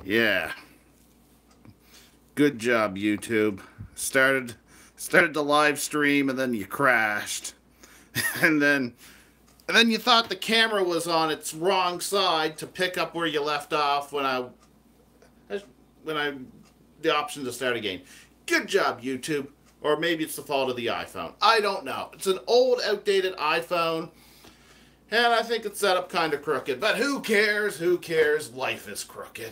Yeah. Good job, YouTube. Started the live stream and then you crashed. and then and then you thought the camera was on its wrong side to pick up where you left off when I the option to start again. Good job, YouTube. Or maybe it's the fault of the iPhone. I don't know. It's an old, outdated iPhone. And I think it's set up kind of crooked. But who cares? Who cares? Life is crooked.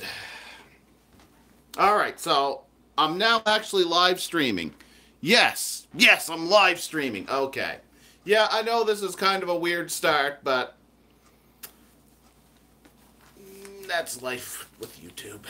Alright, so I'm now actually live streaming. Yes, I'm live streaming. Okay. Yeah, I know this is kind of a weird start, but that's life with YouTube.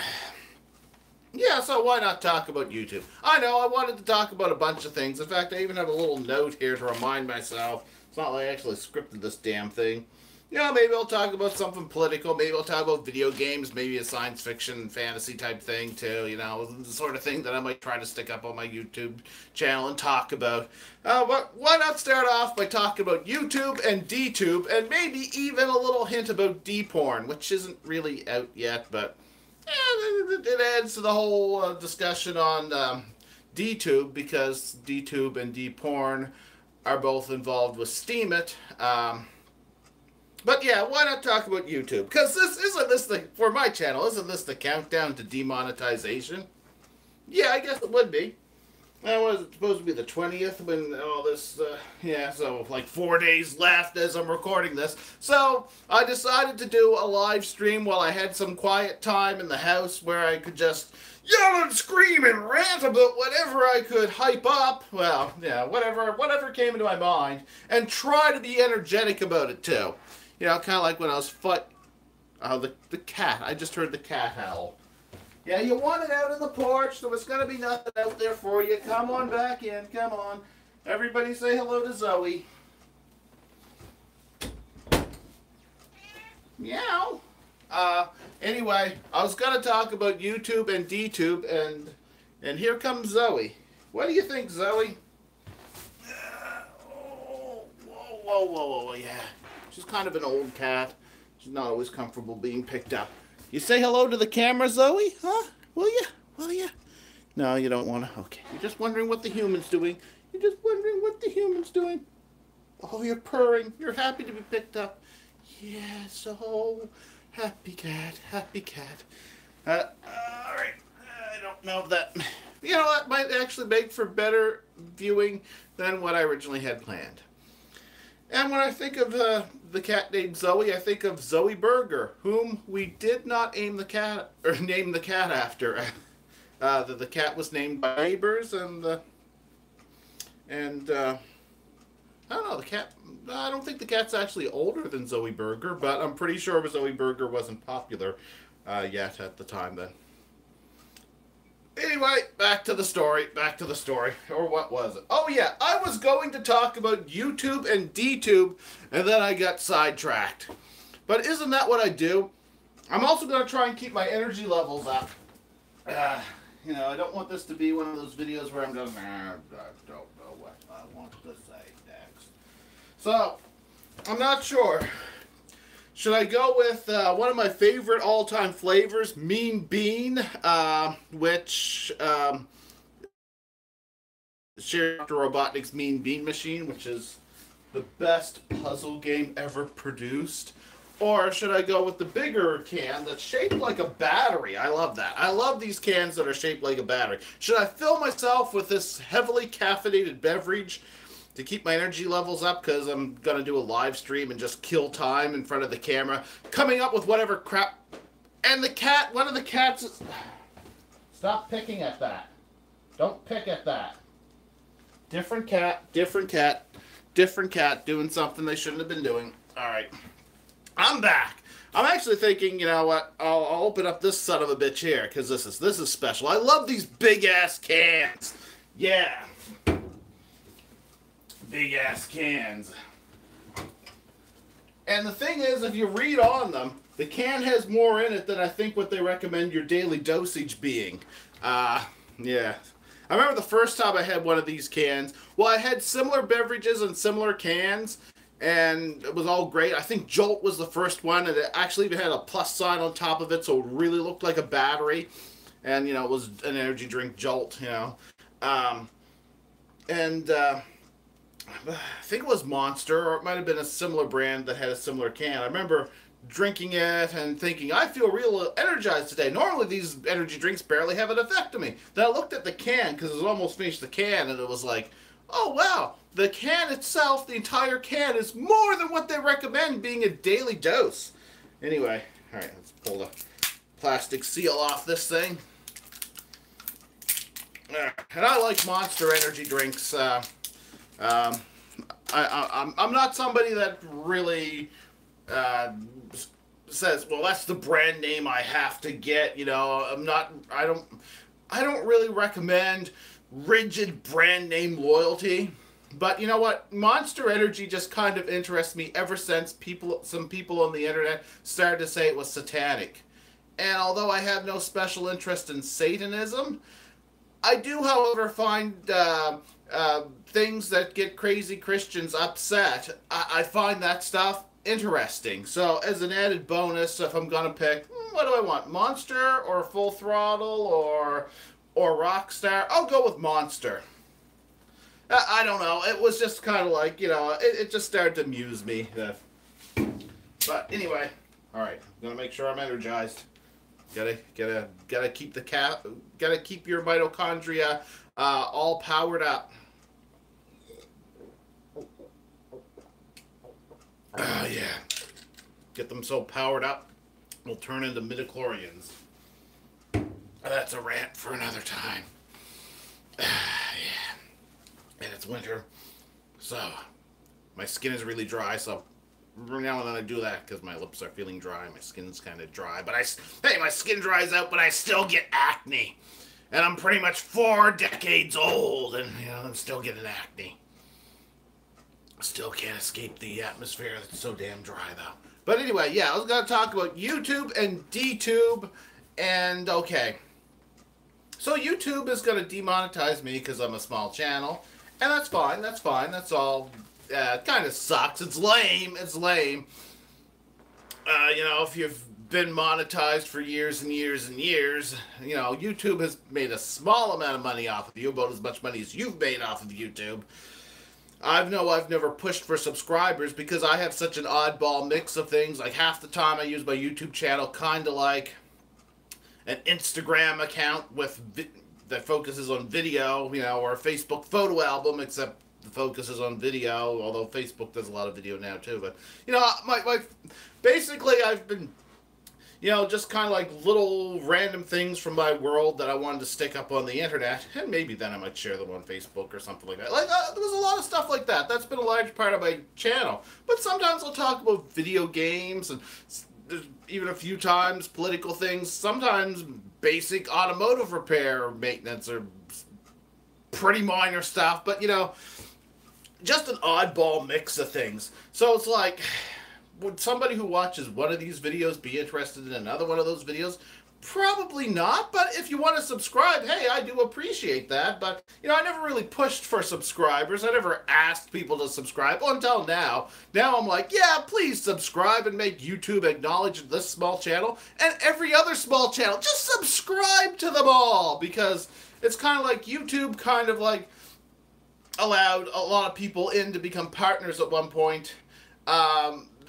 Yeah, so why not talk about YouTube? I know, I wanted to talk about a bunch of things. In fact, I even have a little note here to remind myself. It's not like I actually scripted this damn thing. You know, maybe I'll talk about something political. Maybe I'll talk about video games. Maybe a science fiction, fantasy type thing, too. You know, the sort of thing that I might try to stick up on my YouTube channel and talk about. But why not start off by talking about YouTube and DTube, and maybe even a little hint about D-porn, which isn't really out yet, but it adds to the whole discussion on DTube, because DTube and D-porn are both involved with Steemit. But yeah, why not talk about YouTube? Because isn't this for my channel, isn't this the countdown to demonetization? Yeah, I guess it would be. Was it supposed to be the 20th when all this, yeah, so like 4 days left as I'm recording this. So I decided to do a live stream while I had some quiet time in the house where I could just yell and scream and rant about whatever I could hype up. Well, yeah, whatever came into my mind, and try to be energetic about it too. You know, kind of like when I was the cat. I just heard the cat howl. Yeah, you want it out on the porch. There was going to be nothing out there for you. Come on back in. Come on. Everybody say hello to Zoe. Meow. Anyway, I was going to talk about YouTube and DTube, and here comes Zoe. What do you think, Zoe? Whoa, yeah. She's kind of an old cat. She's not always comfortable being picked up. You say hello to the camera, Zoe? Huh? Will you? Will you? No, you don't want to. Okay. You're just wondering what the human's doing. You're just wondering what the human's doing. Oh, you're purring. You're happy to be picked up. Yes, oh, happy cat, happy cat. All right. I don't know if that... You know, that might actually make for better viewing than what I originally had planned. And when I think of the cat named Zoe, I think of Zoe Burger, whom we did not name the cat after. The cat was named by neighbors, and I don't know, the cat. I don't think the cat's actually older than Zoe Burger, but I'm pretty sure Zoe Burger wasn't popular yet at the time then. Anyway, back to the story. Or what was it? Oh yeah, I was going to talk about YouTube and DTube, and then I got sidetracked. But isn't that what I do? I'm also going to try and keep my energy levels up. You know, I don't want this to be one of those videos where I'm going, I don't know what I want to say next. So, I'm not sure. Should I go with one of my favorite all-time flavors, Mean Bean, which shares Dr. Robotnik's Mean Bean Machine, which is the best puzzle game ever produced? Or should I go with the bigger can that's shaped like a battery? I love that. I love these cans that are shaped like a battery. Should I fill myself with this heavily caffeinated beverage to keep my energy levels up, because I'm going to do a live stream and just kill time in front of the camera, coming up with whatever crap. And the cat, one of the cats is... Stop picking at that. Don't pick at that. Different cat, doing something they shouldn't have been doing. Alright. I'm back. I'm actually thinking, you know what, I'll open up this son of a bitch here, because this is special. I love these big-ass cans. Yeah. Big ass cans. And the thing is, if you read on them, the can has more in it than I think what they recommend your daily dosage being. Yeah. I remember the first time I had one of these cans. Well, I had similar beverages and similar cans, and it was all great. I think Jolt was the first one, and it actually even had a plus sign on top of it, so it really looked like a battery. And, you know, it was an energy drink, Jolt, you know. I think it was Monster, or it might have been a similar brand that had a similar can. I remember drinking it and thinking, I feel real energized today. Normally these energy drinks barely have an effect on me. Then I looked at the can, because it was almost finished the can, and it was like, oh wow, the can itself, the entire can, is more than what they recommend being a daily dose. Anyway, alright, let's pull the plastic seal off this thing. And I like Monster energy drinks. I'm not somebody that really says, well, that's the brand name I have to get. You know, I don't really recommend rigid brand name loyalty. But you know what? Monster Energy just kind of interests me ever since some people on the internet started to say it was satanic. And although I have no special interest in Satanism, I do, however, find things that get crazy Christians upset. I find that stuff interesting. So as an added bonus, if I'm going to pick, what do I want? Monster or Full Throttle or Rockstar? I'll go with Monster. I don't know. It was just kind of like, you know, it just started to amuse me. But anyway, all right. I'm going to make sure I'm energized. Gotta keep gotta keep your mitochondria all powered up. Yeah. Get them so powered up, we'll turn into midichlorians. That's a rant for another time. Yeah. And it's winter, so my skin is really dry, so every now and then I do that because my lips are feeling dry, my skin's kind of dry, but hey, my skin dries out, but I still get acne. And I'm pretty much 4 decades old, and, you know, I'm still getting acne. Still can't escape the atmosphere that's so damn dry, though. But anyway, yeah, I was going to talk about YouTube and DTube, and okay. So YouTube is going to demonetize me because I'm a small channel, and that's fine, that's all. It kind of sucks. It's lame. You know, if you've been monetized for years and years and years, you know, YouTube has made a small amount of money off of you, about as much money as you've made off of YouTube. I've never pushed for subscribers because I have such an oddball mix of things. Like half the time I use my YouTube channel kind of like an Instagram account that focuses on video, you know, or a Facebook photo album, except the focus is on video, although Facebook does a lot of video now too. But, you know, basically I've been, you know, just kind of like little random things from my world that I wanted to stick up on the internet, and maybe then I might share them on Facebook or something like that. Like, there was a lot of stuff like that. That's been a large part of my channel. But sometimes I'll talk about video games, and even a few times political things, sometimes basic automotive repair or maintenance or pretty minor stuff, but, you know, just an oddball mix of things. So it's like, would somebody who watches one of these videos be interested in another one of those videos? Probably not, but if you want to subscribe, hey, I do appreciate that. But, you know, I never really pushed for subscribers. I never asked people to subscribe until now. Now I'm like, yeah, please subscribe and make YouTube acknowledge this small channel and every other small channel. Just subscribe to them all, because it's kind of like YouTube kind of like allowed a lot of people in to become partners at one point.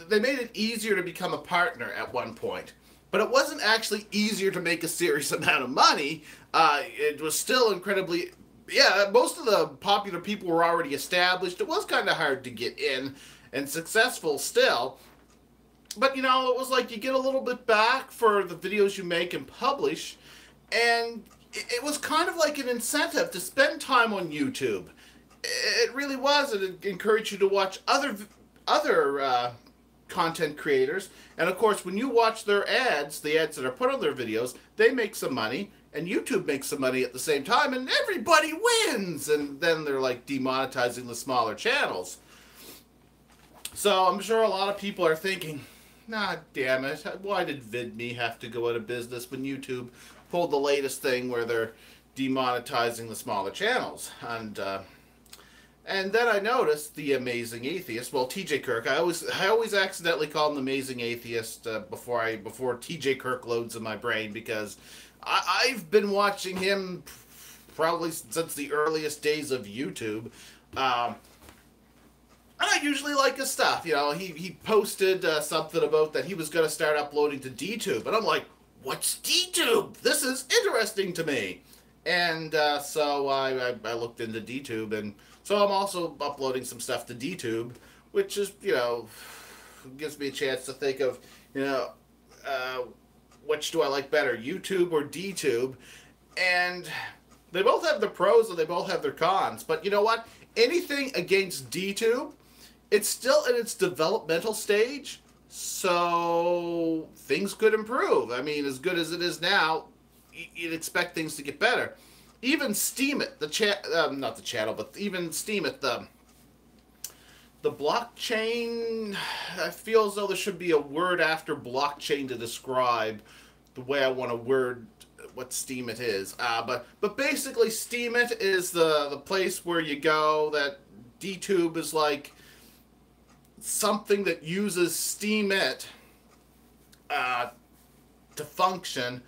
They made it easier to become a partner at one point, but it wasn't actually easier to make a serious amount of money. It was still incredibly, yeah, most of the popular people were already established. It was kind of hard to get in, and successful still. But, you know, it was like you get a little bit back for the videos you make and publish, and it was kind of like an incentive to spend time on YouTube. It really was. It encouraged you to watch other content creators, and of course when you watch their ads, the ads that are put on their videos, they make some money and YouTube makes some money at the same time, and everybody wins. And then they're like demonetizing the smaller channels. So I'm sure a lot of people are thinking, nah, damn it, why did VidMe have to go out of business when YouTube pulled the latest thing where they're demonetizing the smaller channels? And And then I noticed the Amazing Atheist. Well, T.J. Kirk. I always accidentally call him the Amazing Atheist before T.J. Kirk loads in my brain, because I've been watching him probably since the earliest days of YouTube. And I usually like his stuff. You know, he posted something about that he was going to start uploading to DTube, and I'm like, what's DTube? This is interesting to me. And so I looked into DTube, and so I'm also uploading some stuff to DTube, which is, you know, gives me a chance to think of, you know, which do I like better, YouTube or DTube? And they both have their pros and they both have their cons. But you know what? Anything against DTube, it's still in its developmental stage, so things could improve. I mean, as good as it is now, you'd expect things to get better. Even Steemit, not the channel, but even Steemit, the blockchain, I feel as though there should be a word after blockchain to describe the way I want to word what Steemit is. But basically, Steemit is the place where you go. That DTube is like something that uses Steemit to function,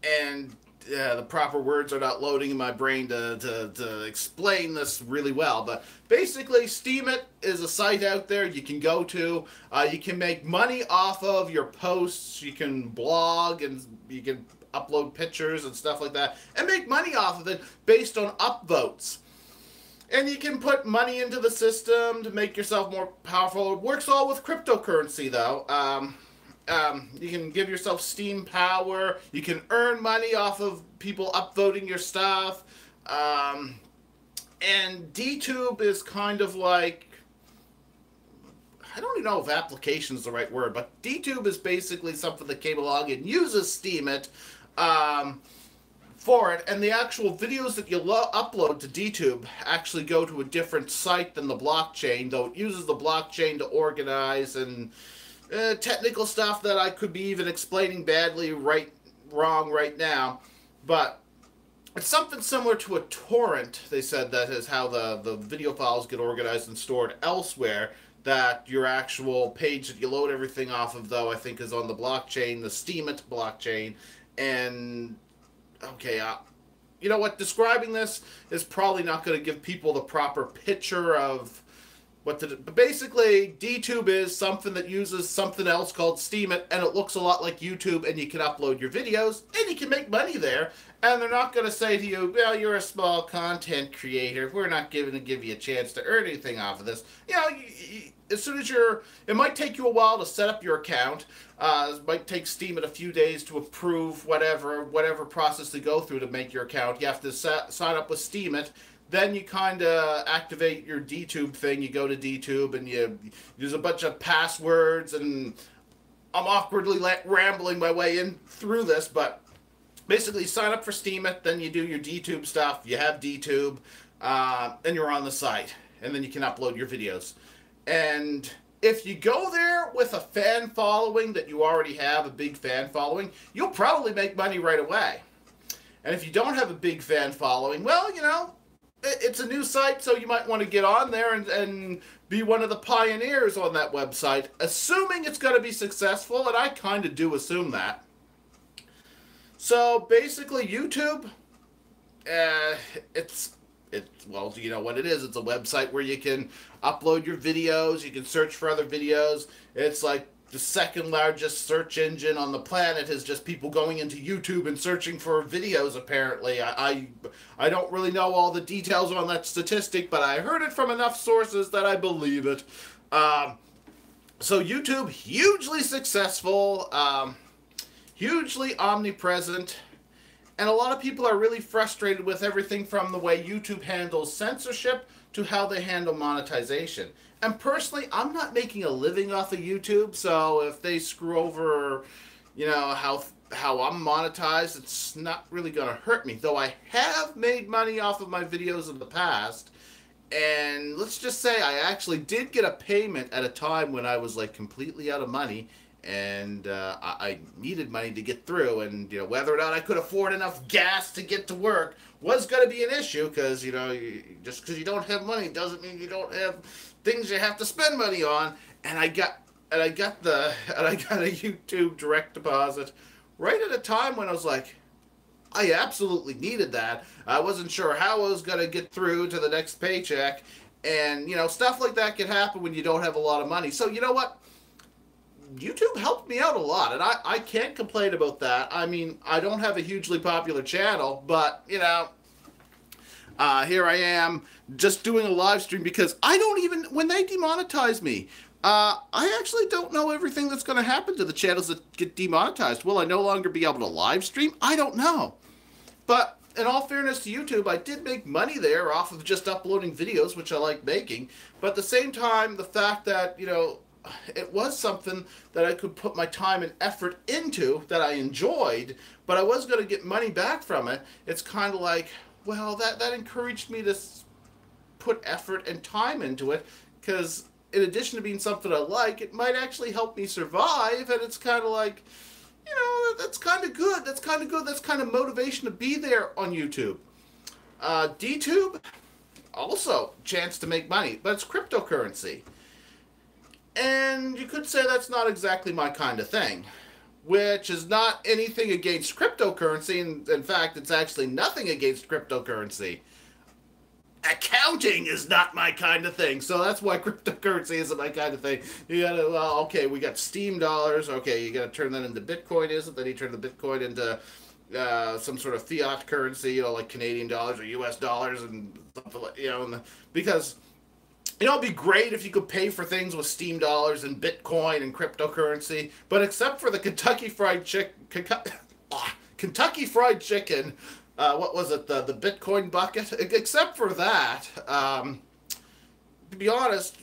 and the proper words are not loading in my brain to explain this really well. But basically, Steemit is a site out there you can go to. You can make money off of your posts. You can blog, and you can upload pictures and stuff like that, and make money off of it based on upvotes. And you can put money into the system to make yourself more powerful. It works all with cryptocurrency, though. You can give yourself Steam power. You can earn money off of people upvoting your stuff. And DTube is kind of like, I don't even know if application is the right word, but DTube is basically something that came along and uses Steemit for it, and the actual videos that you upload to DTube actually go to a different site than the blockchain, though it uses the blockchain to organize and technical stuff that I could be even explaining badly wrong right now. But it's something similar to a torrent. They said that is how the video files get organized and stored elsewhere. That your actual page that you load everything off of, though, I think is on the blockchain, the Steemit blockchain. And okay, you know what? Describing this is probably not going to give people the proper picture of what to do. But basically, DTube is something that uses something else called Steemit, and it looks a lot like YouTube, and you can upload your videos, and you can make money there. And they're not going to say to you, well, you're a small content creator. We're not going to give you a chance to earn anything off of this. You know, as soon as it might take you a while to set up your account. It might take Steemit a few days to approve whatever process to go through to make your account. You have to sign up with Steemit. Then you kind of activate your DTube thing. You go to DTube and you use a bunch of passwords, and I'm awkwardly rambling my way in through this, but basically sign up for Steemit, then you do your DTube stuff, you have DTube, and you're on the site, and then you can upload your videos. And if you go there with a fan following that you already have, a big fan following, you'll probably make money right away. And if you don't have a big fan following, well, you know, it's a new site, so you might want to get on there and be one of the pioneers on that website, assuming it's going to be successful, and I kind of do assume that. So basically, YouTube, well, you know what it is. It's a website where you can upload your videos, you can search for other videos. It's like the second largest search engine on the planet is just people going into YouTube and searching for videos, apparently. I don't really know all the details on that statistic, but I heard it from enough sources that I believe it. So YouTube, hugely successful, hugely omnipresent, and a lot of people are really frustrated with everything from the way YouTube handles censorship to how they handle monetization. And personally, I'm not making a living off of YouTube, so if they screw over, you know, how I'm monetized, it's not really going to hurt me. Though I have made money off of my videos in the past, and let's just say I actually did get a payment at a time when I was like completely out of money, and I needed money to get through, and whether or not I could afford enough gas to get to work was going to be an issue, because just because you don't have money doesn't mean you don't have things you have to spend money on. And I got a YouTube direct deposit right at a time when I was like, I absolutely needed that. I wasn't sure how I was going to get through to the next paycheck. And, stuff like that can happen when you don't have a lot of money. So, you know what? YouTube helped me out a lot, and I can't complain about that. I mean, I don't have a hugely popular channel, but, here I am just doing a live stream, because I don't even, when they demonetize me, I actually don't know everything that's going to happen to the channels that get demonetized. Will I no longer be able to live stream? I don't know. But in all fairness to YouTube, I did make money there off of just uploading videos, which I like making. But at the same time, the fact that, it was something that I could put my time and effort into, that I enjoyed, but I was going to get money back from it, it's kind of like, well, that encouraged me to put effort and time into it, because in addition to being something I like, it might actually help me survive, and it's kind of like, that's kind of good. That's kind of good. That's kind of motivation to be there on YouTube. DTube, also chance to make money, but it's cryptocurrency. And you could say that's not exactly my kind of thing, which is not anything against cryptocurrency. And in fact, it's actually nothing against cryptocurrency. Accounting is not my kind of thing, so that's why cryptocurrency isn't my kind of thing. You gotta, well, okay, we got Steam dollars, okay, you gotta turn that into Bitcoin, is it? Then you turn the Bitcoin into some sort of fiat currency, like Canadian dollars or US dollars, and something like, because, it'd be great if you could pay for things with Steam dollars and Bitcoin and cryptocurrency, but except for the Kentucky Fried Chicken, what was it, the Bitcoin bucket? Except for that, to be honest,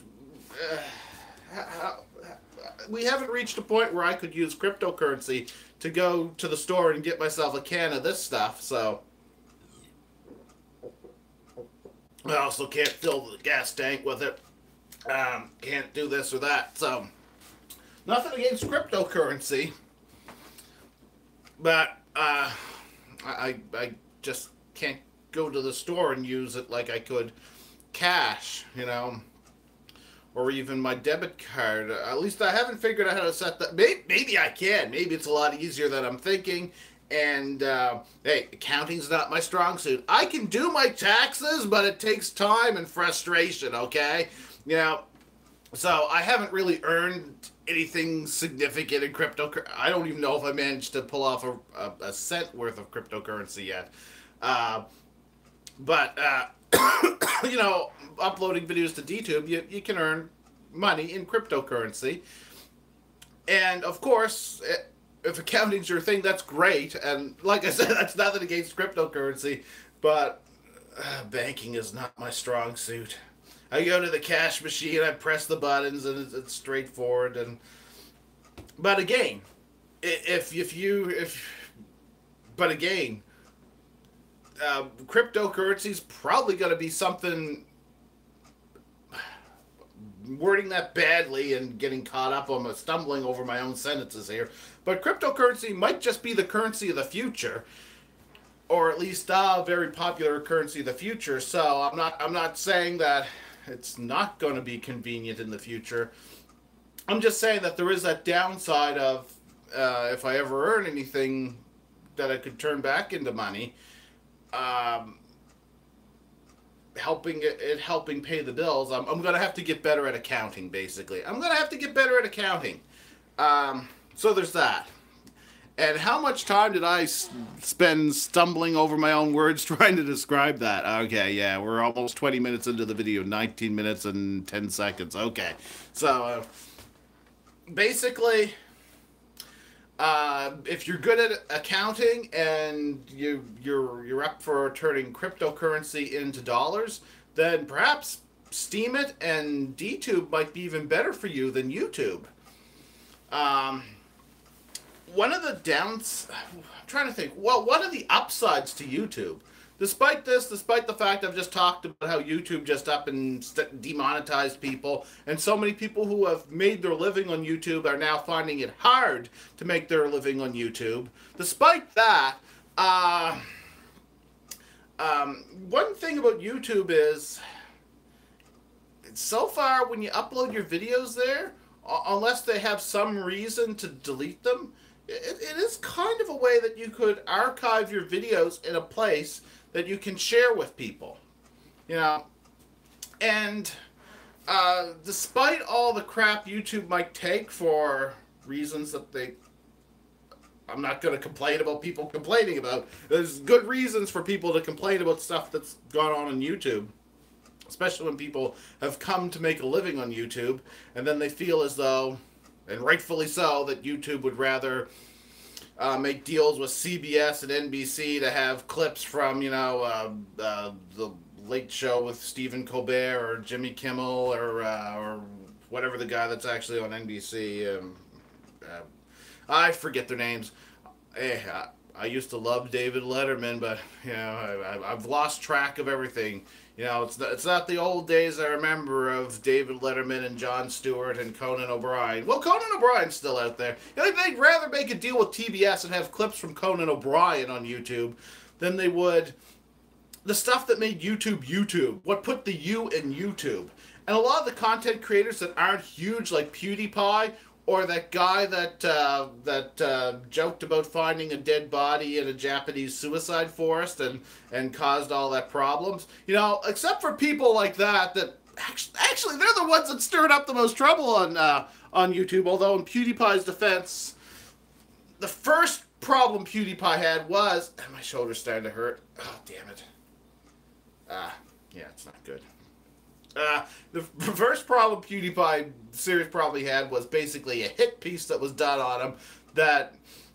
we haven't reached a point where I could use cryptocurrency to go to the store and get myself a can of this stuff, so I also can't fill the gas tank with it. Can't do this or that, so nothing against cryptocurrency, but I just can't go to the store and use it like I could cash, or even my debit card. At least I haven't figured out how to set that. Maybe I can. Maybe it's a lot easier than I'm thinking. And, hey, accounting's not my strong suit. I can do my taxes, but it takes time and frustration, okay? So I haven't really earned anything significant in cryptocurrency. I don't even know if I managed to pull off a cent worth of cryptocurrency yet. But uploading videos to DTube, you can earn money in cryptocurrency. And, of course, if accounting's your thing, that's great. And like I said, that's nothing against cryptocurrency, but banking is not my strong suit. I go to the cash machine, I press the buttons, and it's straightforward. But again, cryptocurrency's probably going to be something. Wording that badly and getting caught up on stumbling over my own sentences here, but cryptocurrency might just be the currency of the future, or at least a very popular currency of the future. So I'm not saying that it's not going to be convenient in the future. I'm just saying that there is that downside of if I ever earn anything that I could turn back into money, helping pay the bills. I'm going to have to get better at accounting, basically. I'm going to have to get better at accounting. So there's that. And how much time did I spend stumbling over my own words trying to describe that? Okay, yeah, we're almost 20 minutes into the video, 19 minutes and 10 seconds. Okay, so basically, if you're good at accounting and you're up for turning cryptocurrency into dollars, then perhaps Steemit and DTube might be even better for you than YouTube. One of the I'm trying to think, well, what are the upsides to YouTube? despite this, despite the fact I've just talked about how YouTube just up and demonetized people, and so many people who have made their living on YouTube are now finding it hard to make their living on YouTube, despite that, one thing about YouTube is, so far when you upload your videos there, unless they have some reason to delete them, it is kind of a way that you could archive your videos in a place that you can share with people, you know. And despite all the crap YouTube might take for reasons that I'm not going to complain about people complaining about. There's good reasons for people to complain about stuff that's gone on YouTube, especially when people have come to make a living on YouTube, and then they feel as though, and rightfully so, that YouTube would rather make deals with CBS and NBC to have clips from, you know, the Late Show with Stephen Colbert or Jimmy Kimmel or whatever the guy that's actually on NBC. I forget their names. I used to love David Letterman, but you know, I've lost track of everything. You know, it's not the old days I remember of David Letterman and Jon Stewart and Conan O'Brien. Well, Conan O'Brien's still out there. You know, they'd rather make a deal with TBS and have clips from Conan O'Brien on YouTube than they would the stuff that made YouTube YouTube, what put the U in YouTube. And a lot of the content creators that aren't huge, like PewDiePie, or that guy that joked about finding a dead body in a Japanese suicide forest and caused all that problems. You know, except for people like that actually they're the ones that stirred up the most trouble on YouTube. Although in PewDiePie's defense, the first problem PewDiePie had was, and my shoulder's starting to hurt. Oh, damn it. Yeah, it's not good. The first problem PewDiePie series probably had was basically a hit piece that was done on him,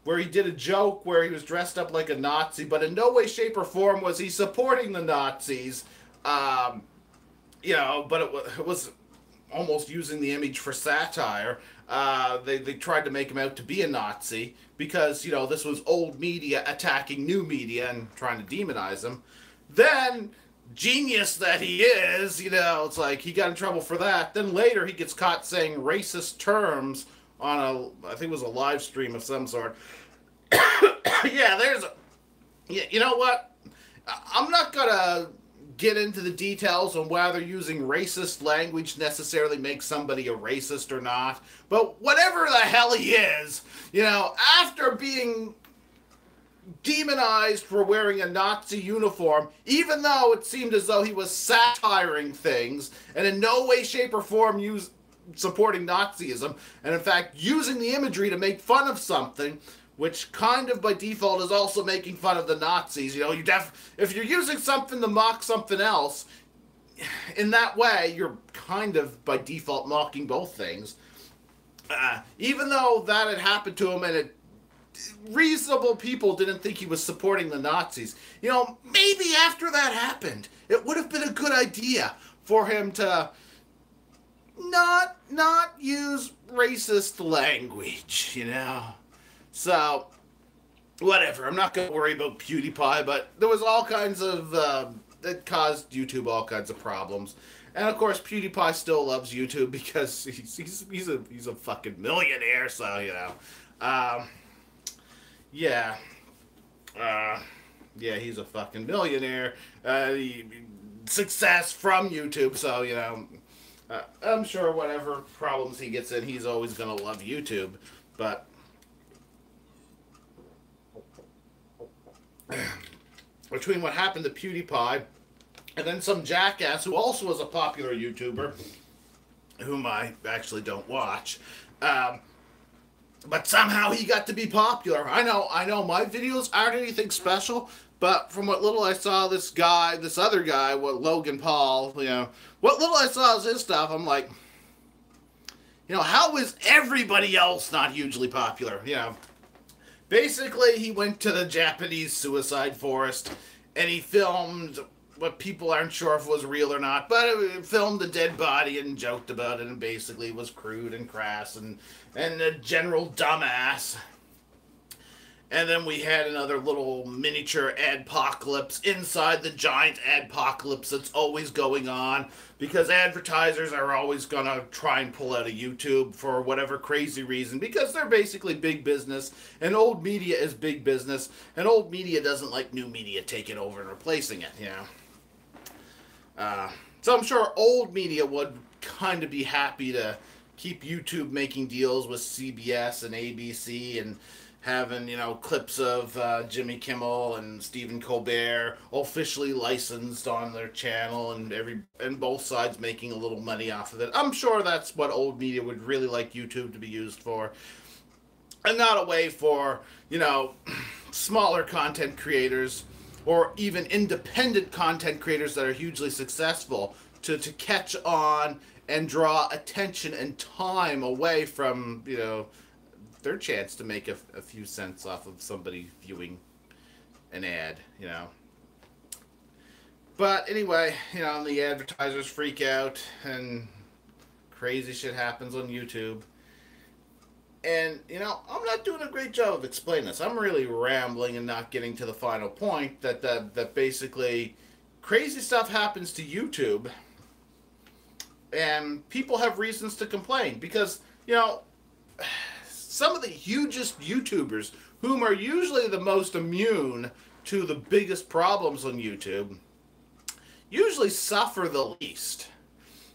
where he did a joke where he was dressed up like a Nazi, but in no way, shape, or form was he supporting the Nazis. You know, but it was almost using the image for satire. They tried to make him out to be a Nazi because, you know, this was old media attacking new media and trying to demonize him. Then, genius that he is, you know, it's like he got in trouble for that. Then later he gets caught saying racist terms on I think it was a live stream of some sort. Yeah, you know what? I'm not gonna get into the details on whether using racist language necessarily makes somebody a racist or not. But whatever the hell he is, you know, after being demonized for wearing a Nazi uniform, even though it seemed as though he was satiring things and in no way, shape, or form supporting Nazism, and in fact using the imagery to make fun of something, which kind of by default is also making fun of the Nazis. You know, if you're using something to mock something else, in that way, you're kind of by default mocking both things. Even though that had happened to him and reasonable people didn't think he was supporting the Nazis, you know, maybe after that happened, it would have been a good idea for him to not use racist language, you know. So, whatever. I'm not going to worry about PewDiePie, but there was all kinds of it caused YouTube all kinds of problems. And of course, PewDiePie still loves YouTube because he's a fucking millionaire. So, you know, yeah, he's a fucking millionaire. Success from YouTube, so, you know, I'm sure whatever problems he gets in, he's always going to love YouTube. But between what happened to PewDiePie and then some jackass who also was a popular YouTuber, whom I actually don't watch, but somehow he got to be popular. I know my videos aren't anything special, but from what little I saw, this other guy, Logan Paul, you know, what little I saw of his stuff, I'm like, you know, how is everybody else not hugely popular? You know, basically he went to the Japanese suicide forest and he filmed what people aren't sure if was real or not, but it filmed a dead body and joked about it and basically was crude and crass and a general dumbass. And then we had another little miniature adpocalypse inside the giant adpocalypse that's always going on, because advertisers are always going to try and pull out of YouTube for whatever crazy reason, because they're basically big business, and old media is big business, and old media doesn't like new media taking over and replacing it, you know. So I'm sure old media would kind of be happy to keep YouTube making deals with CBS and ABC and having, you know, clips of Jimmy Kimmel and Stephen Colbert officially licensed on their channel, and both sides making a little money off of it. I'm sure that's what old media would really like YouTube to be used for, and not a way for, you know, smaller content creators or even independent content creators that are hugely successful to catch on and draw attention and time away from, you know, their chance to make a few cents off of somebody viewing an ad, you know. But anyway, you know, the advertisers freak out and crazy shit happens on YouTube. And, you know, I'm not doing a great job of explaining this. I'm really rambling and not getting to the final point that basically crazy stuff happens to YouTube and people have reasons to complain because, you know, some of the hugest YouTubers, whom are usually the most immune to the biggest problems on YouTube, usually suffer the least.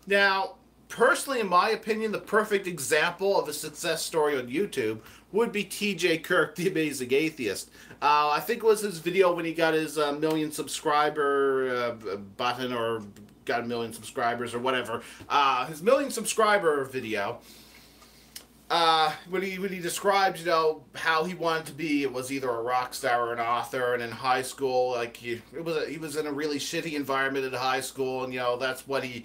Now, personally, in my opinion, the perfect example of a success story on YouTube would be TJ Kirk, the Amazing Atheist. I think it was his video when he got his million subscriber button, or got a million subscribers or whatever. His million subscriber video. When he described, you know, how he wanted to be, it was either a rock star or an author, and in high school, like, he was in a really shitty environment at high school, and, you know, that's what he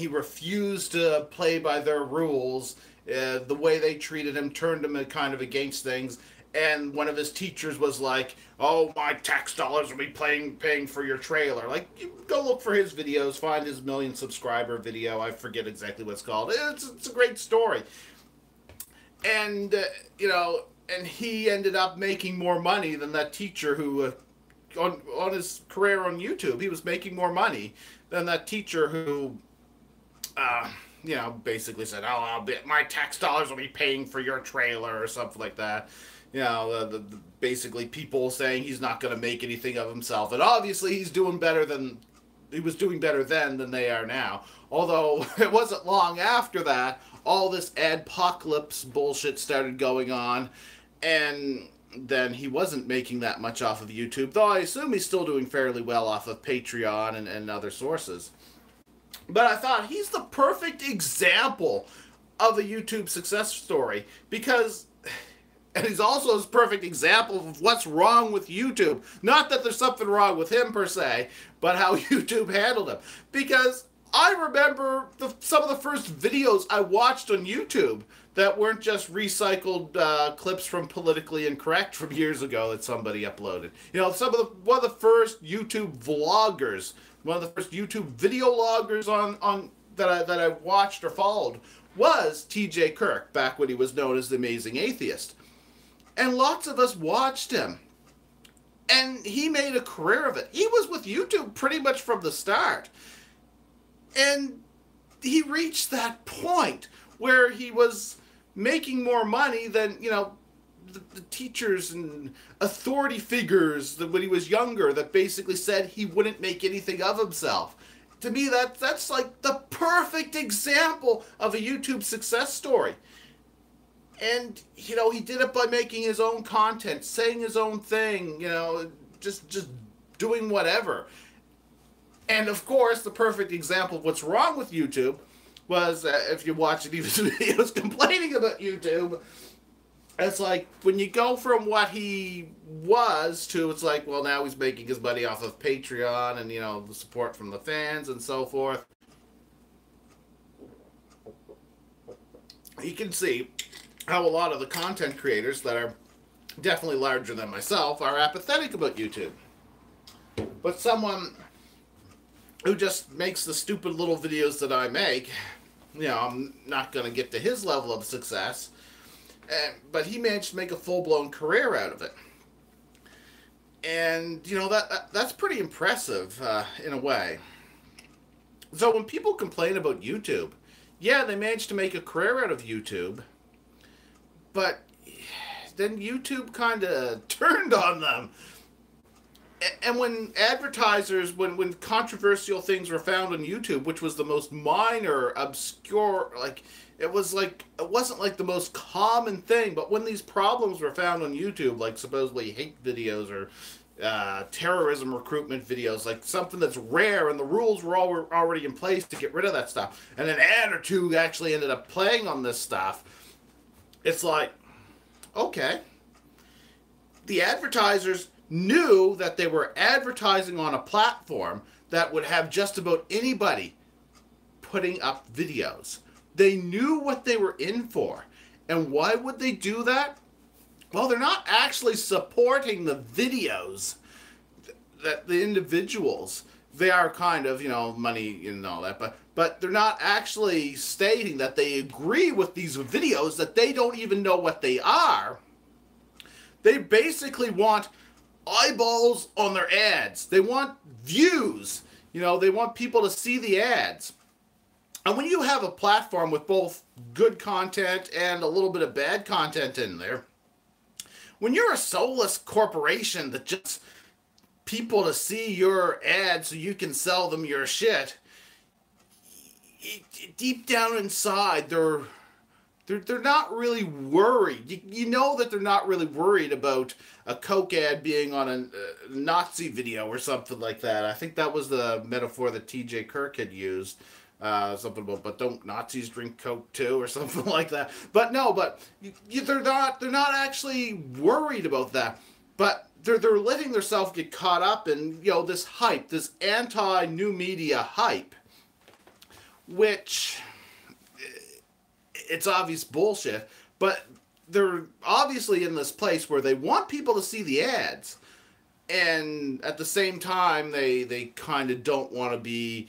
refused to play by their rules. The way they treated him turned him kind of against things, and one of his teachers was like, "Oh, my tax dollars will be paying for your trailer." Like, you go look for his videos, find his million subscriber video. I forget exactly what it's called. It's a great story. And, you know, and he ended up making more money than that teacher who, on his career on YouTube, he was making more money than that teacher who, you know, basically said, "Oh, my tax dollars will be paying for your trailer," or something like that. You know, basically people saying he's not going to make anything of himself. And obviously he was doing better then than they are now. Although it wasn't long after that, all this adpocalypse bullshit started going on, and then he wasn't making that much off of YouTube, though I assume he's still doing fairly well off of Patreon and other sources. But I thought he's the perfect example of a YouTube success story, because, and he's also a perfect example of what's wrong with YouTube. Not that there's something wrong with him per se, but how YouTube handled him. Because I remember some of the first videos I watched on YouTube that weren't just recycled clips from Politically Incorrect from years ago that somebody uploaded. You know, one of the first YouTube vloggers, one of the first YouTube video loggers that I watched or followed was TJ Kirk, back when he was known as the Amazing Atheist. And lots of us watched him. And he made a career of it. He was with YouTube pretty much from the start. And he reached that point where he was making more money than, you know, the teachers and authority figures that when he was younger that basically said he wouldn't make anything of himself. To me, that's like the perfect example of a YouTube success story. And, you know, he did it by making his own content, saying his own thing, you know, just doing whatever. And, of course, the perfect example of what's wrong with YouTube was, if you watch any of his videos complaining about YouTube, it's like, when you go from what he was to, it's like, well, now he's making his money off of Patreon and, you know, the support from the fans and so forth. You can see how a lot of the content creators that are definitely larger than myself are apathetic about YouTube. But someone who just makes the stupid little videos that I make, you know, I'm not going to get to his level of success, but he managed to make a full-blown career out of it. And, you know, that's pretty impressive in a way. So when people complain about YouTube, yeah, they managed to make a career out of YouTube, but then YouTube kind of turned on them. And when advertisers, when controversial things were found on YouTube, which was the most minor, obscure, like, it wasn't like the most common thing, but when these problems were found on YouTube, like supposedly hate videos or terrorism recruitment videos, like something that's rare, and the rules were already in place to get rid of that stuff, and an ad or two actually ended up playing on this stuff, it's like, okay, the advertisers knew that they were advertising on a platform that would have just about anybody putting up videos. They knew what they were in for. And why would they do that? Well, they're not actually supporting the videos, that the individuals. They are kind of, you know, money and all that, but they're not actually stating that they agree with these videos that they don't even know what they are. They basically want eyeballs on their ads. They want views. You know, they want people to see the ads. And when you have a platform with both good content and a little bit of bad content in there, when you're a soulless corporation that just people to see your ads so you can sell them your shit, deep down inside, they're not really worried. You know that they're not really worried about a Coke ad being on a Nazi video or something like that. I think that was the metaphor that T.J. Kirk had used. Something about, but don't Nazis drink Coke too, or something like that. But no, they're not actually worried about that. But they're letting themselves get caught up in, you know, this hype, this anti-new media hype, which it's obvious bullshit, but they're obviously in this place where they want people to see the ads, and at the same time they kind of don't want to be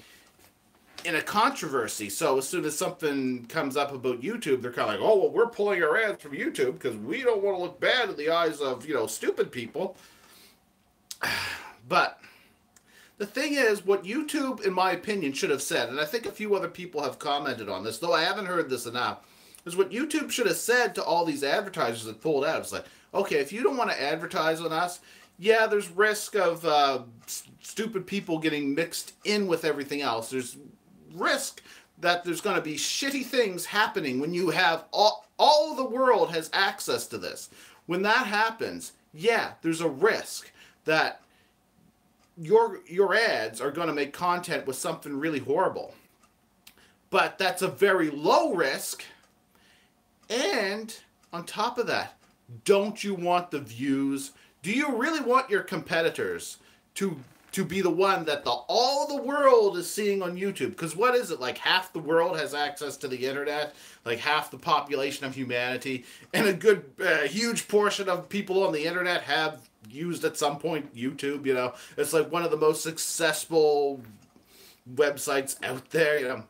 in a controversy. So as soon as something comes up about YouTube, they're kind of like, oh, well, we're pulling our ads from YouTube because we don't want to look bad in the eyes of, you know, stupid people. But the thing is, what YouTube, in my opinion, should have said, and I think a few other people have commented on this, though I haven't heard this enough, is what YouTube should have said to all these advertisers that pulled out. It's like, okay, if you don't want to advertise on us, yeah, there's risk of stupid people getting mixed in with everything else. There's risk that there's going to be shitty things happening when you have all of the world has access to this. When that happens, yeah, there's a risk that your ads are going to make content with something really horrible. But that's a very low risk. And on top of that, don't you want the views? Do you really want your competitors to be the one that all the world is seeing on YouTube? Because what is it, like half the world has access to the internet, like half the population of humanity, and a good huge portion of people on the internet have used at some point YouTube. You know, it's like one of the most successful websites out there. You know,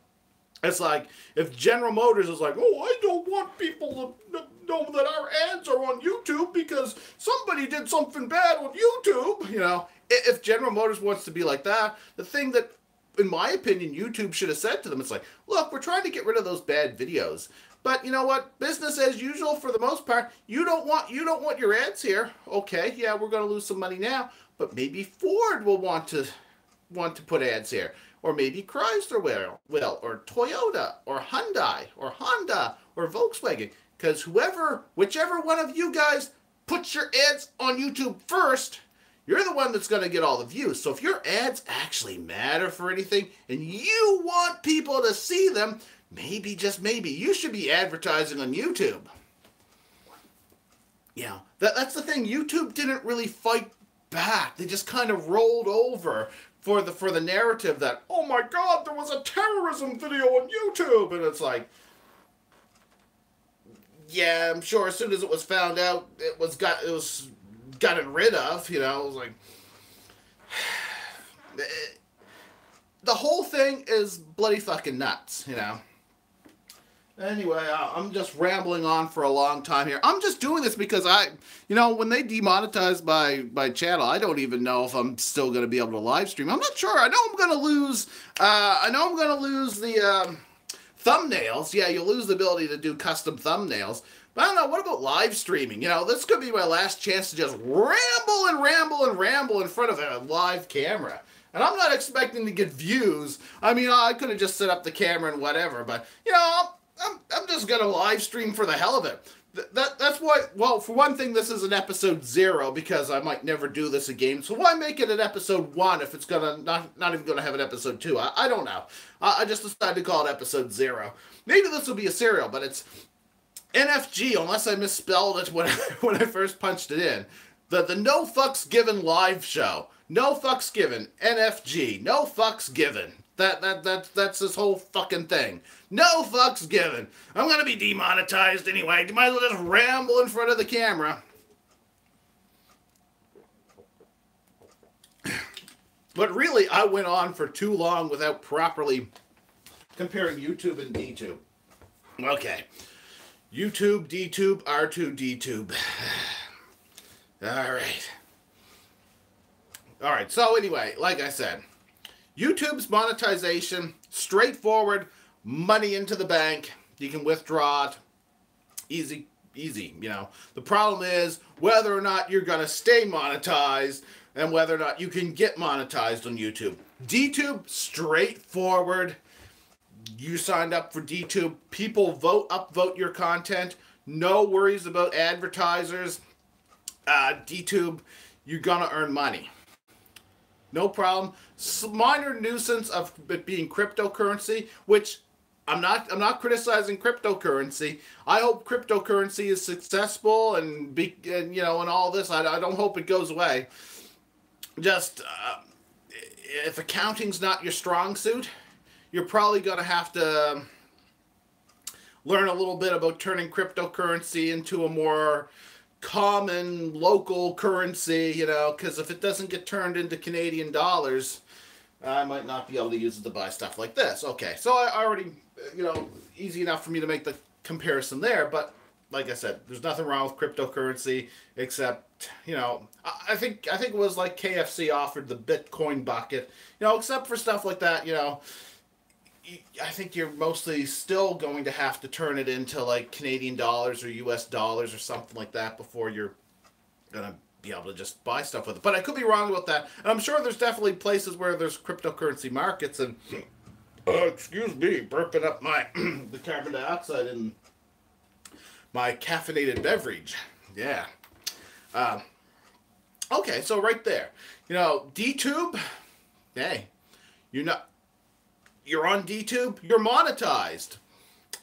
it's like if General Motors is like, oh, I don't want people to know that our ads are on YouTube because somebody did something bad on YouTube. You know, if General Motors wants to be like that, the thing that, in my opinion, YouTube should have said to them, it's like, look, we're trying to get rid of those bad videos, but you know what? Business as usual for the most part. You don't want your ads here. Okay, yeah, we're going to lose some money now, but maybe Ford will want to put ads here, or maybe Chrysler will, or Toyota, or Hyundai, or Honda, or Volkswagen, because whichever one of you guys puts your ads on YouTube first, you're the one that's going to get all the views. So if your ads actually matter for anything and you want people to see them, maybe, just maybe, you should be advertising on YouTube. You know, that's the thing. YouTube didn't really fight back. They just kind of rolled over for the narrative that, oh my God, there was a terrorism video on YouTube. And it's like, yeah, I'm sure as soon as it was found out, it was gotten rid of, you know. It was like, the whole thing is bloody fucking nuts, you know. Anyway, I'm just rambling on for a long time here. I'm just doing this because when they demonetize my channel, I don't even know if I'm still going to be able to live stream. I'm not sure. I know I'm going to lose. I know I'm going to lose the thumbnails. Yeah, you'll lose the ability to do custom thumbnails. But I don't know. What about live streaming? This could be my last chance to just ramble and ramble and ramble in front of a live camera. And I'm not expecting to get views. I mean, I could have just set up the camera and whatever, but I'm just gonna live stream for the hell of it. That's why. Well, for one thing, this is an episode 0 because I might never do this again. So why make it an episode 1 if it's gonna not even gonna have an episode 2? I don't know. I just decided to call it episode 0. Maybe this will be a serial, but it's NFG unless I misspelled it when I first punched it in. The No Fucks Given Live Show. No fucks given. NFG. No fucks given. That's this whole fucking thing. No fucks given. I'm gonna be demonetized anyway. You might as well just ramble in front of the camera. But really, I went on for too long without properly comparing YouTube and DTube. Okay. YouTube, DTube, R2, DTube. Alright, so anyway, like I said, YouTube's monetization, straightforward, money into the bank, you can withdraw it, easy, The problem is whether or not you're going to stay monetized and whether or not you can get monetized on YouTube. DTube, straightforward, you signed up for DTube, people upvote your content, no worries about advertisers, DTube, you're going to earn money. No problem. Minor nuisance of it being cryptocurrency, which I'm not criticizing cryptocurrency. I hope cryptocurrency is successful and all this. I don't hope it goes away. Just if accounting's not your strong suit, you're probably going to have to learn a little bit about turning cryptocurrency into a more common local currency, because if it doesn't get turned into Canadian dollars, I might not be able to use it to buy stuff like this. Okay, so I already, easy enough for me to make the comparison there, but like I said, there's nothing wrong with cryptocurrency except, I think it was like KFC offered the Bitcoin bucket, except for stuff like that, I think you're mostly still going to have to turn it into like Canadian dollars or US dollars or something like that before you're going to be able to just buy stuff with it. But I could be wrong about that. And I'm sure there's definitely places where there's cryptocurrency markets and, excuse me, burping up the carbon dioxide in my caffeinated beverage. Yeah. Okay, so right there. DTube, hey, you're on DTube, you're monetized.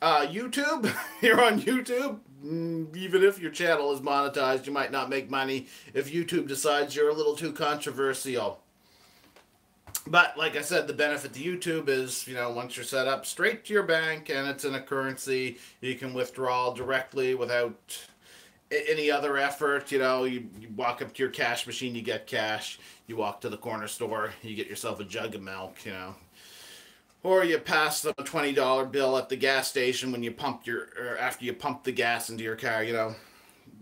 YouTube, you're on YouTube. Even if your channel is monetized, you might not make money if YouTube decides you're a little too controversial. But like I said, the benefit to YouTube is, once you're set up, straight to your bank and it's in a currency, you can withdraw directly without any other effort. You walk up to your cash machine, you get cash. You walk to the corner store, you get yourself a jug of milk, Or you pass the $20 bill at the gas station when you after you pump the gas into your car,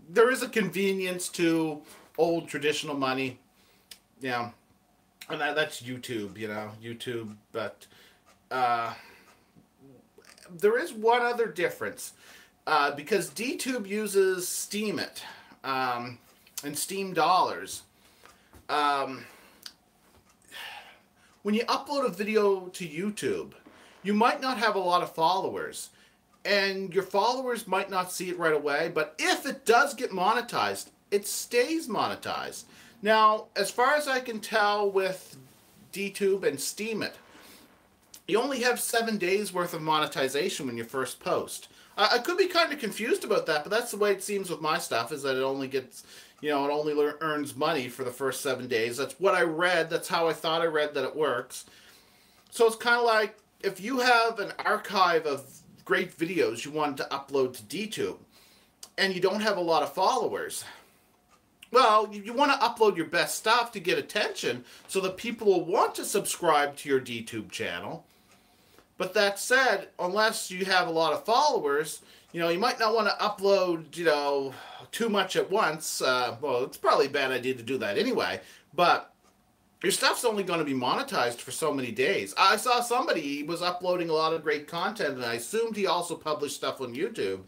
There is a convenience to old traditional money, and that's YouTube, YouTube, but there is one other difference, because DTube uses Steemit, and Steam dollars. When you upload a video to YouTube, you might not have a lot of followers, and your followers might not see it right away, but if it does get monetized, it stays monetized. Now, as far as I can tell with DTube and Steemit, you only have 7 days worth of monetization when you first post. I could be kind of confused about that, but that's the way it seems with my stuff, is that it only gets... it only earns money for the first 7 days. That's what I read. That's how I thought I read that it works. So it's kind of like if you have an archive of great videos you wanted to upload to DTube and you don't have a lot of followers, well, you want to upload your best stuff to get attention so that people will want to subscribe to your DTube channel. But that said, unless you have a lot of followers, you might not want to upload, too much at once. Well, it's probably a bad idea to do that anyway. But your stuff's only going to be monetized for so many days. I saw somebody, he was uploading a lot of great content, and I assumed he also published stuff on YouTube.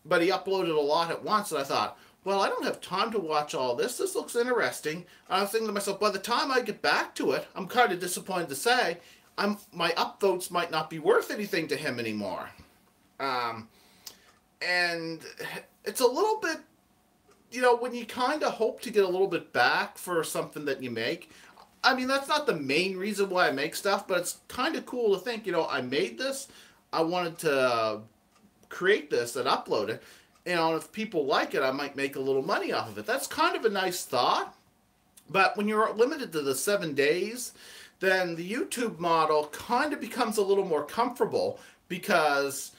But he uploaded a lot at once, and I thought, well, I don't have time to watch all this. This looks interesting. I was thinking to myself, by the time I get back to it, I'm kind of disappointed to say, my upvotes might not be worth anything to him anymore. And it's a little bit, when you kind of hope to get a little bit back for something that you make. I mean, that's not the main reason why I make stuff, but it's kind of cool to think, I made this. I wanted to create this and upload it. If people like it, I might make a little money off of it. That's kind of a nice thought. But when you're limited to the 7 days, then the YouTube model kind of becomes a little more comfortable because,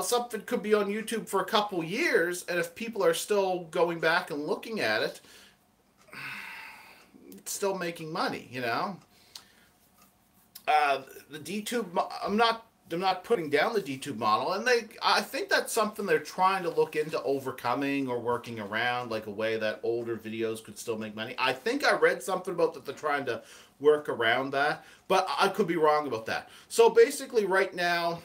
something could be on YouTube for a couple years, and if people are still going back and looking at it, it's still making money, The DTube, I'm not putting down the DTube model, and I think that's something they're trying to look into overcoming or working around, like a way that older videos could still make money. I think I read something about that they're trying to work around that, but I could be wrong about that. So basically right now,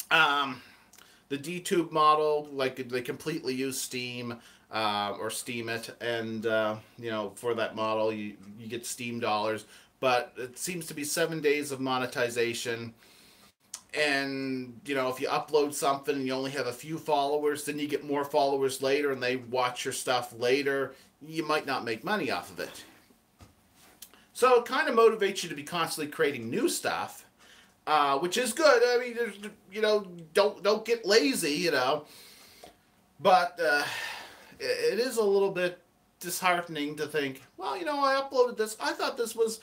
the DTube model, like they completely use Steam or Steam it, and for that model you get Steam dollars, but it seems to be 7 days of monetization. And, if you upload something and you only have a few followers, then you get more followers later and they watch your stuff later, you might not make money off of it. So it kind of motivates you to be constantly creating new stuff, which is good. I mean, don't get lazy, But it is a little bit disheartening to think, well, I uploaded this. I thought this was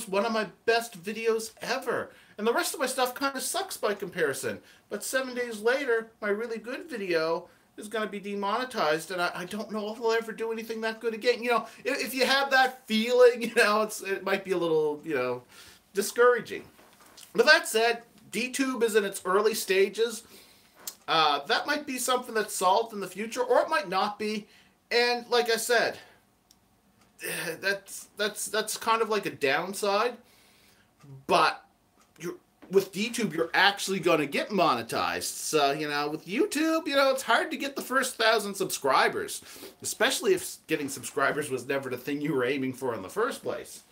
one of my best videos ever. And the rest of my stuff kind of sucks by comparison. But 7 days later, my really good video is going to be demonetized, and I don't know if I'll ever do anything that good again. If you have that feeling, it might be a little, discouraging. But that said, DTube is in its early stages. That might be something that's solved in the future, or it might not be. And like I said, that's kind of like a downside. But with DTube, you're actually going to get monetized. So, with YouTube, it's hard to get the first 1,000 subscribers, especially if getting subscribers was never the thing you were aiming for in the first place.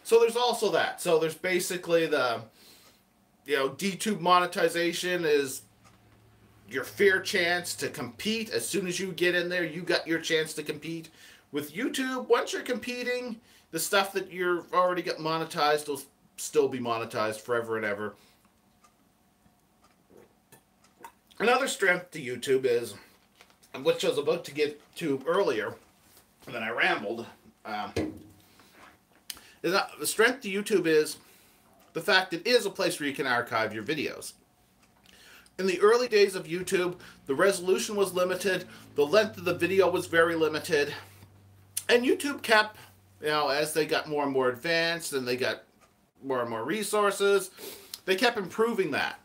So there's also that. So there's basically the, DTube monetization is your fair chance to compete. As soon as you get in there, you got your chance to compete. With YouTube, once you're competing, the stuff that you're already got monetized will still be monetized forever and ever. Another strength to YouTube is, which I was about to get to earlier, and then I rambled, is that the strength to YouTube is the fact it is a place where you can archive your videos. In the early days of YouTube, the resolution was limited, the length of the video was very limited, and YouTube kept, as they got more and more advanced and they got more and more resources, they kept improving that.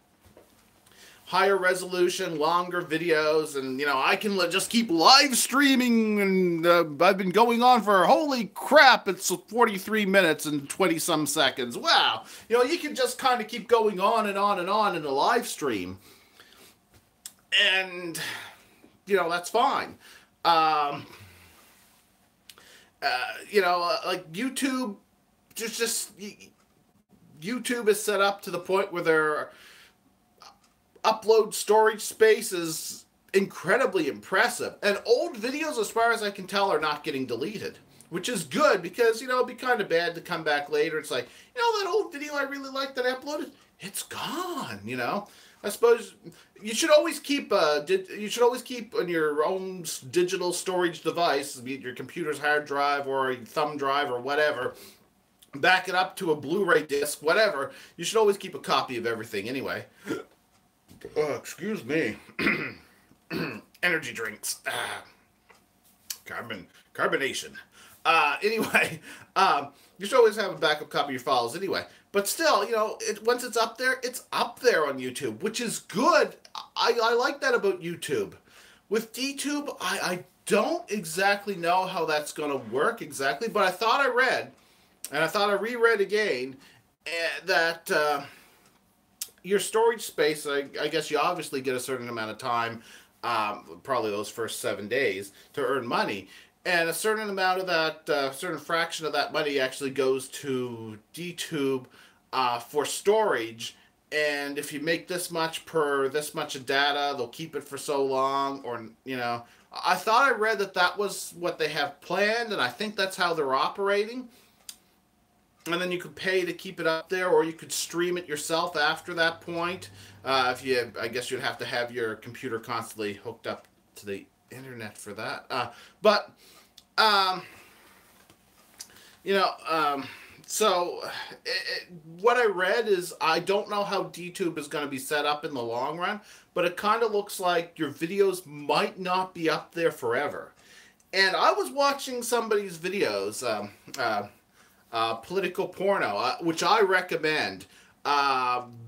Higher resolution, longer videos, and, I can just keep live streaming, and I've been going on for, holy crap, it's 43 minutes and 20-some seconds. Wow. You can just kind of keep going on and on and on in a live stream. And, that's fine. Like YouTube, YouTube is set up to the point where their upload storage space is incredibly impressive. And old videos, as far as I can tell, are not getting deleted, which is good because, it'd be kind of bad to come back later. It's like, that old video I really liked that I uploaded, it's gone, I suppose you should always keep on your own digital storage device, be it your computer's hard drive or a thumb drive or whatever, back it up to a Blu-ray disc, whatever. You should always keep a copy of everything anyway. Oh, excuse me. Energy drinks. Carbonation. Anyway, you should always have a backup copy of your files anyway. But still, you know, once it's up there on YouTube, which is good. I like that about YouTube. With DTube, I don't exactly know how that's going to work exactly, but I thought I read, and I thought I reread again, that your storage space, I guess you obviously get a certain amount of time, probably those first 7 days, to earn money. And a certain amount of that, certain fraction of that money actually goes to DTube for storage. And if you make this much per this much of data, they'll keep it for so long, or, you know. I thought I read that that was what they have planned, and I think that's how they're operating. And then you could pay to keep it up there, or you could stream it yourself after that point. I guess you'd have to have your computer constantly hooked up to the internet for that. So what I read is, I don't know how DTube is going to be set up in the long run, but it kind of looks like your videos might not be up there forever. And I was watching somebody's videos, political porno, which I recommend.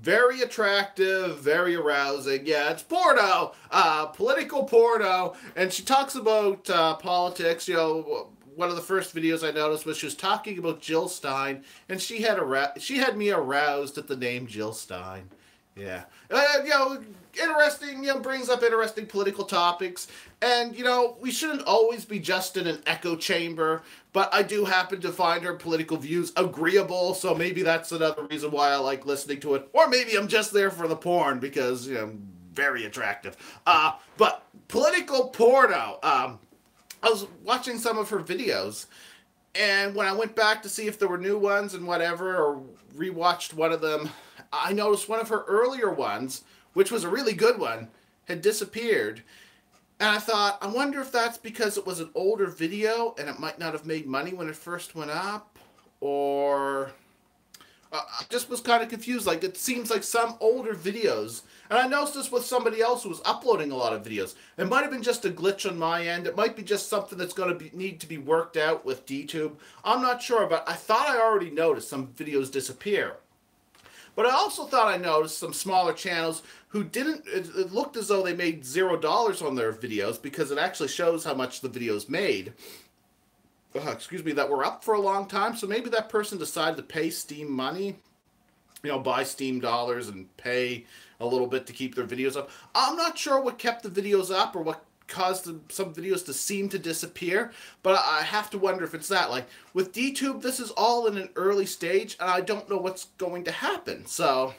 Very attractive, very arousing. Yeah, it's porno, political porno, and she talks about politics. You know, one of the first videos I noticed was she was talking about Jill Stein, and she had me aroused at the name Jill Stein. Yeah, interesting. Brings up interesting political topics, and we shouldn't always be just in an echo chamber. But I do happen to find her political views agreeable, so maybe that's another reason why I like listening to it. Or maybe I'm just there for the porn because very attractive. But political porno. I was watching some of her videos, and when I went back to see if there were new ones and whatever, or rewatched one of them, I noticed one of her earlier ones, which was a really good one, had disappeared. And I thought, I wonder if that's because it was an older video and it might not have made money when it first went up, or I just was kind of confused. Like, it seems like some older videos, and I noticed this with somebody else who was uploading a lot of videos. It might have been just a glitch on my end. It might be just something that's going to need to be worked out with DTube. I'm not sure, but I thought I already noticed some videos disappear. But I also thought I noticed some smaller channels who didn't, it looked as though they made $0 on their videos, because it actually shows how much the videos made. That were up for a long time. So maybe that person decided to pay Steam money, buy Steam dollars and pay a little bit to keep their videos up. I'm not sure what kept the videos up or what caused some videos to seem to disappear, but I have to wonder if it's that. Like, with DTube, this is all in an early stage, and I don't know what's going to happen. So,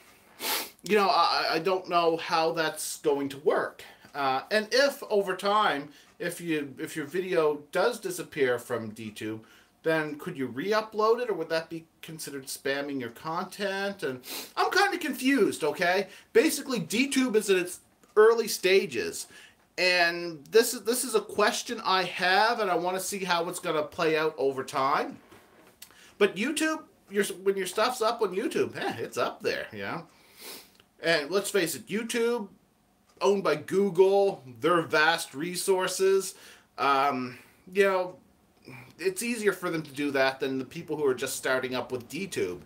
I don't know how that's going to work. And if, over time, if your video does disappear from DTube, then could you re-upload it, or would that be considered spamming your content? And I'm kind of confused, okay? Basically, DTube is in its early stages, and this is a question I have, and I want to see how it's going to play out over time. But YouTube, when your stuff's up on YouTube, it's up there, And let's face it, YouTube, owned by Google, their vast resources, it's easier for them to do that than the people who are just starting up with DTube.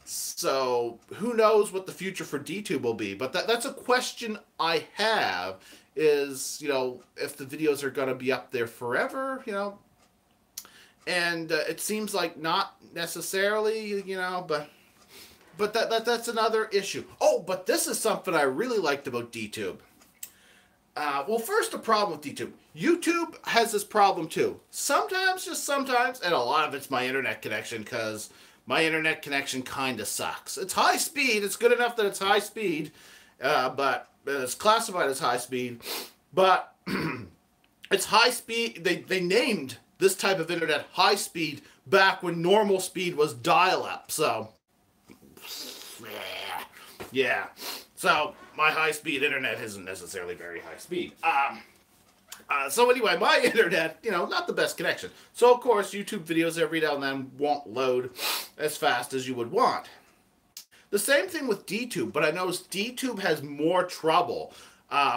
So who knows what the future for DTube will be. But that's a question I have, is, if the videos are going to be up there forever, And it seems like not necessarily, but that's another issue. Oh, but this is something I really liked about DTube. Well, first, the problem with DTube. YouTube has this problem too. Sometimes, just sometimes, and a lot of it's my internet connection, because my internet connection kind of sucks. It's high speed. It's good enough that it's high speed, but it's classified as high speed. But it's high speed. They named this type of internet high speed back when normal speed was dial-up. So, yeah. So, my high-speed internet isn't necessarily very high speed. So anyway, my internet, not the best connection. So, of course, YouTube videos every now and then won't load as fast as you would want. The same thing with DTube, but I noticed DTube has more trouble.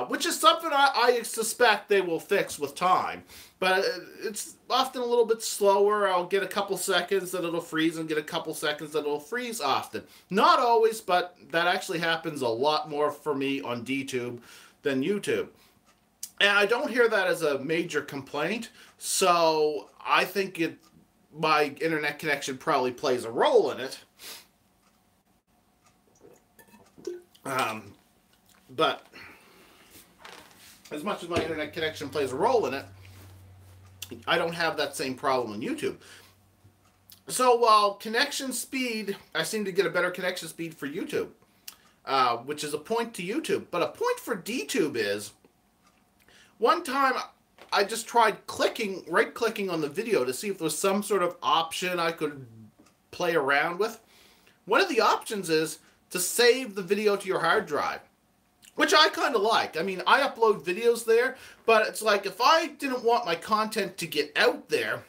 which is something I suspect they will fix with time. But it's often a little bit slower. I'll get a couple seconds that it'll freeze and get a couple seconds that it'll freeze often. Not always, but that actually happens a lot more for me on DTube than YouTube. And I don't hear that as a major complaint, so I think my internet connection probably plays a role in it. But as much as my internet connection plays a role in it, I don't have that same problem on YouTube. So while connection speed, I seem to get a better connection speed for YouTube, which is a point to YouTube. But a point for DTube is, one time I just tried right-clicking on the video to see if there was some sort of option I could play around with. One of the options is to save the video to your hard drive, which I kind of like. I mean, I upload videos there, but it's like if I didn't want my content to get out there,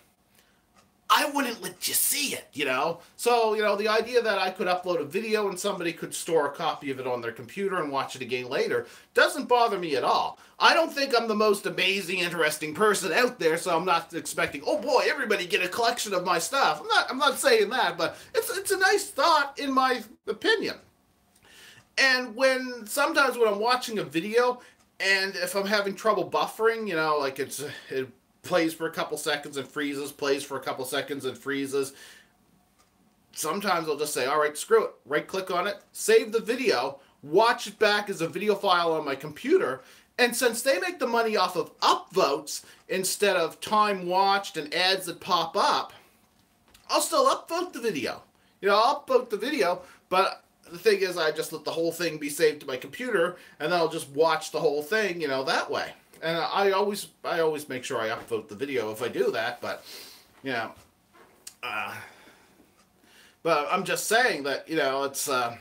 I wouldn't let you see it, you know? So, you know, the idea that I could upload a video and somebody could store a copy of it on their computer and watch it again later doesn't bother me at all. I don't think I'm the most amazing, interesting person out there, so I'm not expecting, oh boy, everybody get a collection of my stuff. I'm not saying that, but it's a nice thought in my opinion. And sometimes when I'm watching a video, and if I'm having trouble buffering, you know, like it plays for a couple seconds and freezes, plays for a couple seconds and freezes, sometimes I'll just say, all right, screw it. Right-click on it, save the video, watch it back as a video file on my computer, and since they make the money off of upvotes instead of time watched and ads that pop up, I'll still upvote the video. You know, I'll upvote the video, but the thing is, I just let the whole thing be saved to my computer, and then I'll just watch the whole thing, you know, that way. And I always make sure I upvote the video if I do that, but, you know, but I'm just saying that, you know, it's a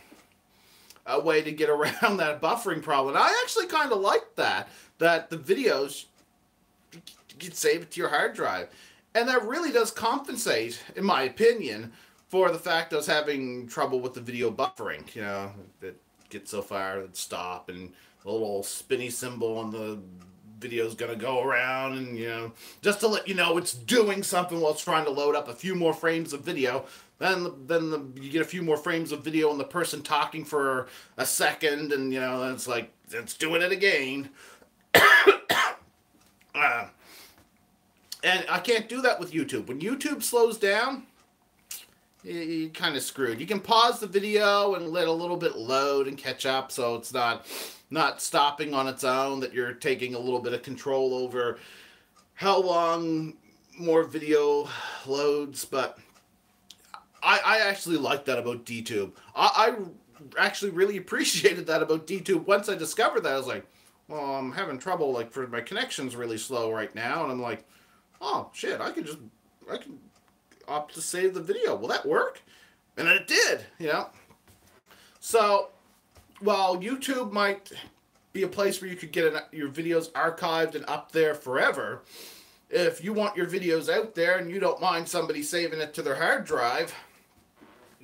way to get around that buffering problem. And I actually kind of like that the videos, you can save it to your hard drive. And that really does compensate, in my opinion, for the fact I was having trouble with the video buffering. You know, it gets so far, it'd stop, and the little spinny symbol on the video's gonna go around, and, you know, just to let you know it's doing something while it's trying to load up a few more frames of video. Then you get a few more frames of video and the person talking for a second, and, you know, it's like, it's doing it again. And I can't do that with YouTube. When YouTube slows down, you're kind of screwed. You can pause the video and let a little bit load and catch up, so it's not stopping on its own, that you're taking a little bit of control over how long more video loads. But I actually like that about DTube. I actually really appreciated that about DTube. Once I discovered that, I was like, well, I'm having trouble, like, for my connection's really slow right now, and I'm like, oh shit, I can opt to save the video. Will that work? And it did, you know. So while YouTube might be a place where you could get your videos archived and up there forever, if you want your videos out there and you don't mind somebody saving it to their hard drive,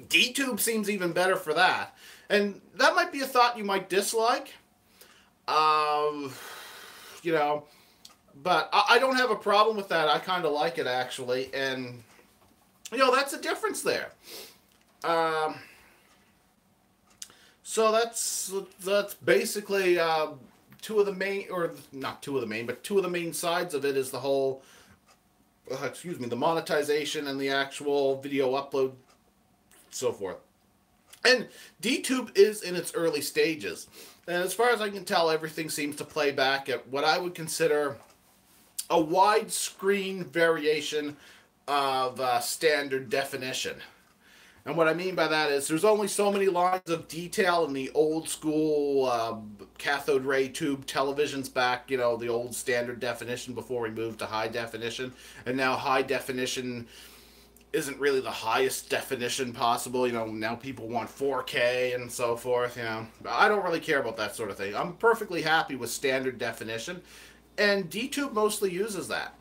DTube seems even better for that. And that might be a thought you might dislike, you know, but I don't have a problem with that. I kind of like it, actually, and, you know, that's a difference there. So that's basically two of the main, or not two of the main, but two of the main sides of it is the whole, the monetization and the actual video upload, so forth. And DTube is in its early stages. And as far as I can tell, everything seems to play back at what I would consider a widescreen variation of standard definition. And what I mean by that is there's only so many lines of detail in the old school cathode ray tube televisions back, you know, the old standard definition before we moved to high definition. And now high definition isn't really the highest definition possible. You know, now people want 4K and so forth, you know. I don't really care about that sort of thing. I'm perfectly happy with standard definition. And DTube mostly uses that.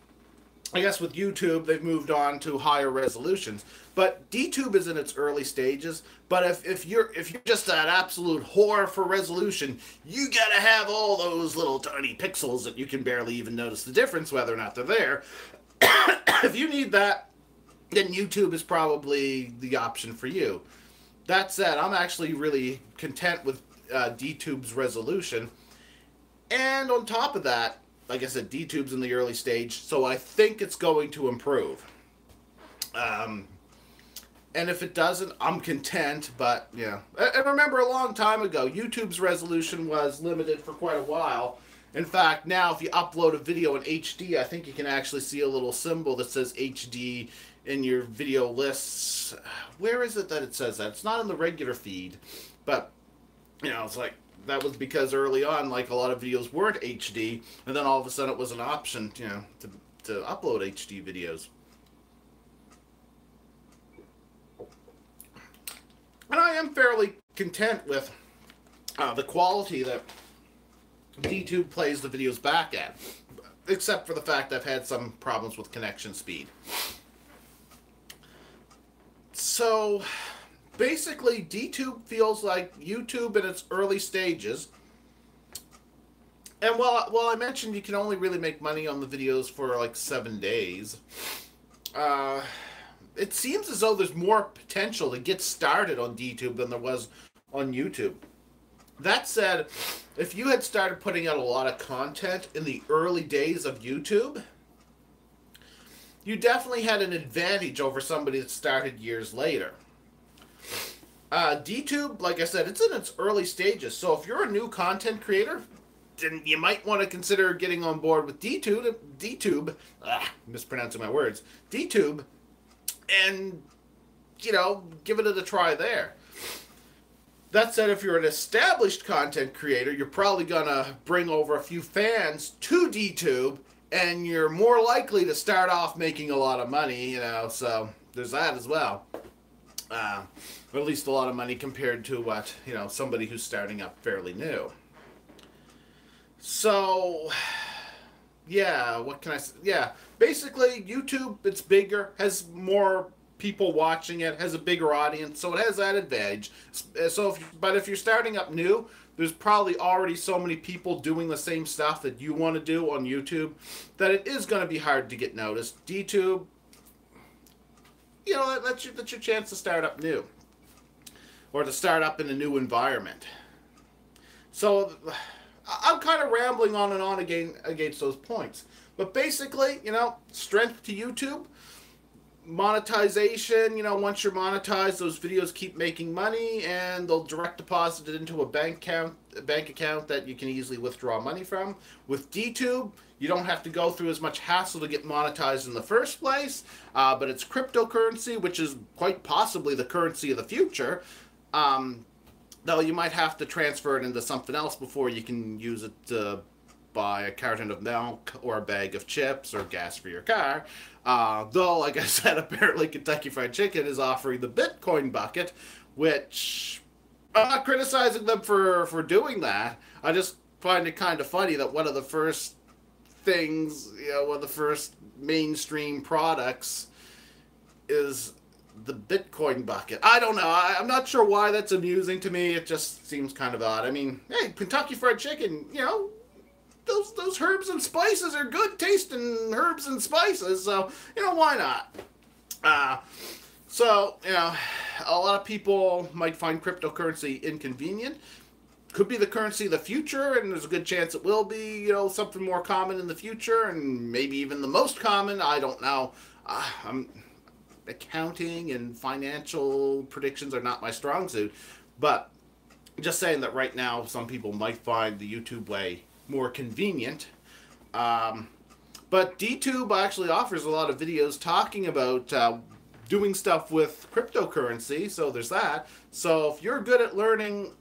I guess with YouTube, they've moved on to higher resolutions. But DTube is in its early stages. But if you're just an absolute whore for resolution, you gotta have all those little tiny pixels that you can barely even notice the difference whether or not they're there. If you need that, then YouTube is probably the option for you. That said, I'm actually really content with DTube's resolution. And on top of that, like I said, DTube's in the early stage, so I think it's going to improve. And if it doesn't, I'm content, but, yeah. And remember, a long time ago, YouTube's resolution was limited for quite a while. In fact, now if you upload a video in HD, I think you can actually see a little symbol that says HD in your video lists. Where is it that it says that? It's not in the regular feed, but, you know, it's like, that was because early on, like, a lot of videos weren't HD, and then all of a sudden it was an option, you know, to upload HD videos. And I am fairly content with the quality that DTube plays the videos back at, except for the fact I've had some problems with connection speed. So basically, DTube feels like YouTube in its early stages. And while I mentioned you can only really make money on the videos for like 7 days, it seems as though there's more potential to get started on DTube than there was on YouTube. That said, if you had started putting out a lot of content in the early days of YouTube, you definitely had an advantage over somebody that started years later. DTube, like I said, it's in its early stages, so if you're a new content creator, then you might want to consider getting on board with DTube, mispronouncing my words, DTube, and, you know, give it a try there. That said, if you're an established content creator, you're probably going to bring over a few fans to DTube, and you're more likely to start off making a lot of money, you know, so there's that as well. Or at least a lot of money compared to what, you know, somebody who's starting up fairly new. So, yeah, what can I say? Yeah, basically, YouTube, it's bigger, has more people watching it, has a bigger audience, so it has that advantage. So, if you're starting up new, there's probably already so many people doing the same stuff that you want to do on YouTube that it is going to be hard to get noticed. DTube, you know, that's your chance to start up new, or to start up in a new environment. So I'm kind of rambling on and on against those points. But basically, you know, strength to YouTube, monetization, you know, once you're monetized, those videos keep making money, and they'll direct deposit it into a bank account that you can easily withdraw money from. With DTube, you don't have to go through as much hassle to get monetized in the first place, but it's cryptocurrency, which is quite possibly the currency of the future. Though you might have to transfer it into something else before you can use it to buy a carton of milk or a bag of chips or gas for your car. Though, like I said, apparently Kentucky Fried Chicken is offering the Bitcoin bucket, which I'm not criticizing them for doing that. I just find it kind of funny that one of the first things, you know, one of the first mainstream products is the Bitcoin bucket. I don't know. I'm not sure why that's amusing to me. It just seems kind of odd. I mean, hey, Kentucky Fried Chicken, you know, those herbs and spices are good tasting herbs and spices, so, you know, why not? So, you know, a lot of people might find cryptocurrency inconvenient. Could be the currency of the future, and there's a good chance it will be, you know, something more common in the future, and maybe even the most common. I don't know. Accounting and financial predictions are not my strong suit, but just saying that right now some people might find the YouTube way more convenient. But DTube actually offers a lot of videos talking about doing stuff with cryptocurrency, so there's that. So if you're good at learning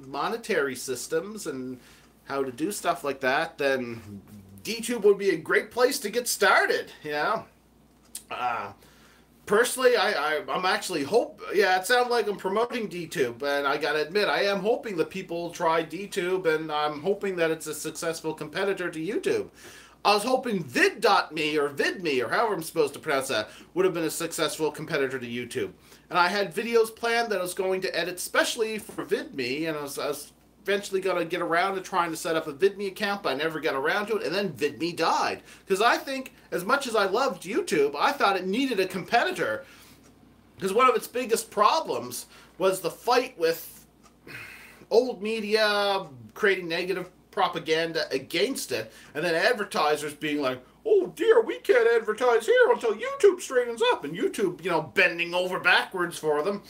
monetary systems and how to do stuff like that, then DTube would be a great place to get started, you know? Personally, I'm actually yeah, it sounds like I'm promoting DTube, and I gotta admit, I am hoping that people try DTube, and I'm hoping that it's a successful competitor to YouTube. I was hoping vid.me or vidme, or however I'm supposed to pronounce that, would have been a successful competitor to YouTube. And I had videos planned that I was going to edit specially for vidme, and I was eventually going to get around to trying to set up a vidme account, but I never got around to it, and then vidme died. Because I think, as much as I loved YouTube, I thought it needed a competitor. Because one of its biggest problems was the fight with old media creating negative propaganda against it, and then advertisers being like, oh dear, we can't advertise here until YouTube straightens up, and YouTube, you know, bending over backwards for them.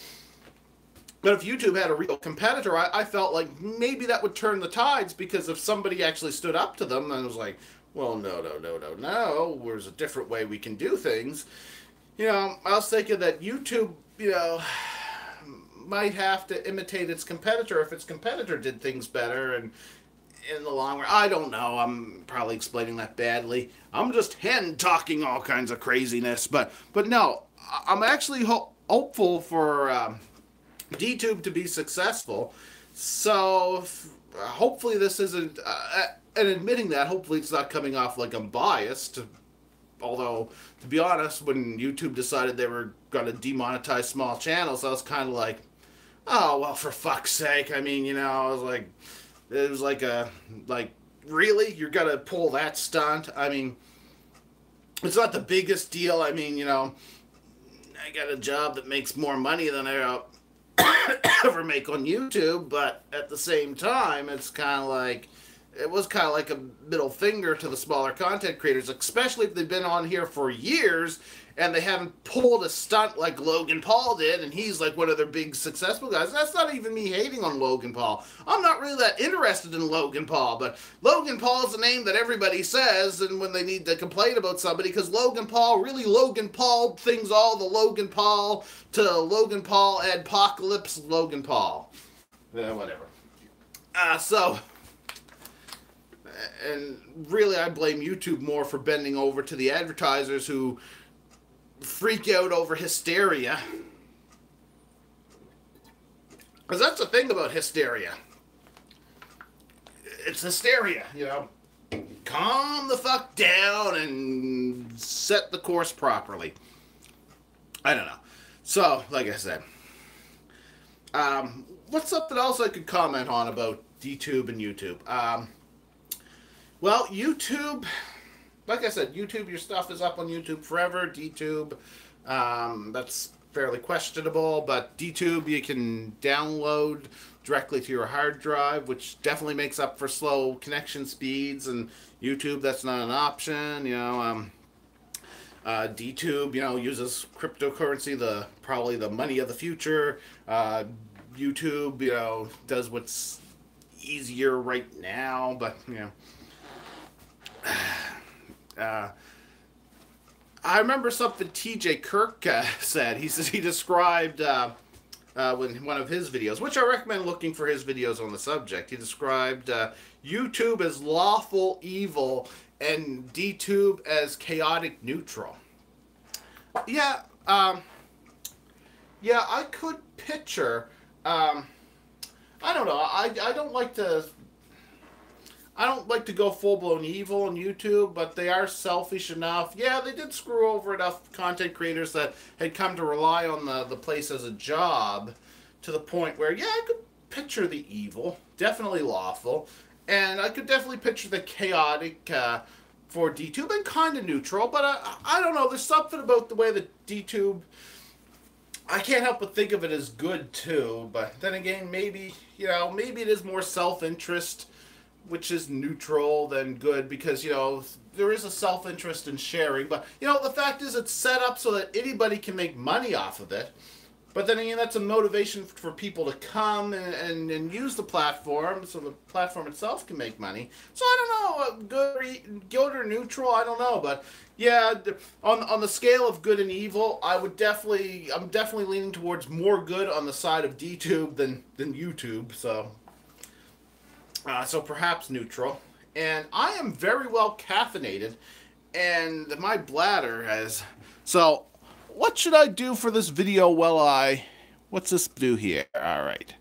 But if YouTube had a real competitor, I felt like maybe that would turn the tides, because if somebody actually stood up to them and was like, well, no, there's a different way we can do things. You know, I was thinking that YouTube, you know, might have to imitate its competitor if its competitor did things better, and in the long run, I don't know. I'm probably explaining that badly. I'm just hen talking all kinds of craziness, but no, I'm actually hopeful for DTube to be successful. So hopefully this isn't, and admitting that, hopefully it's not coming off like I'm biased. Although, to be honest, when YouTube decided they were going to demonetize small channels, I was kind of like, oh, well, for fuck's sake. I mean, you know, I was like, it was like really? You're going to pull that stunt? I mean, it's not the biggest deal. I mean, you know, I got a job that makes more money than I ever make on YouTube, but at the same time, it's kind of like, it was kind of like a middle finger to the smaller content creators, especially if they've been on here for years and they haven't pulled a stunt like Logan Paul did, and he's like one of their big successful guys. That's not even me hating on Logan Paul. I'm not really that interested in Logan Paul, but Logan Paul is a name that everybody says, and when they need to complain about somebody, because Logan Paul things all the Logan Paul to Logan Paul adpocalypse Logan Paul. Yeah, whatever. And really, I blame YouTube more for bending over to the advertisers who freak out over hysteria. Because that's the thing about hysteria. It's hysteria, you know. Calm the fuck down and set the course properly. I don't know. So, like I said, what's something else I could comment on about DTube and YouTube? Well, YouTube, like I said, YouTube, your stuff is up on YouTube forever. DTube, that's fairly questionable, but DTube you can download directly to your hard drive, which definitely makes up for slow connection speeds, and YouTube, that's not an option, you know. DTube, you know, uses cryptocurrency, probably the money of the future. YouTube, you know, does what's easier right now, but, you know. I remember something TJ Kirk said. He says he described when one of his videos, which I recommend looking for his videos on the subject. He described YouTube as lawful evil and DTube as chaotic neutral. Yeah, yeah, I could picture. I don't know. I don't like to. I don't like to go full-blown evil on YouTube, but they are selfish enough. Yeah, they did screw over enough content creators that had come to rely on the place as a job to the point where, yeah, I could picture the evil, definitely lawful, and I could definitely picture the chaotic for DTube, and kind of neutral, but I don't know, there's something about the way that DTube, I can't help but think of it as good too, but then again, maybe, you know, maybe it is more self-interest, which is neutral than good, because, you know, there is a self-interest in sharing, but, you know, the fact is it's set up so that anybody can make money off of it. But then again, that's a motivation for people to come and use the platform, so the platform itself can make money. So I don't know, good or neutral, I don't know, but yeah, on the scale of good and evil, I'm definitely leaning towards more good on the side of DTube than YouTube, so. So perhaps neutral. And I am very well caffeinated, and my bladder has... So, what should I do for this video what's this do here? Alright.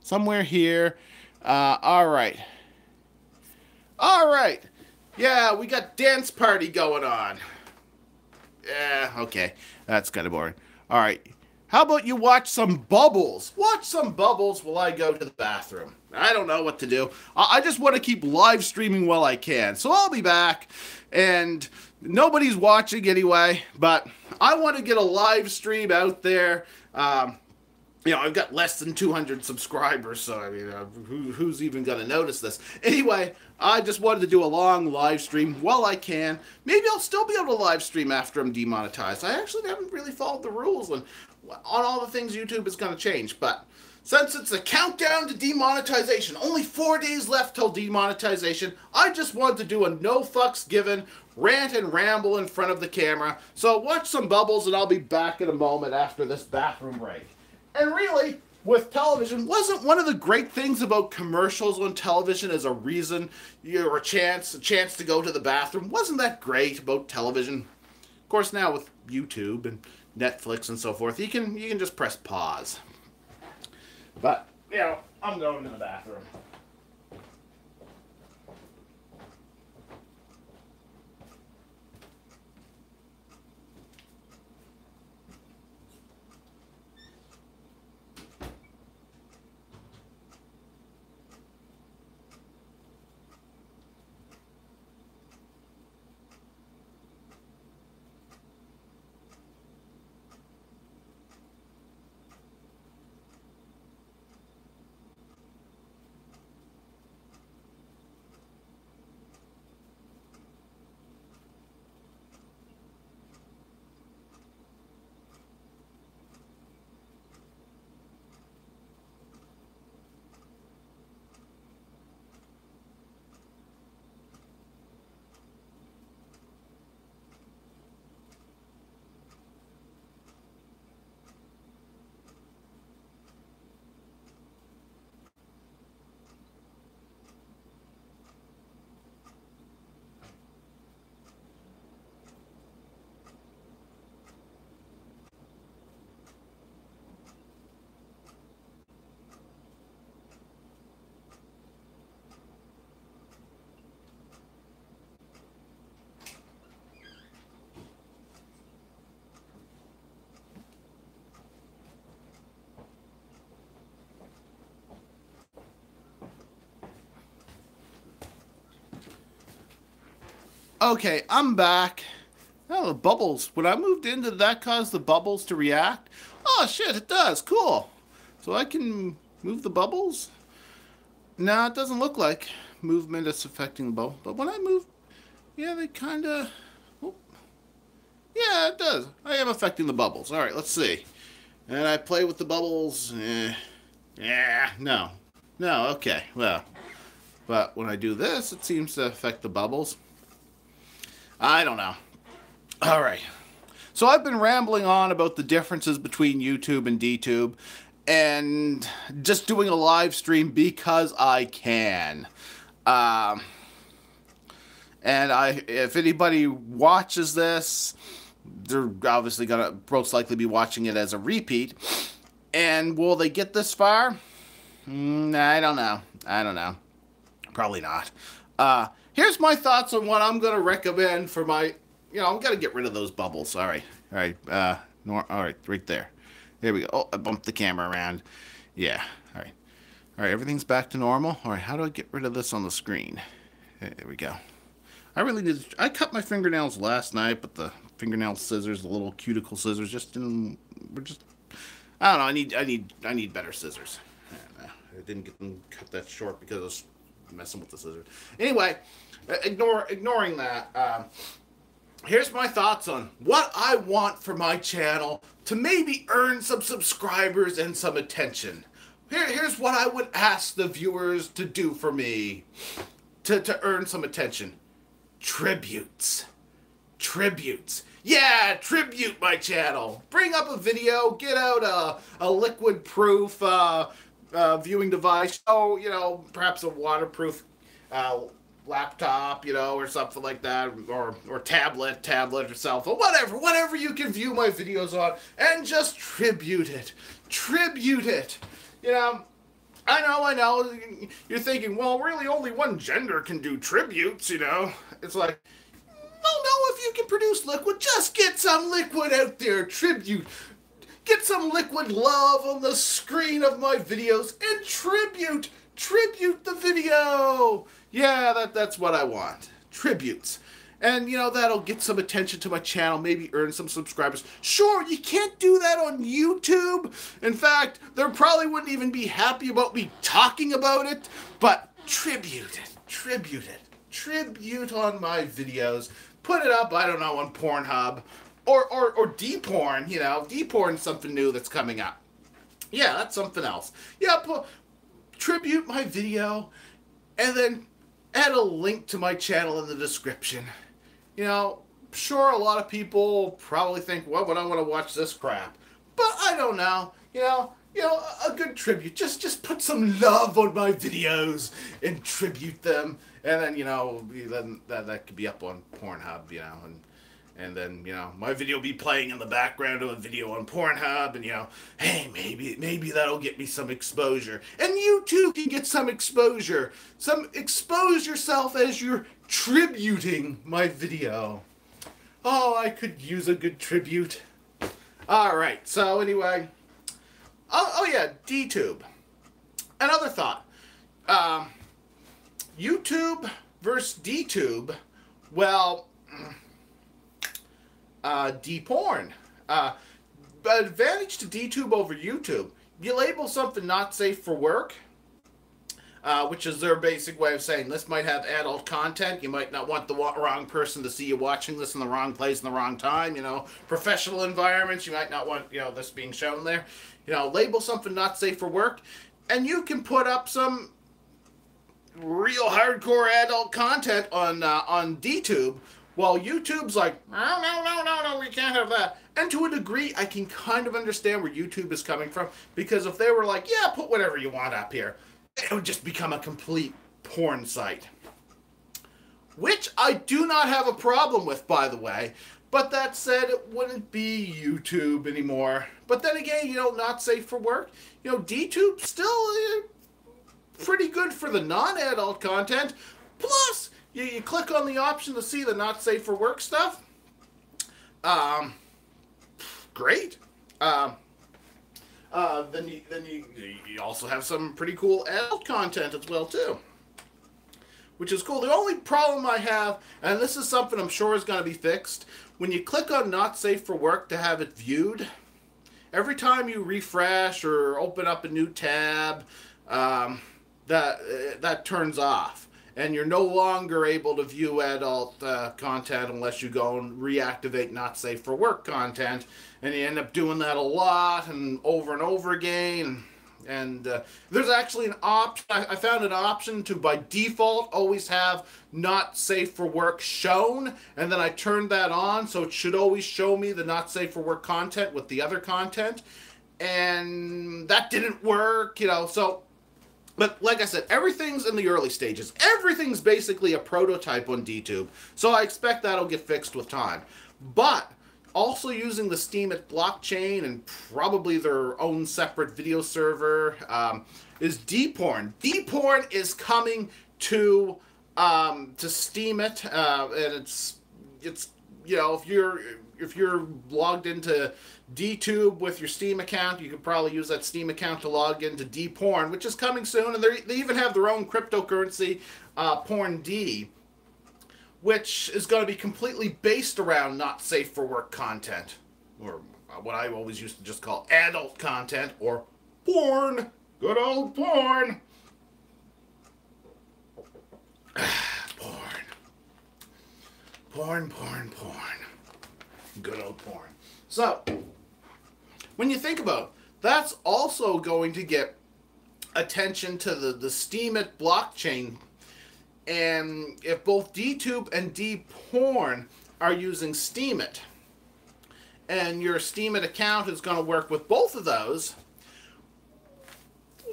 Somewhere here. Alright. Alright. Yeah, we got dance party going on. Yeah, okay. That's kind of boring. All right. How about you watch some bubbles? Watch some bubbles while I go to the bathroom. I don't know what to do. I just want to keep live streaming while I can. So I'll be back. And nobody's watching anyway, but I want to get a live stream out there. I've got less than 200 subscribers, so I mean, who's even going to notice this? Anyway, I just wanted to do a long live stream while I can. Maybe I'll still be able to live stream after I'm demonetized. I actually haven't really followed the rules on all the things YouTube is going to change, but since it's a countdown to demonetization, only 4 days left till demonetization, I just wanted to do a no fucks given rant and ramble in front of the camera. So watch some bubbles and I'll be back in a moment after this bathroom break. And really, with television, wasn't one of the great things about commercials on television as a reason or a chance to go to the bathroom? Wasn't that great about television? Of course, now with YouTube and Netflix and so forth, you can just press pause. But, I'm going to the bathroom. Okay, I'm back. Oh, the bubbles. When I moved in, did that cause the bubbles to react? Oh, shit, it does. Cool. So I can move the bubbles? No, it doesn't look like movement is affecting the bubble. But when I move, yeah, they kind of... Oh. Yeah, it does. I am affecting the bubbles. All right, let's see. And I play with the bubbles. Yeah, no. No, okay, well. But when I do this, it seems to affect the bubbles. I don't know. All right. So I've been rambling on about the differences between YouTube and DTube and just doing a live stream because I can. And if anybody watches this, they're obviously going to most likely be watching it as a repeat. And will they get this far? I don't know. I don't know. Probably not. Here's my thoughts on what I'm going to recommend for my, I'm going to get rid of those bubbles. All right. All right. All right. Right there. There we go. Oh, I bumped the camera around. Yeah. All right. All right. Everything's back to normal. All right. How do I get rid of this on the screen? There we go. I cut my fingernails last night, but the fingernail scissors, the little cuticle scissors, just didn't, I don't know. I need better scissors. I didn't get them cut that short because I was messing with the scissors. Anyway, ignoring that, here's my thoughts on what I want for my channel to maybe earn some subscribers and some attention. Here's what I would ask the viewers to do for me to earn some attention. Tributes. Tributes. Yeah, tribute my channel. Bring up a video, get out a liquid proof viewing device. Oh, perhaps a waterproof laptop, or something like that, or tablet or cell phone, whatever you can view my videos on, and just tribute it. Tribute it. I know. You're thinking, well, really only one gender can do tributes, It's like, no, if you can produce liquid, just get some liquid out there. Tribute. Get some liquid love on the screen of my videos and tribute the video. Yeah, that's what I want. Tributes. And, you know, that'll get some attention to my channel, maybe earn some subscribers. Sure, you can't do that on YouTube. In fact, they probably wouldn't even be happy about me talking about it. But tribute it. Tribute on my videos. Put it up, I don't know, on Pornhub. Or D-porn, you know. D-porn's something new that's coming up. Yeah, that's something else. Yeah, tribute my video. And then add a link to my channel in the description. You know, sure, a lot of people probably think, well, would I want to watch this crap? But I don't know. You know, a good tribute. Just put some love on my videos and tribute them. And then, you know, then that could be up on Pornhub, you know, and then, you know, my video will be playing in the background of a video on Pornhub, and, you know, hey, maybe that'll get me some exposure. And you too can get some exposure. Expose yourself as you're tributing my video. Oh, I could use a good tribute. Alright, so anyway. Oh yeah, DTube. Another thought. YouTube versus DTube. Well, D-porn. Advantage to DTube over YouTube. You label something not safe for work, which is their basic way of saying this might have adult content. You might not want the wrong person to see you watching this in the wrong place in the wrong time. You know, professional environments, you might not want, you know, this being shown there. You know, label something not safe for work, and you can put up some real hardcore adult content on DTube. Well, YouTube's like, no, we can't have that. And to a degree, I can kind of understand where YouTube is coming from. Because if they were like, yeah, put whatever you want up here, it would just become a complete porn site. Which I do not have a problem with, by the way. But that said, it wouldn't be YouTube anymore. But then again, you know, not safe for work. You know, DTube's still pretty good for the non-adult content. Plus, you click on the option to see the not safe for work stuff. Great. Then you also have some pretty cool adult content as well too, which is cool. The only problem I have, and this is something I'm sure is going to be fixed, when you click on not safe for work to have it viewed, every time you refresh or open up a new tab, that turns off. And you're no longer able to view adult content unless you go and reactivate not safe for work content. And you end up doing that a lot and over again. And there's actually an option. I found an option to, by default, always have not safe for work shown. And then I turned that on, so it should always show me the not safe for work content with the other content. And that didn't work, you know, so... But like I said, everything's in the early stages. Everything's basically a prototype on DTube. So I expect that'll get fixed with time. But also using the Steemit blockchain and probably their own separate video server is D-porn. D-porn is coming to Steemit, and it's you know, if you're logged into DTube with your Steam account, you could probably use that Steam account to log into D-porn, which is coming soon, and they even have their own cryptocurrency, Porn D, which is going to be completely based around not safe for work content, or what I always used to just call adult content, or porn, good old porn. Porn. Good old porn. So, when you think about it, that's also going to get attention to the Steemit blockchain. And if both DTube and D-porn are using Steemit, and your Steemit account is going to work with both of those,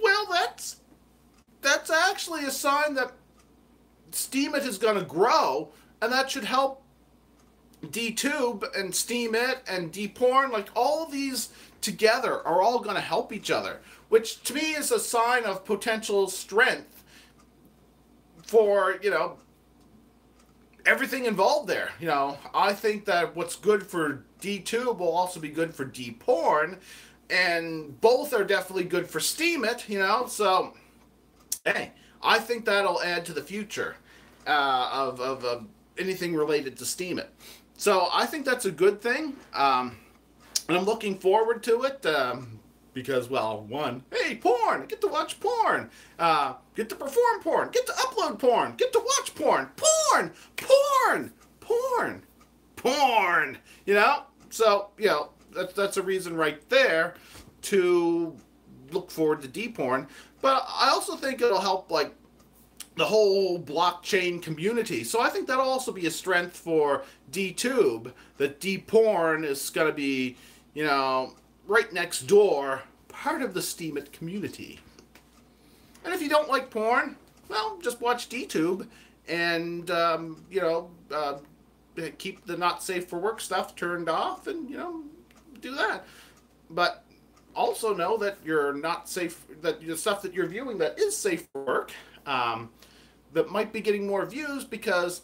well, that's actually a sign that Steemit is going to grow, and that should help DTube and Steemit and D-porn, like all of these together are all going to help each other, which to me is a sign of potential strength for, you know, everything involved there. You know, I think that what's good for DTube will also be good for DPorn, and both are definitely good for Steemit, you know, so, hey, I think that'll add to the future of anything related to Steemit. So I think that's a good thing, and I'm looking forward to it, because, well, one, hey, porn, get to watch porn, get to perform porn, get to upload porn, get to watch porn, porn, you know? So, you know, that's a reason right there to look forward to DPorn. But I also think it'll help, like, the whole blockchain community. So I think that'll also be a strength for DTube, that DPorn is going to be, you know, right next door, part of the Steemit community. And if you don't like porn, well, just watch DTube and, you know, keep the not safe for work stuff turned off and, you know, do that. But also know that you're not safe, that the stuff that you're viewing that is safe for work, that might be getting more views because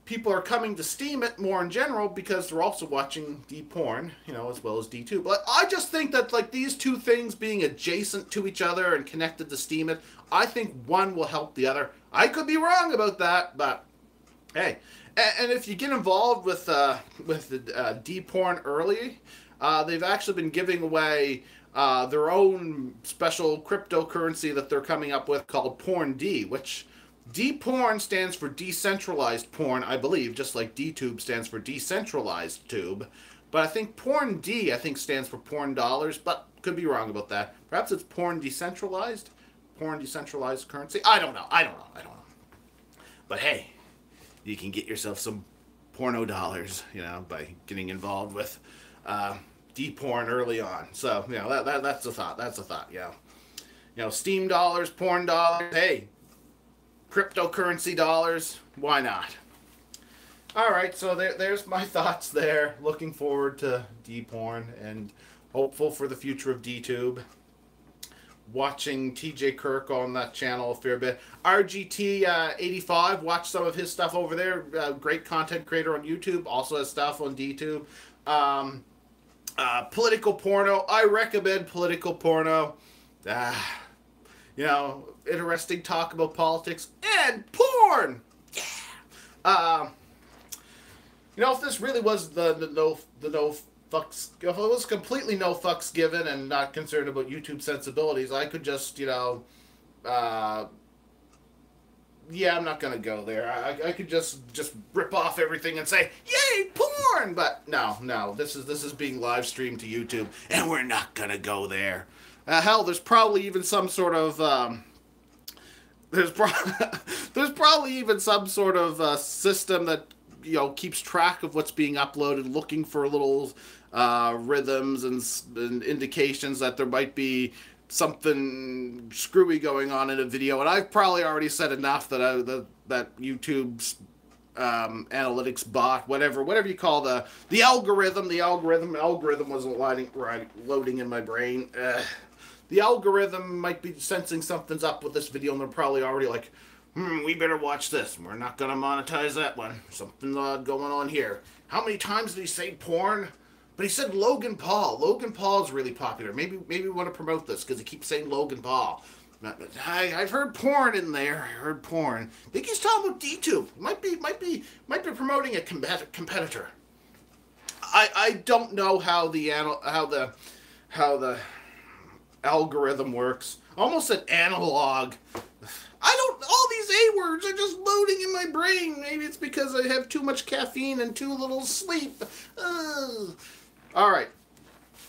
people are coming to Steemit more in general because they're also watching DPorn, you know, as well as DTube. But I just think that, like, these two things being adjacent to each other and connected to Steemit, I think one will help the other. I could be wrong about that, but hey. And if you get involved with the DPorn early, they've actually been giving away their own special cryptocurrency that they're coming up with called Porn D, which DPorn stands for decentralized porn, I believe, just like DTube stands for decentralized tube. But I think Porn D, I think, stands for porn dollars, but could be wrong about that. Perhaps it's porn decentralized currency. I don't know. But hey, you can get yourself some porno dollars, you know, by getting involved with DPorn early on. So, you know, that's a thought, yeah. You know, Steam dollars, porn dollars, hey, cryptocurrency dollars, why not? Alright, so there's my thoughts there. Looking forward to DPorn and hopeful for the future of DTube. Watching TJ Kirk on that channel a fair bit. RGT85, watch some of his stuff over there. Great content creator on YouTube. Also has stuff on DTube. Political porno. I recommend political porno. You know, interesting talk about politics and porn. Yeah. You know, if this really was the no fucks, if it was completely no fucks given and not concerned about YouTube sensibilities, I could just, you know, yeah, I'm not gonna go there. I could just rip off everything and say, yay, porn! But no, this is being live streamed to YouTube, and we're not gonna go there. Hell, there's probably even some sort of, there's probably even some sort of system that, you know, keeps track of what's being uploaded, looking for little rhythms and indications that there might be something screwy going on in a video. And I've probably already said enough that that YouTube's analytics bot, whatever you call the algorithm wasn't loading in my brain. The algorithm might be sensing something's up with this video, and they're probably already like, we better watch this. We're not gonna monetize that one. Something odd going on here. How many times did he say porn? But he said Logan Paul. Logan Paul's really popular. Maybe we want to promote this because he keeps saying Logan Paul. I've heard porn in there. I heard porn. I think he's talking about DTube. Might be promoting a competitor. I don't know how the algorithm works. Almost said analog. All these A words are just loading in my brain. Maybe it's because I have too much caffeine and too little sleep. Alright.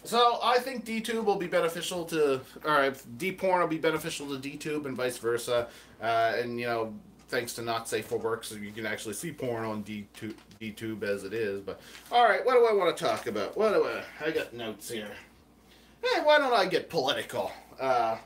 So, I think DTube will be beneficial to, DPorn will be beneficial to DTube and vice versa. And, you know, thanks to Not Safe for Work, so you can actually see porn on DTube as it is. But, alright, what do I want to talk about? I got notes here. Hey, why don't I get political? Well,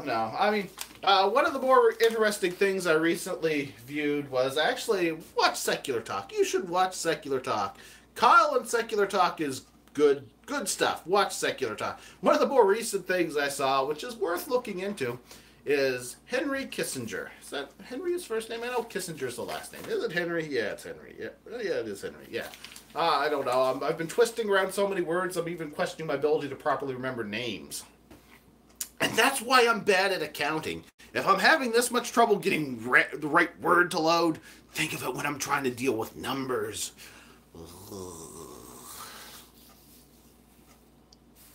no. I mean, one of the more interesting things I recently viewed was actually watch Secular Talk. You should watch Secular Talk. Kyle and Secular Talk is good stuff. Watch Secular Talk. One of the more recent things I saw, which is worth looking into, is Henry Kissinger. Is that Henry his first name? I know Kissinger's the last name. Is it Henry? Yeah, it's Henry. Yeah, yeah, it is Henry. Yeah. I don't know. I've been twisting around so many words, I'm even questioning my ability to properly remember names. And that's why I'm bad at accounting. If I'm having this much trouble getting the right word to load, think of it when I'm trying to deal with numbers.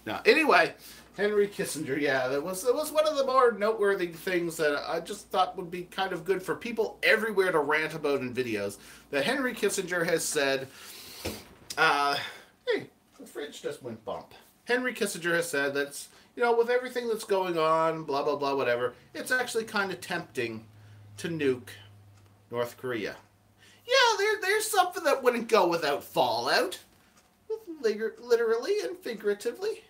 Now, anyway, Henry Kissinger, yeah, that was one of the more noteworthy things that I just thought would be kind of good for people everywhere to rant about in videos. That Henry Kissinger has said, hey, the fridge just went bump. Henry Kissinger has said that's, with everything that's going on, blah, blah, blah, whatever, it's actually kind of tempting to nuke North Korea. Yeah, there's something that wouldn't go without fallout. Literally and figuratively.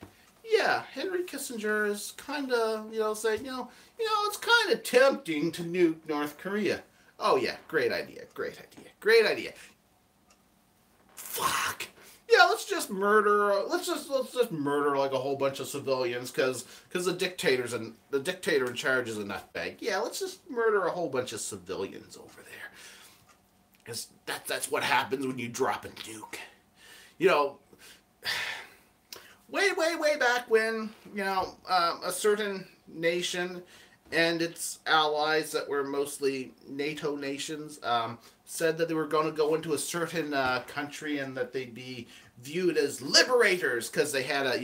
Yeah, Henry Kissinger is kind of, saying, it's kind of tempting to nuke North Korea. Oh yeah, great idea. Fuck. Yeah, let's just murder like a whole bunch of civilians because the dictator in charge is a nutbag. Yeah, let's just murder a whole bunch of civilians over there. Because that's what happens when you drop a nuke. Way back when, a certain nation and its allies that were mostly NATO nations said that they were going to go into a certain country and that they'd be viewed as liberators because they had a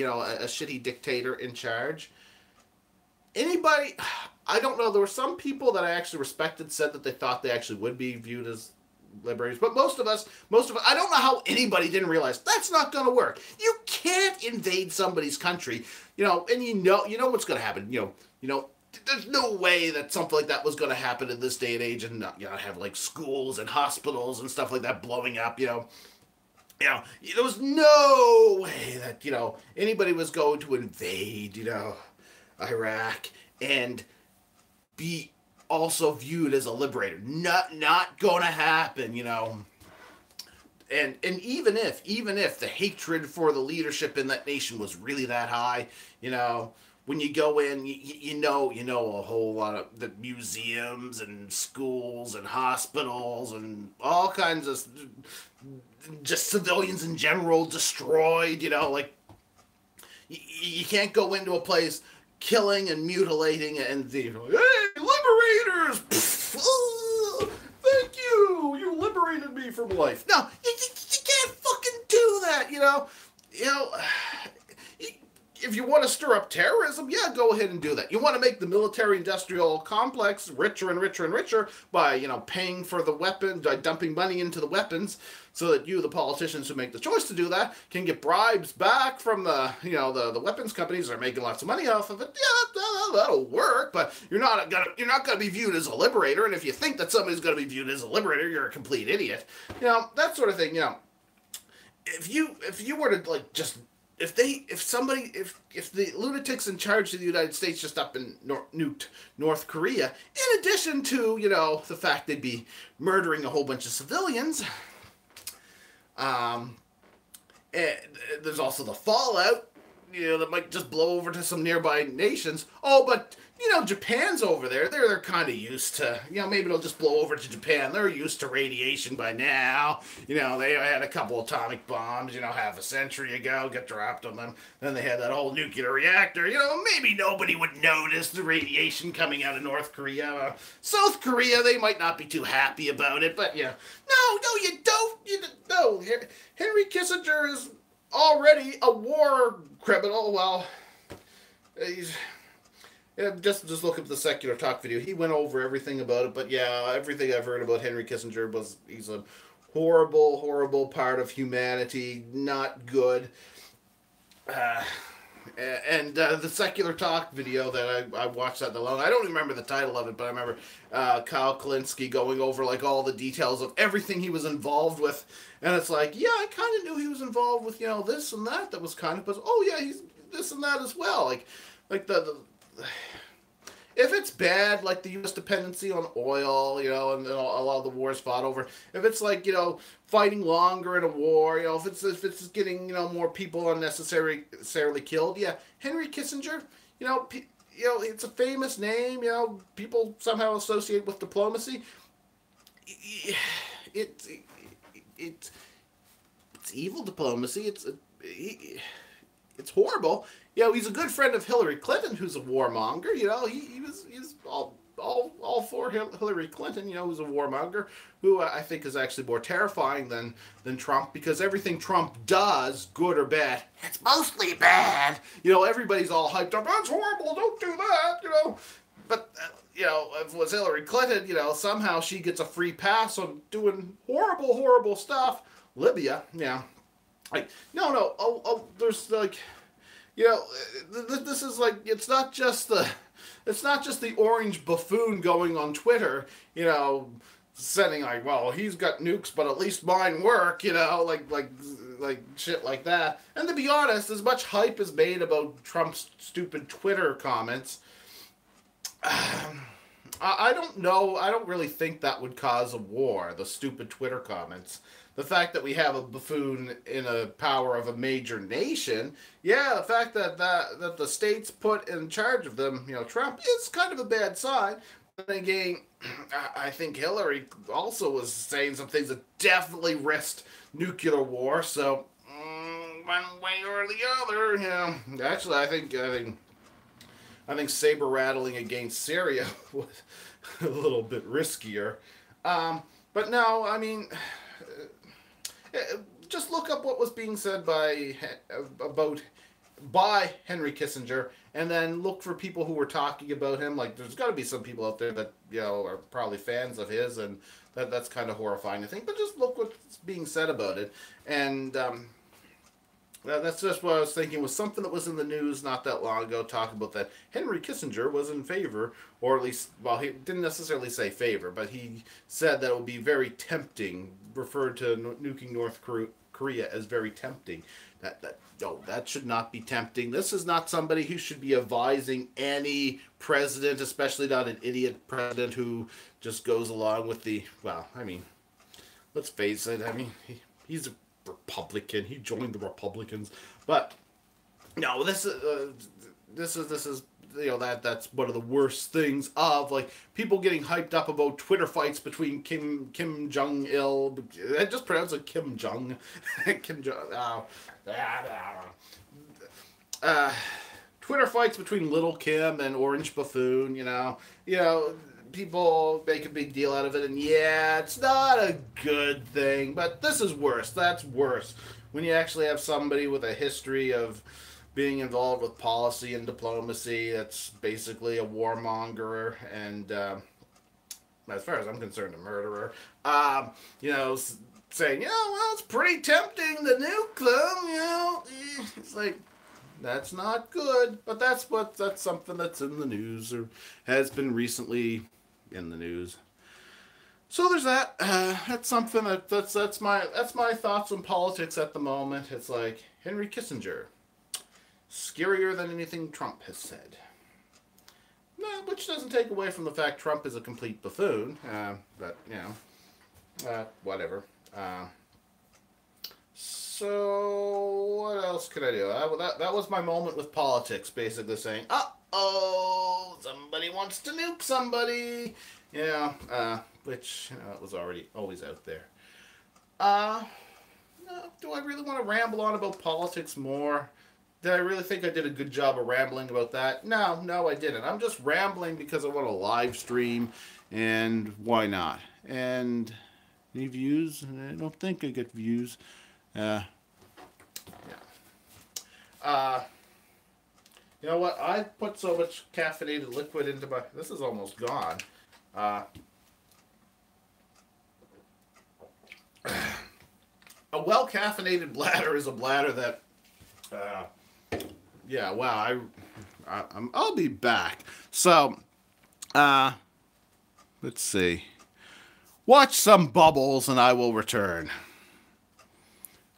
shitty dictator in charge. Anybody, I don't know, there were some people that I actually respected said that they thought they actually would be viewed as liberators, but most of us, I don't know how anybody didn't realize that's not going to work. You can't invade somebody's country, and you know what's going to happen. There's no way that something like that was going to happen in this day and age, and have like schools and hospitals and stuff like that blowing up. There was no way that anybody was going to invade Iraq and be also viewed as a liberator. Not gonna happen, And even if the hatred for the leadership in that nation was really that high, when you go in, you know a whole lot of the museums and schools and hospitals and all kinds of just civilians in general destroyed. Like you can't go into a place killing and mutilating and hey, liberators! Thank you! You liberated me from life. No, you can't fucking do that, if you want to stir up terrorism, yeah, go ahead and do that. You want to make the military-industrial complex richer and richer and richer by, paying for the weapons, by dumping money into the weapons, so that you, the politicians who make the choice to do that, can get bribes back from the, the weapons companies that are making lots of money off of it. Yeah, that'll work, but you're not gonna be viewed as a liberator. And if you think that somebody's gonna be viewed as a liberator, you're a complete idiot. That sort of thing. If you were to like just. If the lunatics in charge of the United States just up and nuked North Korea, in addition to, the fact they'd be murdering a whole bunch of civilians, and there's also the fallout, that might just blow over to some nearby nations. Oh, but, Japan's over there. They're kind of used to, maybe it'll just blow over to Japan. They're used to radiation by now. They had a couple atomic bombs, half a century ago, get dropped on them. Then they had that whole nuclear reactor. Maybe nobody would notice the radiation coming out of North Korea. South Korea, they might not be too happy about it, but, no, you don't. No, Henry Kissinger is already a war criminal. Well, he's... Yeah, just look up the Secular Talk video. He went over everything about it, but yeah, everything I've heard about Henry Kissinger was he's a horrible, horrible part of humanity, not good. And the Secular Talk video that I watched that alone, I don't remember the title of it, but I remember Kyle Kalinske going over like all the details of everything he was involved with, and it's like, yeah, I kind of knew he was involved with this and that. That was kind of, but oh yeah, he's this and that as well. Like the if it's bad, like the U.S. dependency on oil, and a lot of the wars fought over, if it's like, fighting longer in a war, if it's getting, more people unnecessarily killed, yeah, Henry Kissinger, it's a famous name. People somehow associate with diplomacy. It's it's evil diplomacy. It's horrible. He's a good friend of Hillary Clinton, who's a warmonger. He's all for Hillary Clinton. Who's a warmonger, who I think is actually more terrifying than Trump, because everything Trump does, good or bad, it's mostly bad. Everybody's all hyped up. That's horrible. Don't do that. But if it was Hillary Clinton, somehow she gets a free pass on doing horrible stuff. Libya, yeah. No. There's this is it's not just the orange buffoon going on Twitter, sending well, he's got nukes, but at least mine work, like shit like that. And to be honest, as much hype is made about Trump's stupid Twitter comments, I don't know. I don't really think that would cause a war, the stupid Twitter comments. The fact that we have a buffoon in a power of a major nation, the fact that the states put in charge of them, Trump, is kind of a bad sign. But again, I think Hillary also was saying some things that definitely risked nuclear war. So one way or the other, Actually, I think saber rattling against Syria was a little bit riskier. But no, I mean, just look up what was being said by Henry Kissinger, and then look for people who were talking about him. There's got to be some people out there that are probably fans of his, and that's kind of horrifying to think. But just look what's being said about it, and that's just what I was thinking. Was something that was in the news not that long ago, talking about that Henry Kissinger was in favor, or at least, well, he didn't necessarily say favor, but he said that it would be very tempting, referred to nuking North Korea as very tempting. That should not be tempting. This is not somebody who should be advising any president, especially not an idiot president who just goes along with let's face it, he's a Republican. He joined the Republicans, but no, this is that's one of the worst things of people getting hyped up about Twitter fights between Kim Jong Il. I just pronounce it Kim Jong. Kim Jong. Twitter fights between Little Kim and Orange Buffoon. People make a big deal out of it, and it's not a good thing, but this is worse. That's worse. When you actually have somebody with a history of being involved with policy and diplomacy, that's basically a warmonger, and as far as I'm concerned, a murderer, saying, well, it's pretty tempting to nuke them, it's that's not good, but that's something that's in the news, or has been recently in the news. So there's that. That's something that's my thoughts on politics at the moment. It's Henry Kissinger, scarier than anything Trump has said. No, which doesn't take away from the fact Trump is a complete buffoon. But whatever. So what else could I do? That was my moment with politics, basically saying, somebody wants to nuke somebody. Which it was always out there. Do I really want to ramble on about politics more? Did I really think I did a good job of rambling about that? No, I didn't. I'm just rambling because I want to live stream, and why not? And any views? I don't think I get views. Yeah. You know what? I put so much caffeinated liquid into my... This is almost gone. A well-caffeinated bladder is a bladder that... wow, I'll be back. So, let's see. Watch some bubbles and I will return.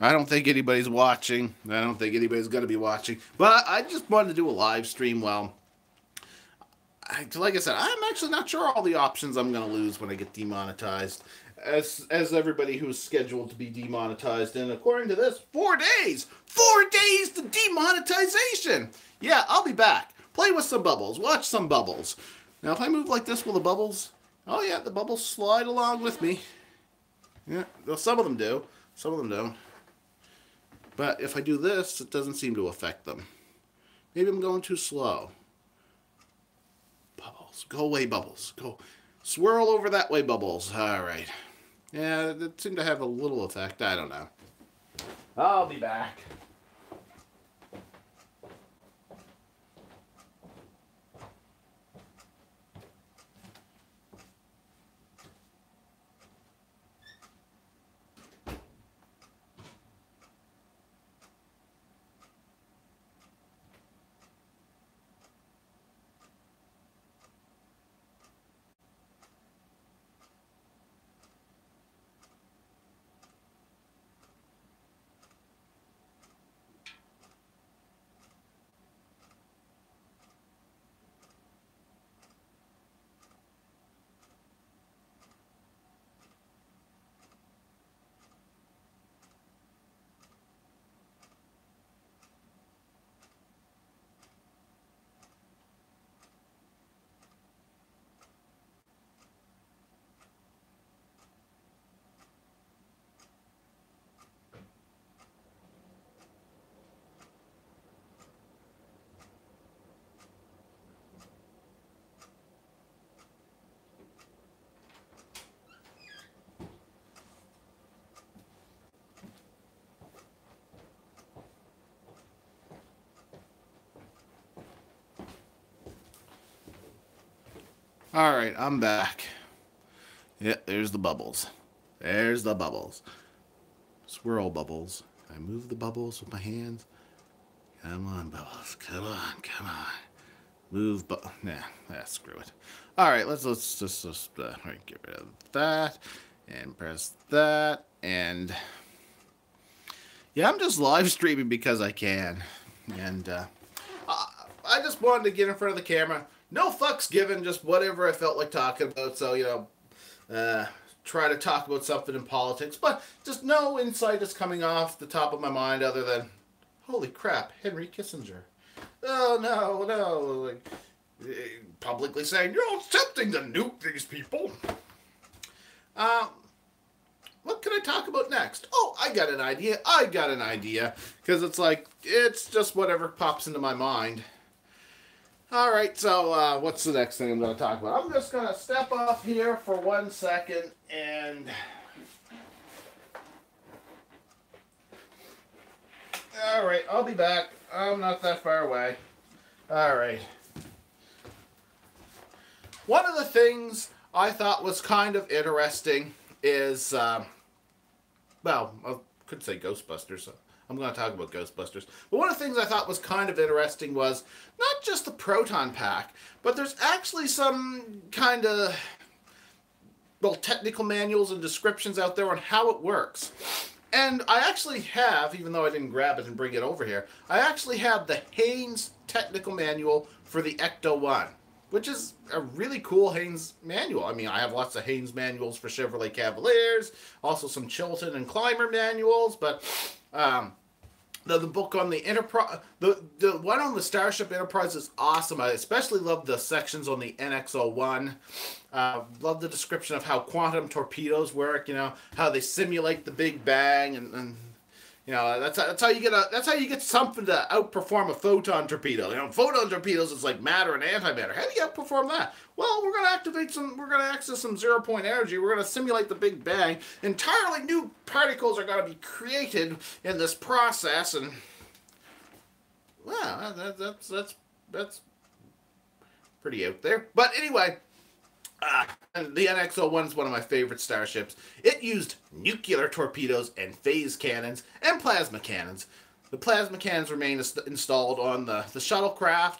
I don't think anybody's watching. I don't think anybody's going to be watching. But I just wanted to do a live stream. Well, like I said, I'm actually not sure all the options I'm going to lose when I get demonetized. As everybody who's scheduled to be demonetized. And according to this, 4 days. 4 days to demonetization. Yeah, I'll be back. Play with some bubbles. Watch some bubbles. Now, if I move like this, will the bubbles... Oh, yeah, the bubbles slide along with me. Yeah, well, some of them do. Some of them don't. But if I do this, it doesn't seem to affect them. Maybe I'm going too slow. Bubbles. Go away, bubbles. Go. Swirl over that way, bubbles. All right. Yeah, it seemed to have a little effect. I don't know. I'll be back. All right, I'm back. Yeah, there's the bubbles. There's the bubbles. Swirl bubbles. I move the bubbles with my hands. Come on, bubbles. Come on, come on. Move, screw it. All right, let's just get rid of that and press that. And yeah, I'm just live streaming because I can. And I just wanted to get in front of the camera. No fucks given, just whatever I felt like talking about. So, you know, try to talk about something in politics. But just no insight is coming off the top of my mind other than, holy crap, Henry Kissinger. Oh, no. Like, publicly saying, you're attempting to nuke these people. What can I talk about next? Oh, I got an idea. Because it's like, it's just whatever pops into my mind. Alright, so what's the next thing I'm going to talk about? I'm just going to step off here for 1 second and... Alright, I'll be back. I'm not that far away. Alright. One of the things I thought was kind of interesting is, well, I could say Ghostbusters, so I'm going to talk about Ghostbusters. But one of the things I thought was kind of interesting was not just the proton pack, but there's actually some kind of, well, technical manuals and descriptions out there on how it works. And I actually have, even though I didn't grab it and bring it over here, I actually have the Haynes technical manual for the Ecto-1, which is a really cool Haynes manual. I mean, I have lots of Haynes manuals for Chevrolet Cavaliers, also some Chilton and Climber manuals, but the book on the Enterprise, the one on the Starship Enterprise is awesome. I especially love the sections on the NX-01. Love the description of how quantum torpedoes work. You know, how they simulate the Big Bang, and you know that's how you get something to outperform a photon torpedo. You know, photon torpedoes is like matter and antimatter. How do you outperform that? Well, we're going to access some zero-point energy. We're going to simulate the Big Bang. Entirely new particles are going to be created in this process, and wow, that's pretty out there. But anyway, and the NX-01 is one of my favorite starships. It used nuclear torpedoes and phase cannons and plasma cannons. The plasma cannons remain installed on the shuttlecraft.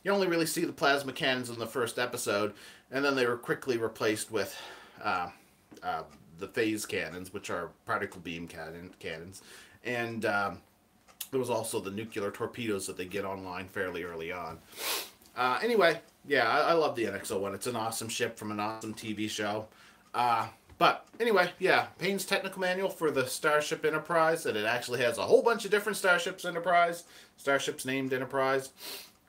You only really see the plasma cannons in the first episode, and then they were quickly replaced with the phase cannons, which are particle beam cannons. And there was also the nuclear torpedoes that they get online fairly early on. Anyway, yeah, I love the NX-01. It's an awesome ship from an awesome TV show. But anyway, yeah, Payne's technical manual for the Starship Enterprise, and it actually has a whole bunch of different starships named Enterprise.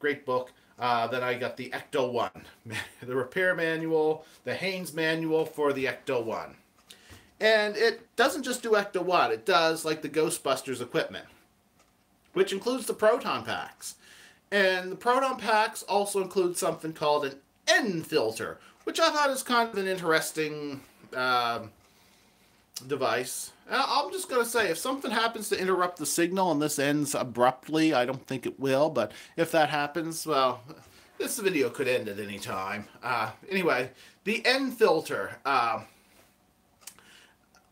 Great book. Then I got the Ecto-1, the repair manual, the Haynes manual for the Ecto-1. And it doesn't just do Ecto-1, it does like the Ghostbusters equipment, which includes the proton packs. And the proton packs also include something called an N filter, which I thought is kind of an interesting device. I'm just going to say, if something happens to interrupt the signal and this ends abruptly, I don't think it will, but if that happens, well, this video could end at any time. Anyway, the N filter.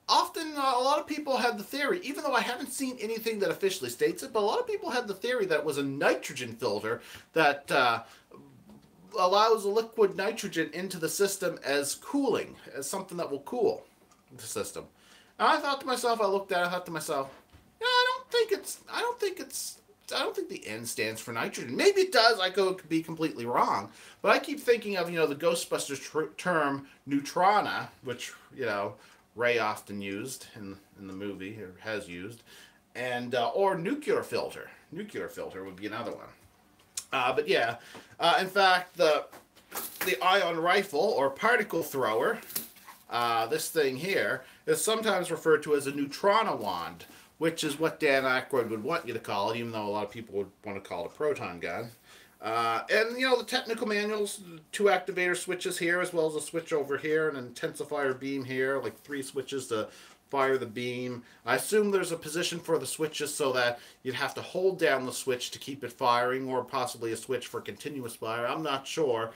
Often, a lot of people had the theory, even though I haven't seen anything that officially states it, but a lot of people had the theory that it was a nitrogen filter that allows a liquid nitrogen into the system as cooling, as something that will cool the system. And I thought to myself, I looked at it, I thought to myself, yeah, I don't think the N stands for nitrogen. Maybe it does, I could be completely wrong. But I keep thinking of, the Ghostbusters term neutrona, which, Ray often used in the movie, or has used, and or nuclear filter. Nuclear filter would be another one. But yeah, in fact, the ion rifle or particle thrower, this thing here, is sometimes referred to as a neutrona wand, which is what Dan Aykroyd would want you to call it, even though a lot of people would want to call it a proton gun. And, the technical manuals, 2 activator switches here, as well as a switch over here, an intensifier beam here, like 3 switches to fire the beam. I assume there's a position for the switches so that you'd have to hold down the switch to keep it firing, or possibly a switch for continuous fire. I'm not sure.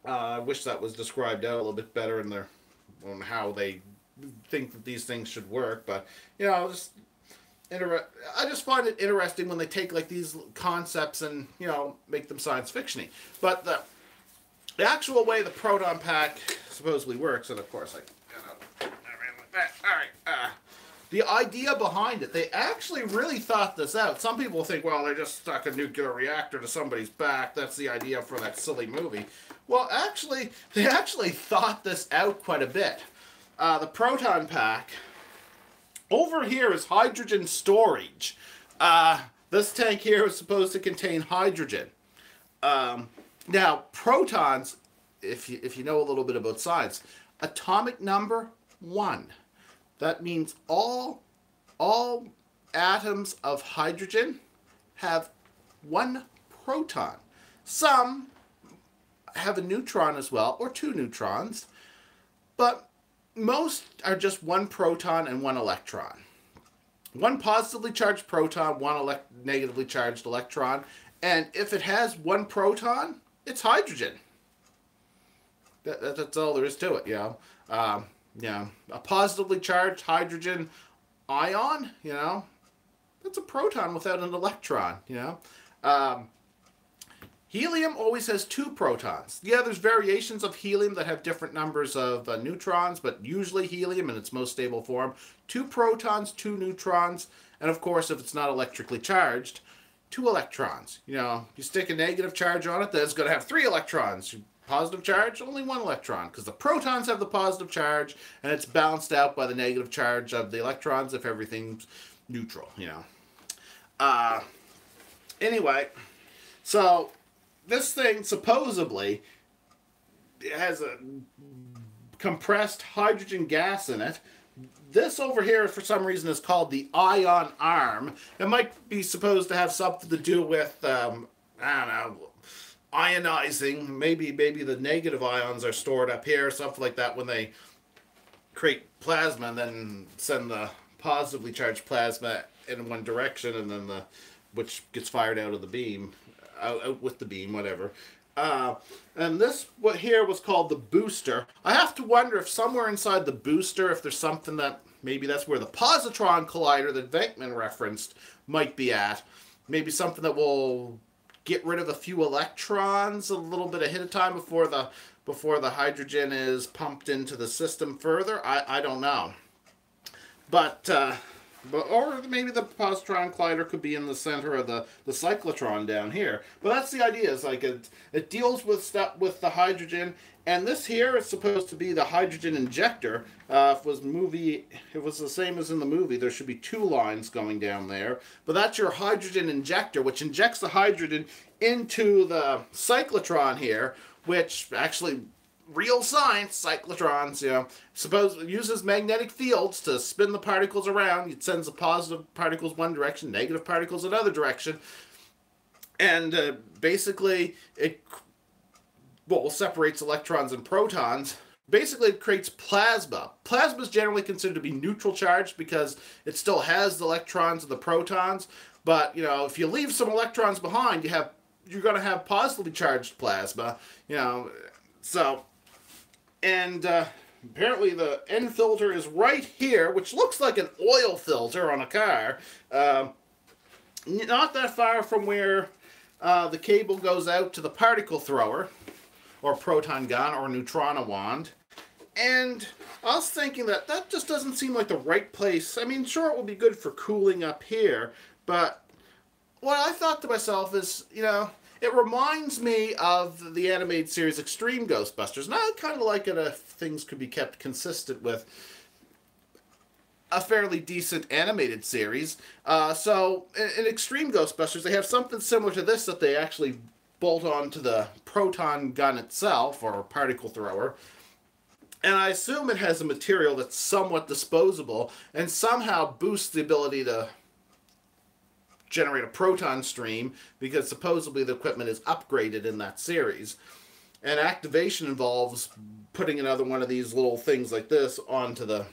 I wish that was described out a little bit better on how they think that these things should work, but, I just find it interesting when they take like these concepts and make them science fictiony. But the actual way the proton pack supposedly works, and of course all right, the idea behind it, they actually really thought this out. Some people think, well, they just stuck a nuclear reactor to somebody's back. That's the idea for that silly movie. Well, actually, they actually thought this out quite a bit. The proton pack. Over here is hydrogen storage. This tank here is supposed to contain hydrogen. Now, protons, if you know a little bit about science, atomic number 1. That means all atoms of hydrogen have 1 proton. Some have a neutron as well, or 2 neutrons, but most are just 1 proton and 1 electron. 1 positively charged proton, 1 negatively charged electron, and if it has 1 proton, it's hydrogen. That's all there is to it, a positively charged hydrogen ion, that's a proton without an electron, Helium always has 2 protons. Yeah, there's variations of helium that have different numbers of neutrons, but usually helium in its most stable form, 2 protons, 2 neutrons, and of course, if it's not electrically charged, 2 electrons. You stick a negative charge on it, then it's going to have 3 electrons. Positive charge, only 1 electron, because the protons have the positive charge, and it's balanced out by the negative charge of the electrons if everything's neutral, Anyway, so this thing supposedly has a compressed hydrogen gas in it. This over here, for some reason, is called the ion arm. It might be supposed to have something to do with, I don't know, ionizing. Maybe the negative ions are stored up here, something like that, when they create plasma and then send the positively charged plasma in one direction, and then which gets fired out of the beam. Out with the beam, whatever. And this here was called the booster. I have to wonder if somewhere inside the booster, if there's something that, maybe that's where the positron collider that Venkman referenced might be at. Maybe something that will get rid of a few electrons a little bit ahead of time before the hydrogen is pumped into the system further. I don't know. But But, or maybe the positron collider could be in the center of the cyclotron down here. But that's the idea. Is like it deals with stuff with the hydrogen, and this here is supposed to be the hydrogen injector. If it was the same as in the movie, there should be 2 lines going down there. But that's your hydrogen injector, which injects the hydrogen into the cyclotron here, which actually, real science, cyclotrons, suppose it uses magnetic fields to spin the particles around. It sends the positive particles one direction, negative particles another direction, and basically it separates electrons and protons. Basically, it creates plasma. Plasma is generally considered to be neutral charged because it still has the electrons and the protons. But if you leave some electrons behind, you're going to have positively charged plasma. So. And apparently the end filter is right here, which looks like an oil filter on a car. Not that far from where the cable goes out to the particle thrower, or proton gun, or neutrino wand. And I was thinking that just doesn't seem like the right place. I mean, sure, it would be good for cooling up here, but what I thought to myself is, it reminds me of the animated series Extreme Ghostbusters. And I kind of like it if things could be kept consistent with a fairly decent animated series. So in Extreme Ghostbusters, they have something similar to this that they actually bolt onto the proton gun itself, or particle thrower. And I assume it has a material that's somewhat disposable and somehow boosts the ability to generate a proton stream, because supposedly the equipment is upgraded in that series. And activation involves putting another one of these little things like this onto the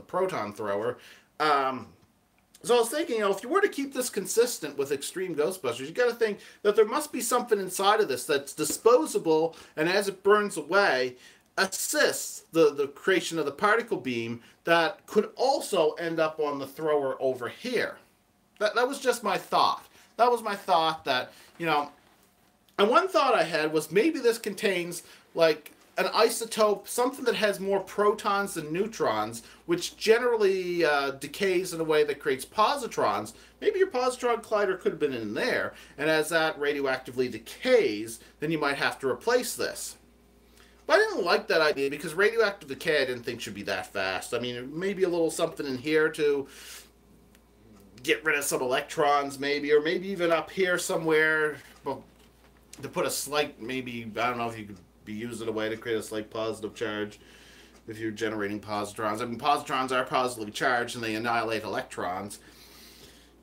proton thrower. So I was thinking, if you were to keep this consistent with Extreme Ghostbusters, you got to think that there must be something inside of this that's disposable, and as it burns away, assists the creation of the particle beam that could also end up on the thrower over here. That was just my thought. That was my thought that, and one thought I had was maybe this contains like an isotope, something that has more protons than neutrons, which generally decays in a way that creates positrons. Maybe your positron collider could have been in there, and as that radioactively decays, then you might have to replace this. But I didn't like that idea because radioactive decay I didn't think should be that fast. I mean, maybe a little something in here to get rid of some electrons, maybe, or maybe even up here somewhere, well, to put a slight, maybe, I don't know if you could be used in a way to create a slight positive charge if you're generating positrons. I mean, positrons are positively charged and they annihilate electrons.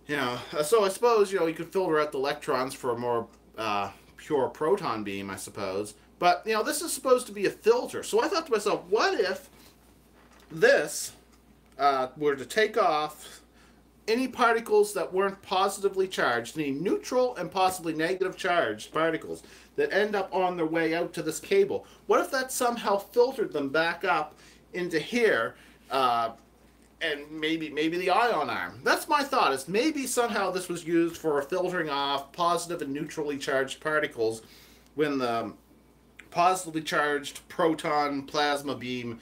So I suppose, you could filter out the electrons for a more pure proton beam, I suppose. But, this is supposed to be a filter. So I thought to myself, what if this were to take off any particles that weren't positively charged, any neutral and possibly negative charged particles that end up on their way out to this cable? What if that somehow filtered them back up into here, and maybe the ion arm? That's my thought, is maybe somehow this was used for filtering off positive and neutrally charged particles when the positively charged proton plasma beam,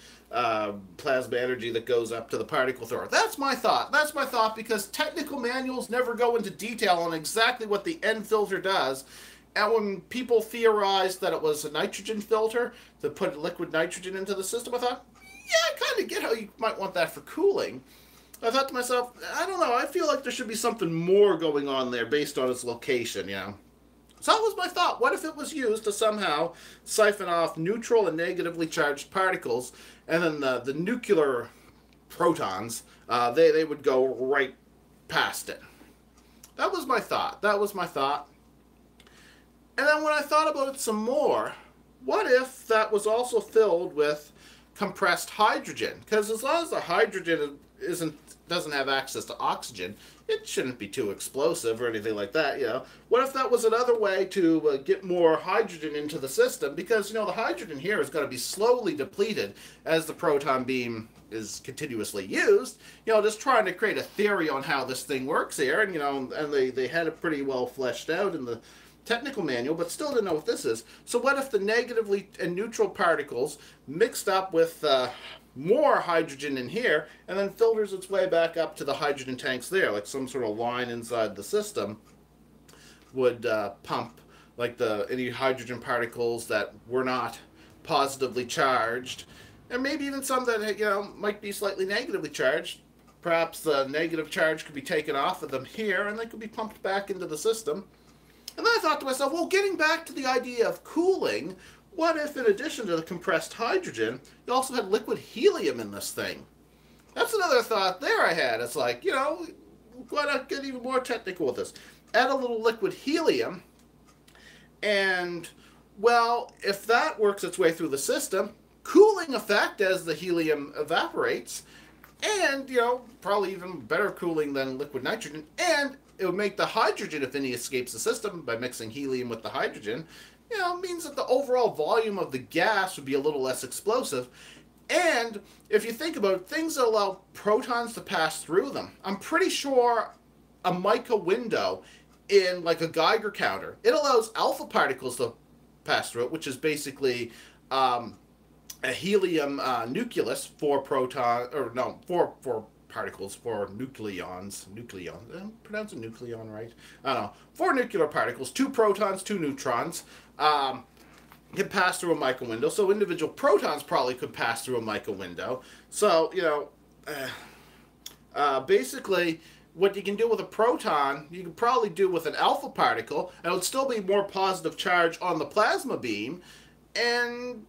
plasma energy that goes up to the particle thrower. That's my thought. That's my thought, because technical manuals never go into detail on exactly what the end filter does. And when people theorized that it was a nitrogen filter to put liquid nitrogen into the system, I thought, yeah, I kind of get how you might want that for cooling. I thought to myself, I don't know, I feel like there should be something more going on there based on its location, So that was my thought. What if it was used to somehow siphon off neutral and negatively charged particles, and then the nuclear protons, they would go right past it? That was my thought. That was my thought. And then when I thought about it some more, what if that was also filled with compressed hydrogen? Because as long as the hydrogen doesn't have access to oxygen, it shouldn't be too explosive or anything like that, What if that was another way to get more hydrogen into the system? Because, the hydrogen here is going to be slowly depleted as the proton beam is continuously used. Just trying to create a theory on how this thing works here. And, and they had it pretty well fleshed out in the technical manual, but still didn't know what this is. So what if the negatively and neutral particles mixed up with more hydrogen in here, and then filters its way back up to the hydrogen tanks there, like some sort of line inside the system would pump like any hydrogen particles that were not positively charged, and maybe even some that, you know, might be slightly negatively charged. Perhaps the negative charge could be taken off of them here, and they could be pumped back into the system. And then I thought to myself, well, getting back to the idea of cooling, what if in addition to the compressed hydrogen, you also had liquid helium in this thing? That's another thought there I had. It's like, you know, why not get even more technical with this? Add a little liquid helium, and, well, if that works its way through the system, cooling effect as the helium evaporates, and, you know, probably even better cooling than liquid nitrogen, and it would make the hydrogen, if any escapes the system by mixing helium with the hydrogen, you know, means that the overall volume of the gas would be a little less explosive. And if you think about it, things that allow protons to pass through them, I'm pretty sure a mica window in like a Geiger counter, it allows alpha particles to pass through it, which is basically a helium nucleus for proton, or no, for particles, for nucleons. I'm pronouncing nucleon right? I don't know. 4 nuclear particles, 2 protons, 2 neutrons, can pass through a mica window. So individual protons probably could pass through a mica window. So, you know, basically, what you can do with a proton, you can probably do with an alpha particle, and it would still be more positive charge on the plasma beam, and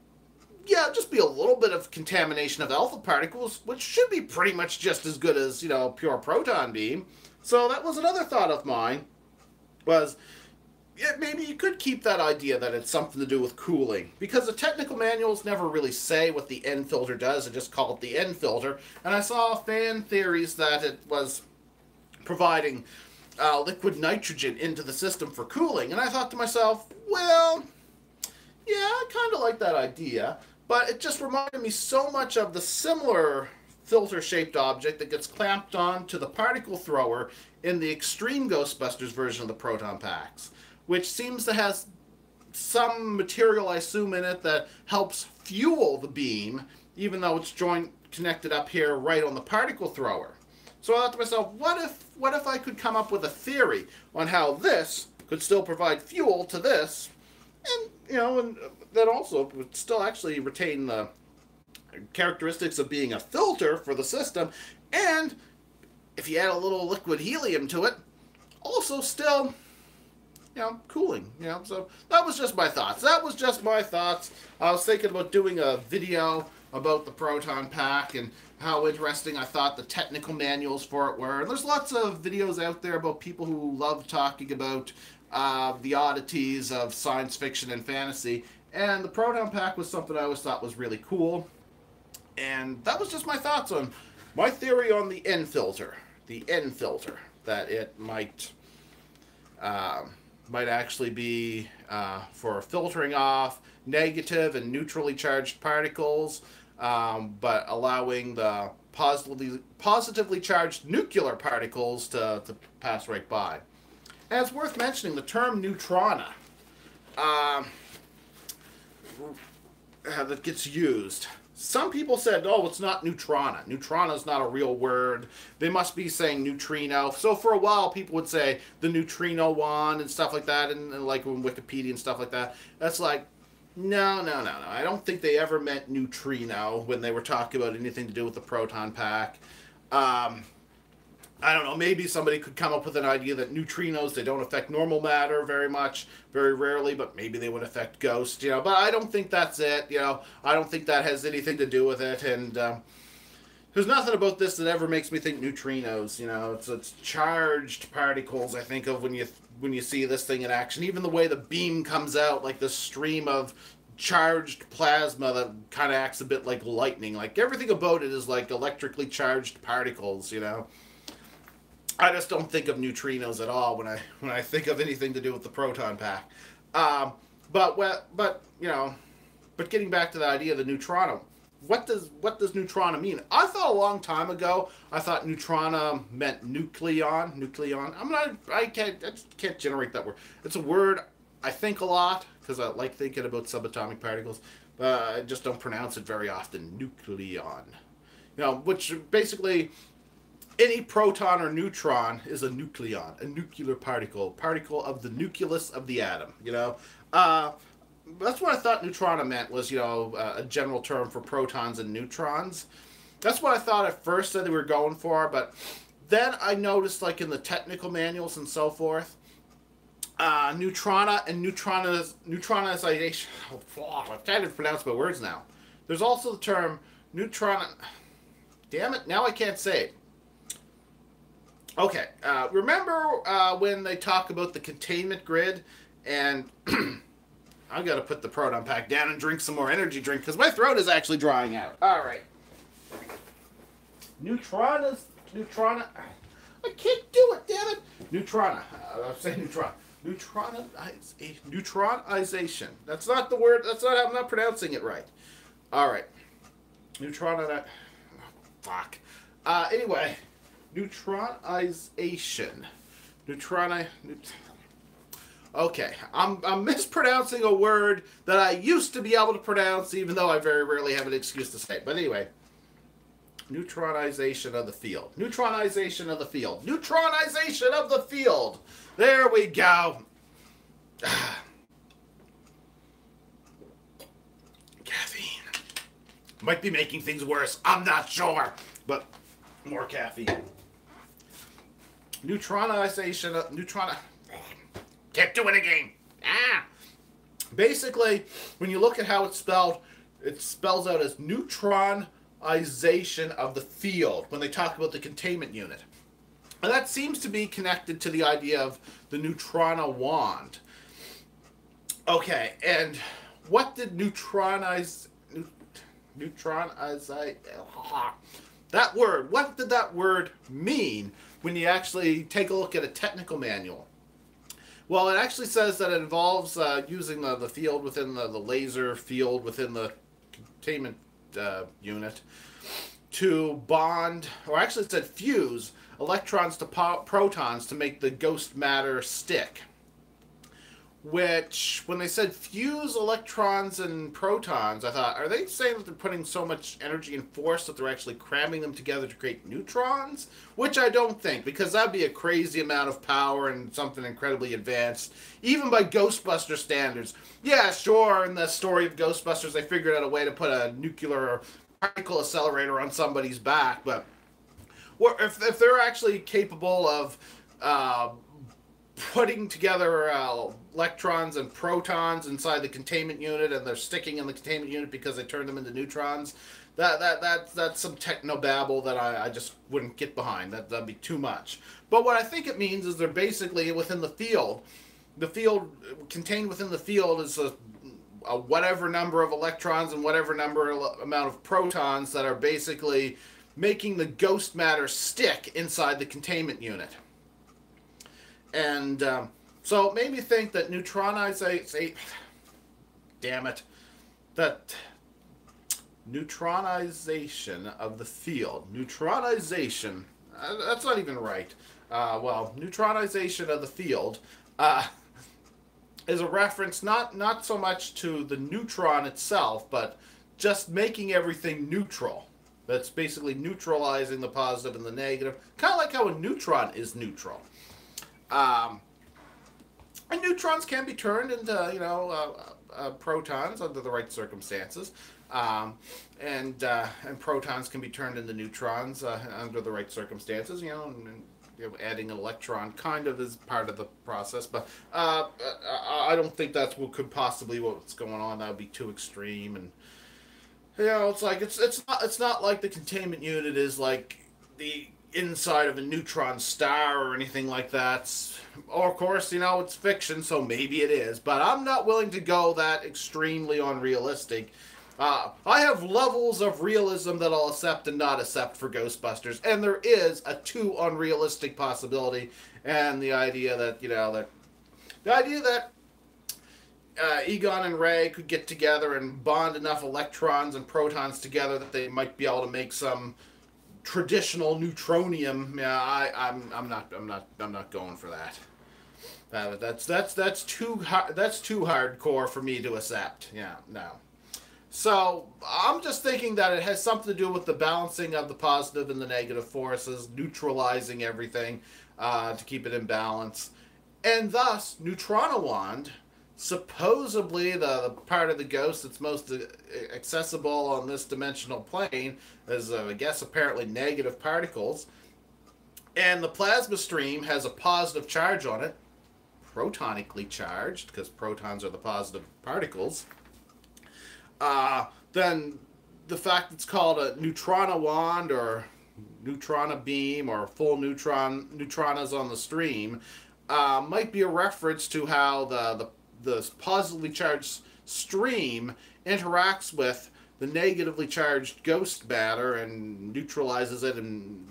yeah, just be a little bit of contamination of alpha particles, which should be pretty much just as good as, you know, pure proton beam. So that was another thought of mine, was maybe you could keep that idea that it's something to do with cooling, because the technical manuals never really say what the N filter does, and just call it the N filter. And I saw fan theories that it was providing liquid nitrogen into the system for cooling, and I thought to myself, well, yeah, I kind of like that idea, but it just reminded me so much of the similar filter-shaped object that gets clamped on to the particle thrower in the Extreme Ghostbusters version of the proton packs, which seems to have some material, I assume, in it that helps fuel the beam, even though it's connected up here right on the particle thrower. So I thought to myself, what if I could come up with a theory on how this could still provide fuel to this, and, you know, and that also would still actually retain the characteristics of being a filter for the system, and if you add a little liquid helium to it, also still, you know, cooling, you know. So that was just my thoughts. I was thinking about doing a video about the proton pack and how interesting I thought the technical manuals for it were. And there's lots of videos out there about people who love talking about the oddities of science fiction and fantasy. And the proton pack was something I always thought was really cool. And that was just my thoughts on my theory on the N filter. The N filter. That it might actually be for filtering off negative and neutrally charged particles, but allowing the positively charged nuclear particles to pass right by. And it's worth mentioning the term neutrona that gets used. Some people said, oh, it's not neutrona. Neutrona is not a real word. They must be saying neutrino. So for a while, people would say the neutrino one and stuff like that, and like in Wikipedia and stuff like that. That's like, no. I don't think they ever meant neutrino when they were talking about anything to do with the proton pack. I don't know, maybe somebody could come up with an idea that neutrinos, they don't affect normal matter very much, very rarely, but maybe they would affect ghosts, you know. But I don't think that's it, you know. I don't think that has anything to do with it, and there's nothing about this that ever makes me think neutrinos, you know. It's charged particles, I think of when you see this thing in action. Even the way the beam comes out, like this stream of charged plasma that kind of acts a bit like lightning. Like, everything about it is like electrically charged particles, you know. I just don't think of neutrinos at all when I think of anything to do with the proton pack. But you know, but getting back to the idea of the neutrino, what does neutrona mean? I thought a long time ago, I thought neutrona meant nucleon. I just can't generate that word. It's a word I think a lot because I like thinking about subatomic particles, but I just don't pronounce it very often. Nucleon. You know, which basically any proton or neutron is a nucleon, a nuclear particle, particle of the nucleus of the atom. You know, that's what I thought neutrona meant was, you know, a general term for protons and neutrons. That's what I thought at first that they were going for, but then I noticed, like in the technical manuals and so forth, neutrona and neutronization. Oh, I've tried to pronounce my words now. There's also the term neutron. Damn it! Now I can't say it. Okay, remember when they talk about the containment grid, and I got to put the proton pack down and drink some more energy drink because my throat is actually drying out. All right. Neutrona. I can't do it, damn it. Neutrona. I'm saying neutron. Neutronization. That's not the word. That's not. I'm not pronouncing it right. All right. Neutronization. Fuck. Anyway, neutronization. Okay, I'm mispronouncing a word that I used to be able to pronounce, even though I very rarely have an excuse to say it. But anyway, neutronization of the field. Neutronization of the field. Neutronization of the field. There we go. Caffeine. Might be making things worse. I'm not sure. But more caffeine. Neutronization of... Can't do it again. Basically, when you look at how it's spelled, it spells out as neutronization of the field when they talk about the containment unit. And that seems to be connected to the idea of the neutrona wand. Okay, and what did neutronize... That word, what did that word mean when you actually take a look at a technical manual? Well, it actually says that it involves using the field within the laser field within the containment unit to bond, or actually it said fuse, electrons to protons to make the ghost matter stick. Which, when they said fuse electrons and protons, I thought, are they saying that they're putting so much energy and force that they're actually cramming them together to create neutrons? Which I don't think, because that'd be a crazy amount of power and something incredibly advanced, even by Ghostbuster standards. Yeah, sure, in the story of Ghostbusters, they figured out a way to put a nuclear particle accelerator on somebody's back, but if they're actually capable of putting together electrons and protons inside the containment unit, and they're sticking in the containment unit because they turn them into neutrons, that's some technobabble that I just wouldn't get behind. That'd be too much. But what I think it means is they're basically within the field. The field contained within the field is a whatever number of electrons and whatever amount of protons that are basically making the ghost matter stick inside the containment unit. And so it made me think that neutronization, damn it, that neutronization of the field, neutronization, that's not even right. Well, neutronization of the field is a reference not so much to the neutron itself, but just making everything neutral. That's basically neutralizing the positive and the negative, kind of like how a neutron is neutral. And neutrons can be turned into, you know, protons under the right circumstances, and protons can be turned into neutrons under the right circumstances. You know, and you know, adding an electron kind of is part of the process, but I don't think that's what could possibly what's going on. That would be too extreme, and you know, it's like it's not like the containment unit is like the inside of a neutron star or anything like that. Or, of course, you know, it's fiction, so maybe it is. But I'm not willing to go that extremely unrealistic. I have levels of realism that I'll accept and not accept for Ghostbusters. And there is a too unrealistic possibility. And the idea that, you know, Egon and Ray could get together and bond enough electrons and protons together that they might be able to make some traditional neutronium. Yeah, I'm not going for that. That's too hard. That's too hardcore for me to accept. Yeah, no. So I'm just thinking that it has something to do with the balancing of the positive and the negative forces, neutralizing everything to keep it in balance, and thus Neutrona Wand, supposedly the part of the ghost that's most accessible on this dimensional plane, is I guess apparently negative particles, and the plasma stream has a positive charge on it, protonically charged because protons are the positive particles. Then the fact it's called a neutrona wand or neutrona beam or full neutronas on the stream might be a reference to how the positively charged stream interacts with the negatively charged ghost matter and neutralizes it and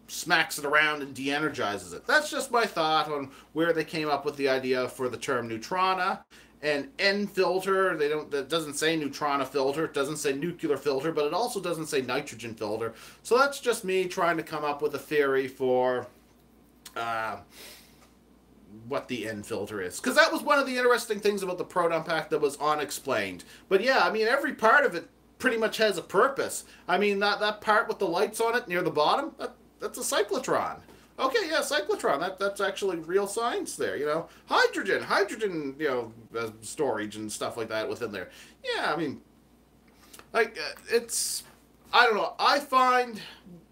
smacks it around and de-energizes it. That's just my thought on where they came up with the idea for the term neutrona. And N filter, that doesn't say neutrona filter, it doesn't say nuclear filter, but it also doesn't say nitrogen filter. So that's just me trying to come up with a theory for what the N filter is. Because that was one of the interesting things about the proton pack that was unexplained. But yeah, I mean, every part of it pretty much has a purpose. I mean, that part with the lights on it near the bottom, that's a cyclotron. Okay, yeah, cyclotron. That's actually real science there, you know. Hydrogen, you know, storage and stuff like that within there. Yeah, I mean, like, I don't know. I find,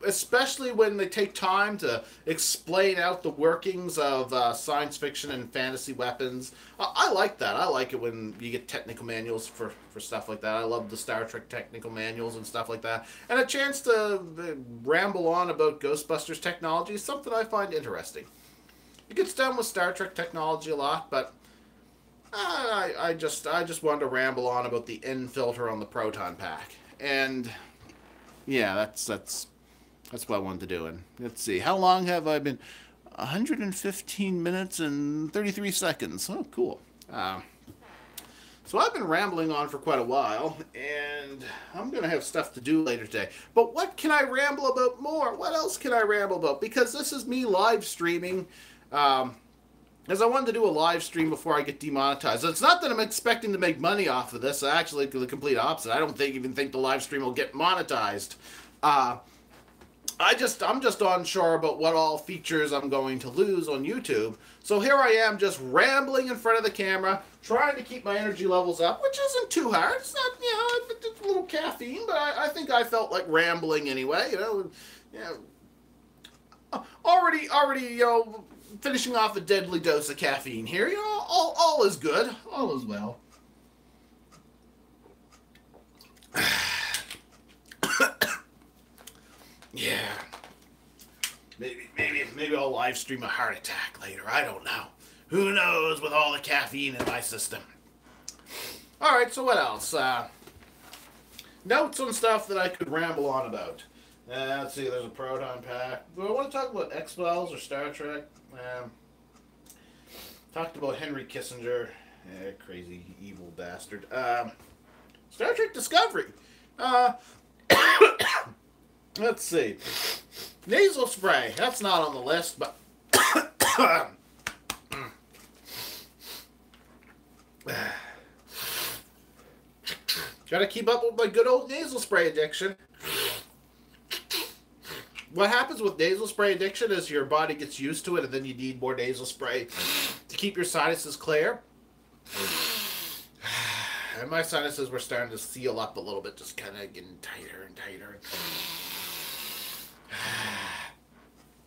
especially when they take time to explain out the workings of science fiction and fantasy weapons, I like that. I like it when you get technical manuals for stuff like that. I love the Star Trek technical manuals and stuff like that. And a chance to ramble on about Ghostbusters technology is something I find interesting. It gets done with Star Trek technology a lot, but I just wanted to ramble on about the N filter on the proton pack. And yeah, that's what I wanted to do. And let's see, how long have I been? 115 minutes and 33 seconds. Oh, cool. So I've been rambling on for quite a while, and I'm going to have stuff to do later today. But what can I ramble about more? What else can I ramble about? Because this is me live streaming, as I wanted to do a live stream before I get demonetized. So it's not that I'm expecting to make money off of this. Actually, the complete opposite. I don't even think the live stream will get monetized. I'm just unsure about what all features I'm going to lose on YouTube. So here I am just rambling in front of the camera, trying to keep my energy levels up, which isn't too hard. It's not, you know, it's a little caffeine, but I think I felt like rambling anyway, you know. Already, you know, finishing off a deadly dose of caffeine here. You know, all is good. All is well. Yeah. Maybe I'll live stream a heart attack later. I don't know. Who knows with all the caffeine in my system. Alright, so what else? Notes on stuff that I could ramble on about. Let's see, there's a proton pack. Do I want to talk about X-Files or Star Trek? Talked about Henry Kissinger. Crazy, evil bastard. Star Trek Discovery. Let's see. Nasal spray. That's not on the list, but... Gotta keep up with my good old nasal spray addiction. What happens with nasal spray addiction is your body gets used to it, and then you need more nasal spray to keep your sinuses clear. And my sinuses were starting to seal up a little bit, just kind of getting tighter and tighter.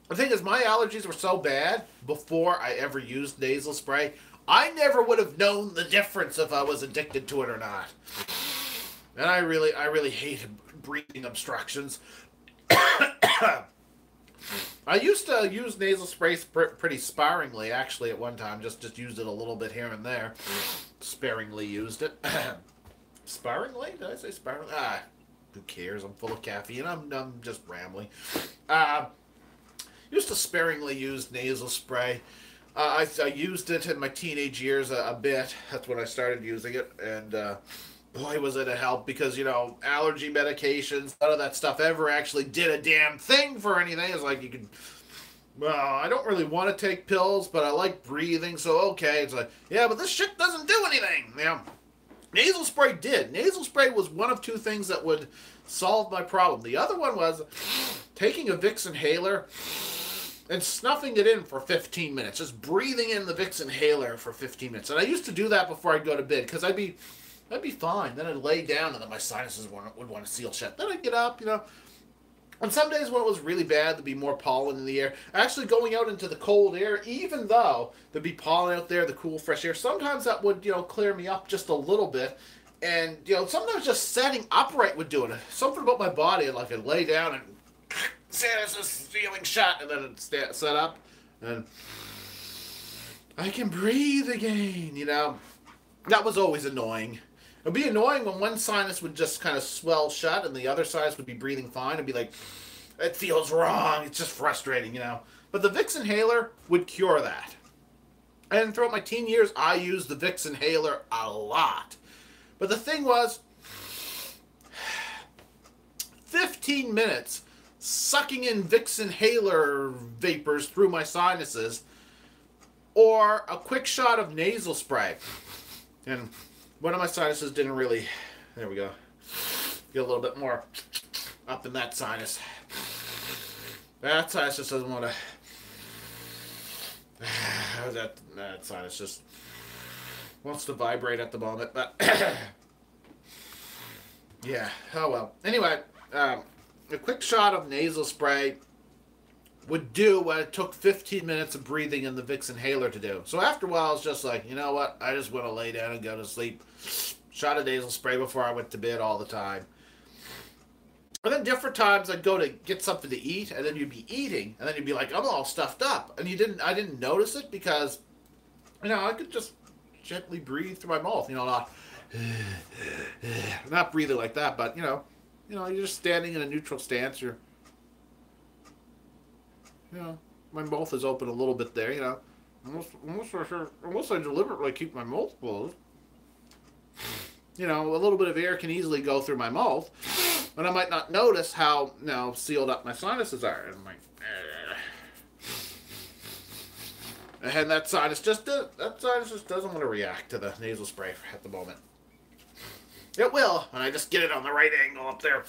The thing is, my allergies were so bad before I ever used nasal spray, I never would have known the difference if I was addicted to it or not. And I really hated breathing obstructions. I used to use nasal spray pretty sparingly, actually, at one time. Just used it a little bit here and there. Sparingly used it. Sparingly? Did I say sparingly? Who cares? I'm full of caffeine. I'm just rambling. Used to sparingly use nasal spray. I used it in my teenage years a bit. That's when I started using it. And boy, was it a help, because, you know, allergy medications, none of that stuff ever actually did a damn thing for anything. It's like you could well, I don't really want to take pills, but I like breathing, so okay. It's like, yeah, but this shit doesn't do anything. You know, nasal spray did. Nasal spray was one of two things that would solve my problem. The other one was taking a Vicks inhaler and snuffing it in for 15 minutes. Just breathing in the Vicks inhaler for 15 minutes. And I used to do that before I'd go to bed, because I'd be fine. Then I'd lay down, and then my sinuses would want to seal shut. Then I'd get up, you know. On some days when it was really bad, there'd be more pollen in the air. Actually, going out into the cold air, even though there'd be pollen out there, the cool, fresh air, sometimes that would, you know, clear me up just a little bit. And, you know, sometimes just sitting upright would do it. Something about my body, like I'd lay down and sinuses sealing shut, and then it'd set up, and I can breathe again, you know. That was always annoying. It would be annoying when one sinus would just kind of swell shut and the other sinus would be breathing fine. It'd be like, it feels wrong. It's just frustrating, you know. But the Vicks inhaler would cure that. And throughout my teen years, I used the Vicks inhaler a lot. But the thing was, 15 minutes sucking in Vicks inhaler vapors through my sinuses, or a quick shot of nasal spray. And one of my sinuses didn't really, there we go, get a little bit more up in that sinus. That sinus just doesn't want to, that sinus just wants to vibrate at the moment, but yeah, oh well. Anyway, a quick shot of nasal spray would do what it took 15 minutes of breathing in the Vicks inhaler to do. So after a while, it's just like, you know what? I just want to lay down and go to sleep. Shot of nasal spray before I went to bed all the time. And then different times I'd go to get something to eat, and then you'd be eating, and then you'd be like, I'm all stuffed up. And I didn't notice it because, you know, I could just gently breathe through my mouth, you know, not breathing like that, but, you know, you're just standing in a neutral stance. You know, my mouth is open a little bit there, you know. Unless I deliberately keep my mouth closed. You know, a little bit of air can easily go through my mouth, and I might not notice how, you know, sealed up my sinuses are. And I'm like, and that sinus just doesn't want to react to the nasal spray at the moment. It will, and I just get it on the right angle up there.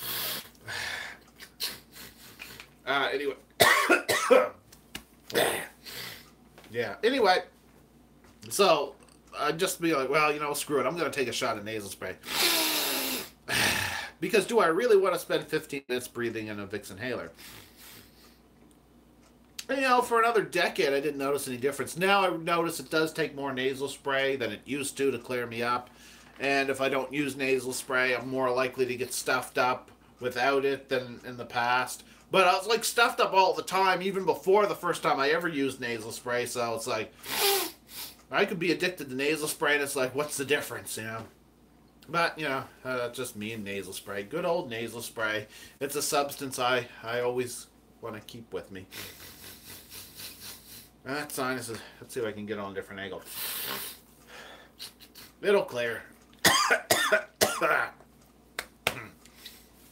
Anyway. Yeah. Anyway, so I'd just be like, well, you know, screw it. I'm going to take a shot of nasal spray. Because do I really want to spend 15 minutes breathing in a Vicks inhaler? And, you know, for another decade, I didn't notice any difference. Now I notice it does take more nasal spray than it used to clear me up. And if I don't use nasal spray, I'm more likely to get stuffed up without it than in the past. But I was like stuffed up all the time, even before the first time I ever used nasal spray. So it's like, I could be addicted to nasal spray, and it's like, what's the difference, you know? But, you know, that's just me and nasal spray. Good old nasal spray. It's a substance I always want to keep with me. That sinus is, let's see if I can get on a different angle. It'll clear.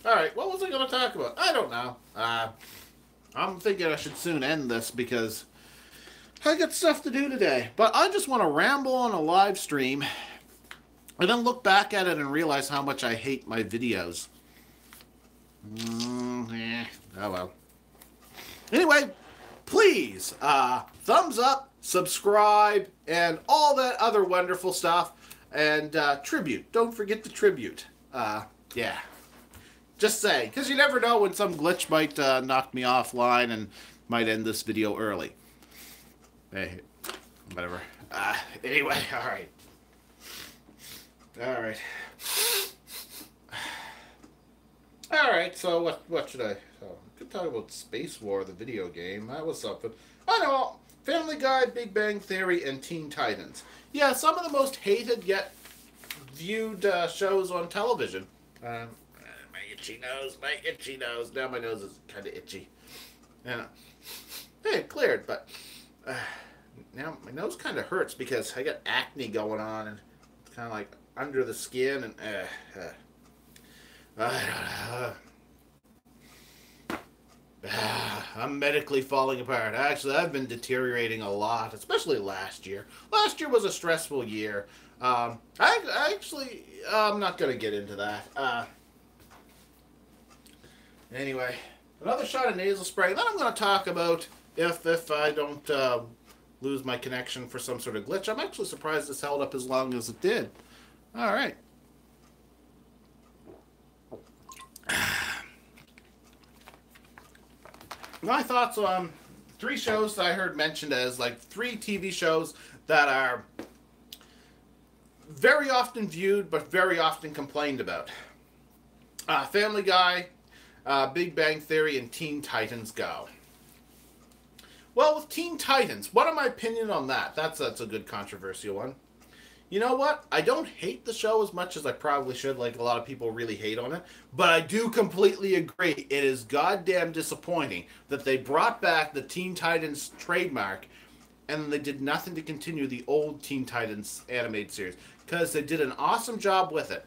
Alright, what was I going to talk about? I don't know. I'm thinking I should soon end this because I got stuff to do today. But I just want to ramble on a live stream and then look back at it and realize how much I hate my videos. Oh well. Anyway, please, thumbs up, subscribe, and all that other wonderful stuff. And tribute. Don't forget the tribute. Yeah. Just say, because you never know when some glitch might knock me offline and might end this video early. Hey, whatever. Anyway, alright. Alright. Alright, so what should I... Oh, I could talk about Space War, the video game. That was something. I know, Family Guy, Big Bang Theory, and Teen Titans. Yeah, some of the most hated yet viewed shows on television. My itchy nose. Now my nose is kind of itchy. Yeah. Hey, it cleared, but now my nose kind of hurts because I got acne going on, and it's kind of like under the skin, and I'm medically falling apart. Actually, I've been deteriorating a lot, especially last year. Last year was a stressful year. I'm not going to get into that. Anyway, another shot of nasal spray. Then I'm going to talk about if I don't lose my connection for some sort of glitch. I'm actually surprised this held up as long as it did. All right. My thoughts on 3 shows that I heard mentioned as like 3 TV shows that are very often viewed but very often complained about. Family Guy, Big Bang Theory, and Teen Titans Go. Well, with Teen Titans, what are my opinion on that? That's a good controversial one. You know what? I don't hate the show as much as I probably should, like a lot of people really hate on it. But I do completely agree. It is goddamn disappointing that they brought back the Teen Titans trademark and they did nothing to continue the old Teen Titans animated series. Because they did an awesome job with it.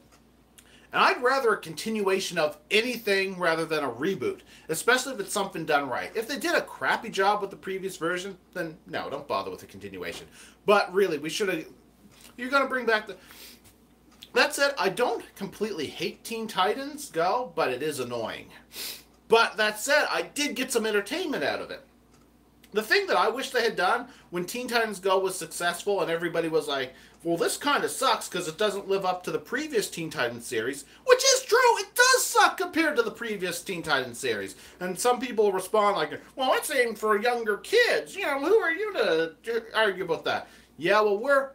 And I'd rather a continuation of anything rather than a reboot. Especially if it's something done right. If they did a crappy job with the previous version, then no, don't bother with the continuation. But really, we should have... You're going to bring back the... That said, I don't completely hate Teen Titans Go, but it is annoying. But that said, I did get some entertainment out of it. The thing that I wish they had done when Teen Titans Go was successful and everybody was like, well, this kind of sucks because it doesn't live up to the previous Teen Titans series, which is true, it does suck compared to the previous Teen Titans series. And some people respond like, well, it's aimed for younger kids. You know, who are you to argue about that? Yeah, well, we're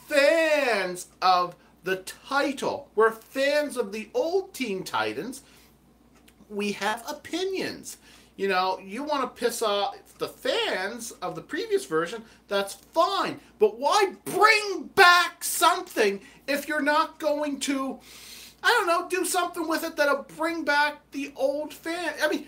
fans of the title. We're fans of the old Teen Titans. We have opinions. You know, you want to piss off the fans of the previous version, that's fine. But why bring back something if you're not going to, I don't know, do something with it that'll bring back the old fan? I mean,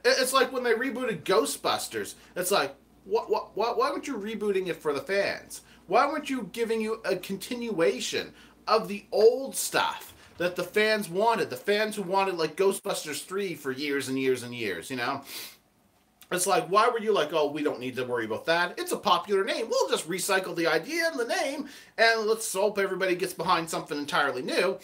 it's like when they rebooted Ghostbusters. It's like, why weren't you rebooting it for the fans? Why weren't you giving you a continuation of the old stuff that the fans wanted? The fans who wanted, like, Ghostbusters 3 for years and years and years, you know? It's like, why were you like, oh, we don't need to worry about that. It's a popular name. We'll just recycle the idea and the name, and let's hope everybody gets behind something entirely new.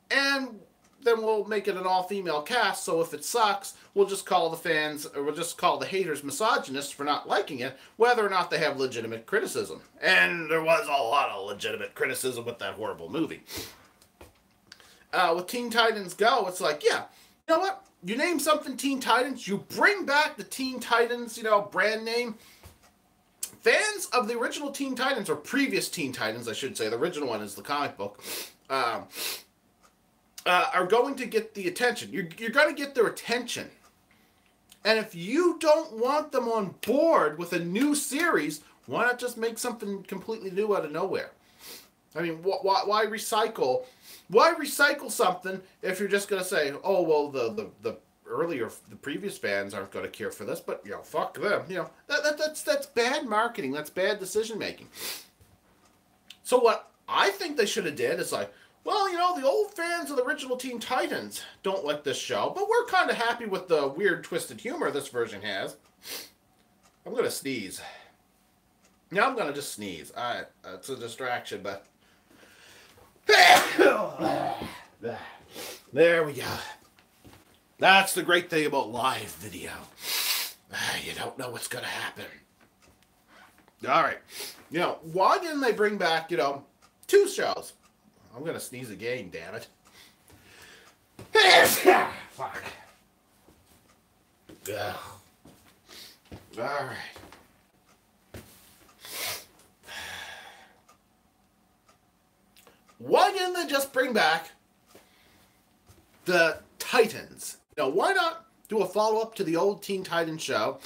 And then we'll make it an all-female cast, so if it sucks, we'll just call the fans, or we'll just call the haters misogynists for not liking it, whether or not they have legitimate criticism. And there was a lot of legitimate criticism with that horrible movie. With Teen Titans Go, it's like, yeah, you know what? You name something Teen Titans, you bring back the Teen Titans, you know, brand name. Fans of the original Teen Titans, or previous Teen Titans, I should say, the original one is the comic book, are going to get the attention. You're going to get their attention. And if you don't want them on board with a new series, why not just make something completely new out of nowhere? I mean, why recycle? Why recycle something if you're just going to say, oh, well, the previous fans aren't going to care for this, but, you know, fuck them. You know, that's bad marketing. That's bad decision making. So what I think they should have did is like, well, you know, the old fans of the original Teen Titans don't like this show, but we're kind of happy with the weird, twisted humor this version has. I'm going to sneeze. No, I'm going to just sneeze. It's a distraction, but... There we go. That's the great thing about live video. You don't know what's going to happen. All right. You know, why didn't they bring back, you know, 2 shows? I'm going to sneeze again, damn it. Fuck. Ugh. All right. Why didn't they just bring back the Titans? You know, why not do a follow-up to the old Teen Titans show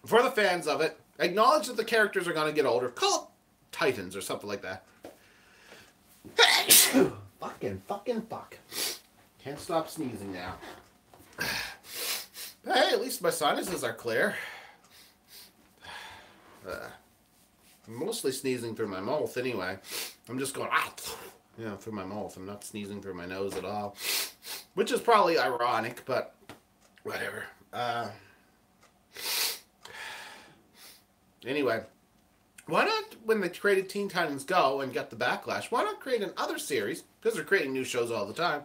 for the fans of it? Acknowledge that the characters are going to get older. Call it Titans or something like that. Fuck. Can't stop sneezing now. Hey, at least my sinuses are clear. I'm mostly sneezing through my mouth anyway. I'm just going, you know, through my mouth. I'm not sneezing through my nose at all. Which is probably ironic, but whatever. Anyway, why not, when they created Teen Titans Go and got the backlash, why not create another series, because they're creating new shows all the time,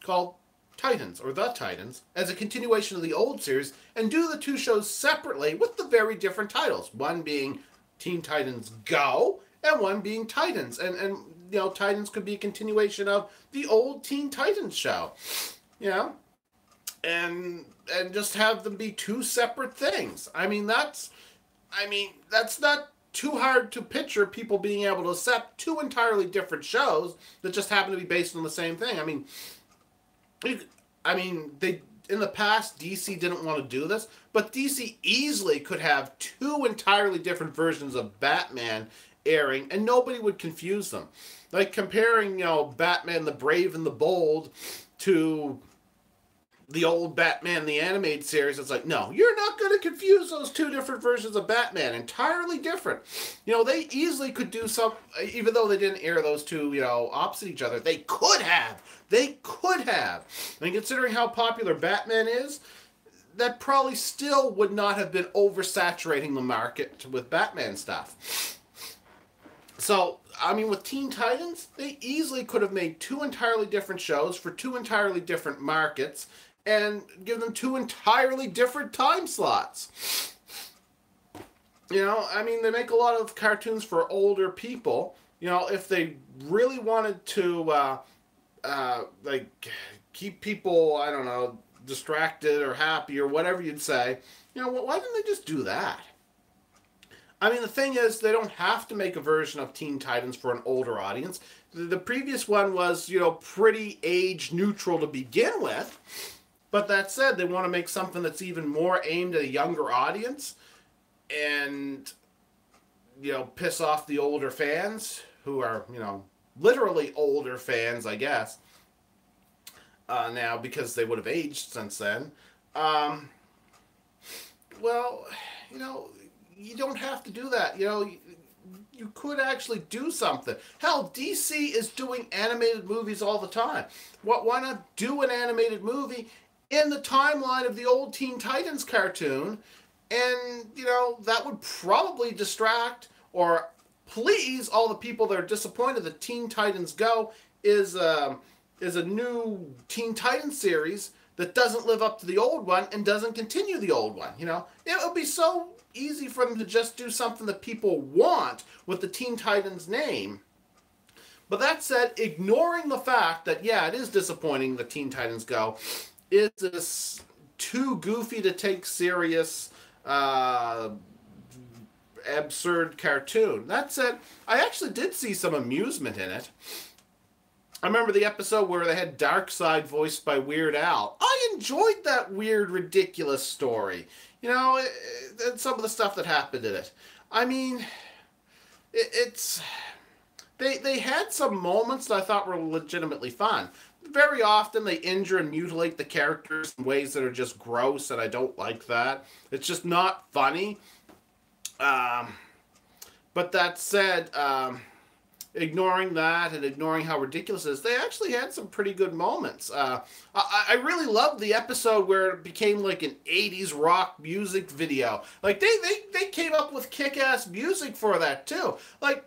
called Titans, or The Titans, as a continuation of the old series, and do the two shows separately with the very different titles. One being Teen Titans Go, and one being Titans. And you know, Titans could be a continuation of the old Teen Titans show. You know? And just have them be two separate things. I mean, that's not too hard to picture, people being able to accept two entirely different shows that just happen to be based on the same thing. They, in the past, DC didn't want to do this, but DC easily could have two entirely different versions of Batman airing, and nobody would confuse them. Like comparing, you know, Batman the Brave and the Bold to the old Batman the animated series. It's like, no, you're not going to confuse those two different versions of Batman. Entirely different. You know, they easily could do some, even though they didn't air those two, you know, opposite each other. They could have. They could have. And considering how popular Batman is, that probably still would not have been oversaturating the market with Batman stuff. So, I mean, with Teen Titans, they easily could have made two entirely different shows for two entirely different markets and give them two entirely different time slots. You know, I mean, they make a lot of cartoons for older people. You know, if they really wanted to, like, keep people, I don't know, distracted or happy or whatever you'd say, you know, why didn't they just do that? I mean, the thing is, they don't have to make a version of Teen Titans for an older audience. The previous one was, you know, pretty age neutral to begin with. But that said, they want to make something that's even more aimed at a younger audience and, you know, piss off the older fans who are, you know, literally older fans, I guess, now because they would have aged since then. Well, you know, you don't have to do that. You know, you could actually do something. Hell, DC is doing animated movies all the time. Why not do an animated movie in the timeline of the old Teen Titans cartoon? And, you know, that would probably distract or please all the people that are disappointed that Teen Titans Go is a new Teen Titans series that doesn't live up to the old one and doesn't continue the old one. You know, it would be so easy for them to just do something that people want with the Teen Titans name. But that said, ignoring the fact that, yeah, it is disappointing that Teen Titans Go is this too goofy to take serious, absurd cartoon. That said, I actually did see some amusement in it. I remember the episode where they had Darkseid voiced by Weird Al. I enjoyed that weird, ridiculous story. You know, and some of the stuff that happened in it. I mean, they had some moments that I thought were legitimately fun. Very often they injure and mutilate the characters in ways that are just gross, and I don't like that. It's just not funny. But that said, ignoring that and ignoring how ridiculous it is, they actually had some pretty good moments. I really loved the episode where it became like an 80s rock music video. Like, they came up with kick-ass music for that, too. Like,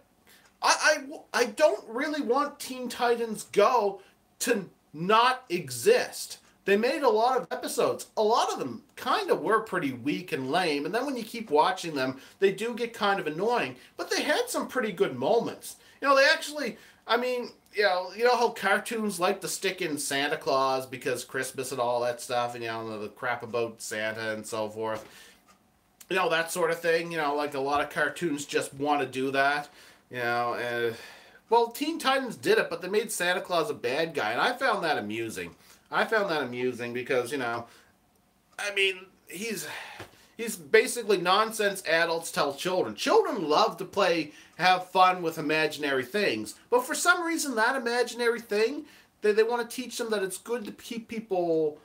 I don't really want Teen Titans Go to not exist. They made a lot of episodes. A lot of them kind of were pretty weak and lame, and then when you keep watching them, they do get kind of annoying. But they had some pretty good moments. You know, they actually, I mean, you know how cartoons like to stick in Santa Claus because Christmas and all that stuff, and, you know, the crap about Santa and so forth. You know, that sort of thing. You know, like a lot of cartoons just want to do that. You know, and, well, Teen Titans did it, but they made Santa Claus a bad guy, and I found that amusing. I found that amusing because, you know, I mean, he's basically nonsense adults tell children. Children love to have fun with imaginary things. But for some reason, that imaginary thing, they want to teach them that it's good to keep people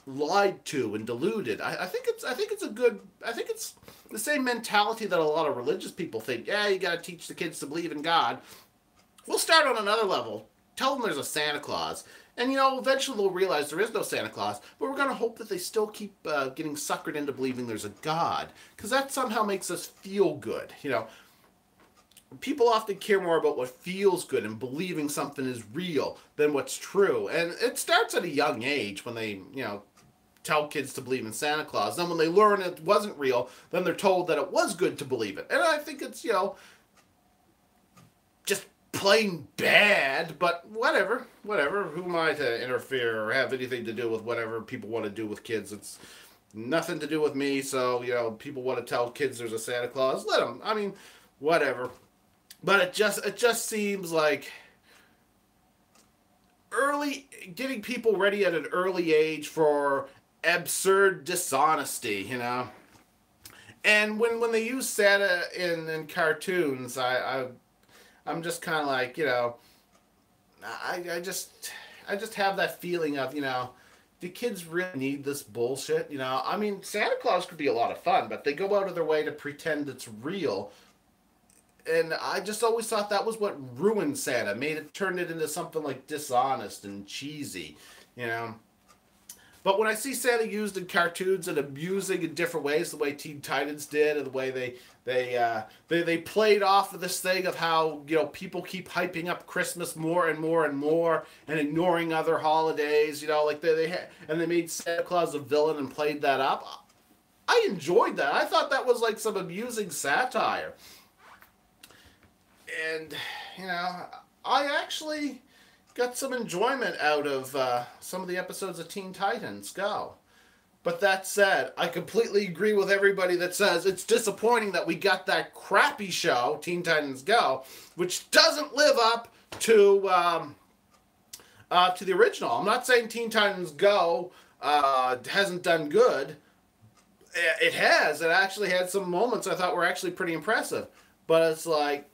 lied to and deluded. I think it's the same mentality that a lot of religious people think. Yeah, you got to teach the kids to believe in God. We'll start on another level. tell them there's a Santa Claus. And, eventually they'll realize there is no Santa Claus, but we're going to hope that they still keep getting suckered into believing there's a God, because that somehow makes us feel good. People often care more about what feels good and believing something is real than what's true. And it starts at a young age when they, tell kids to believe in Santa Claus. Then when they learn it wasn't real, then they're told that it was good to believe it. And I think it's, just plain bad, but whatever. Who am I to interfere or have anything to do with whatever people want to do with kids? It's nothing to do with me. So, people want to tell kids there's a Santa Claus, let them. I mean, whatever. But it just seems like getting people ready at an early age for absurd dishonesty, And when they use Santa in cartoons, I'm just kind of like, I just have that feeling of, do kids really need this bullshit? I mean, Santa Claus could be a lot of fun, but they go out of their way to pretend it's real. And I just always thought that was what ruined Santa, turned it into something like dishonest and cheesy, But when I see Santa used in cartoons and amusing in different ways, the way Teen Titans did, and the way they played off of this thing of how people keep hyping up Christmas more and more and more, and ignoring other holidays, like and they made Santa Claus a villain and played that up. I enjoyed that. I thought that was like some amusing satire. And, I actually got some enjoyment out of some of the episodes of Teen Titans Go. But that said, I completely agree with everybody that says it's disappointing that we got that crappy show, Teen Titans Go, which doesn't live up to the original. I'm not saying Teen Titans Go hasn't done good. It has. It actually had some moments I thought were actually pretty impressive. But it's like,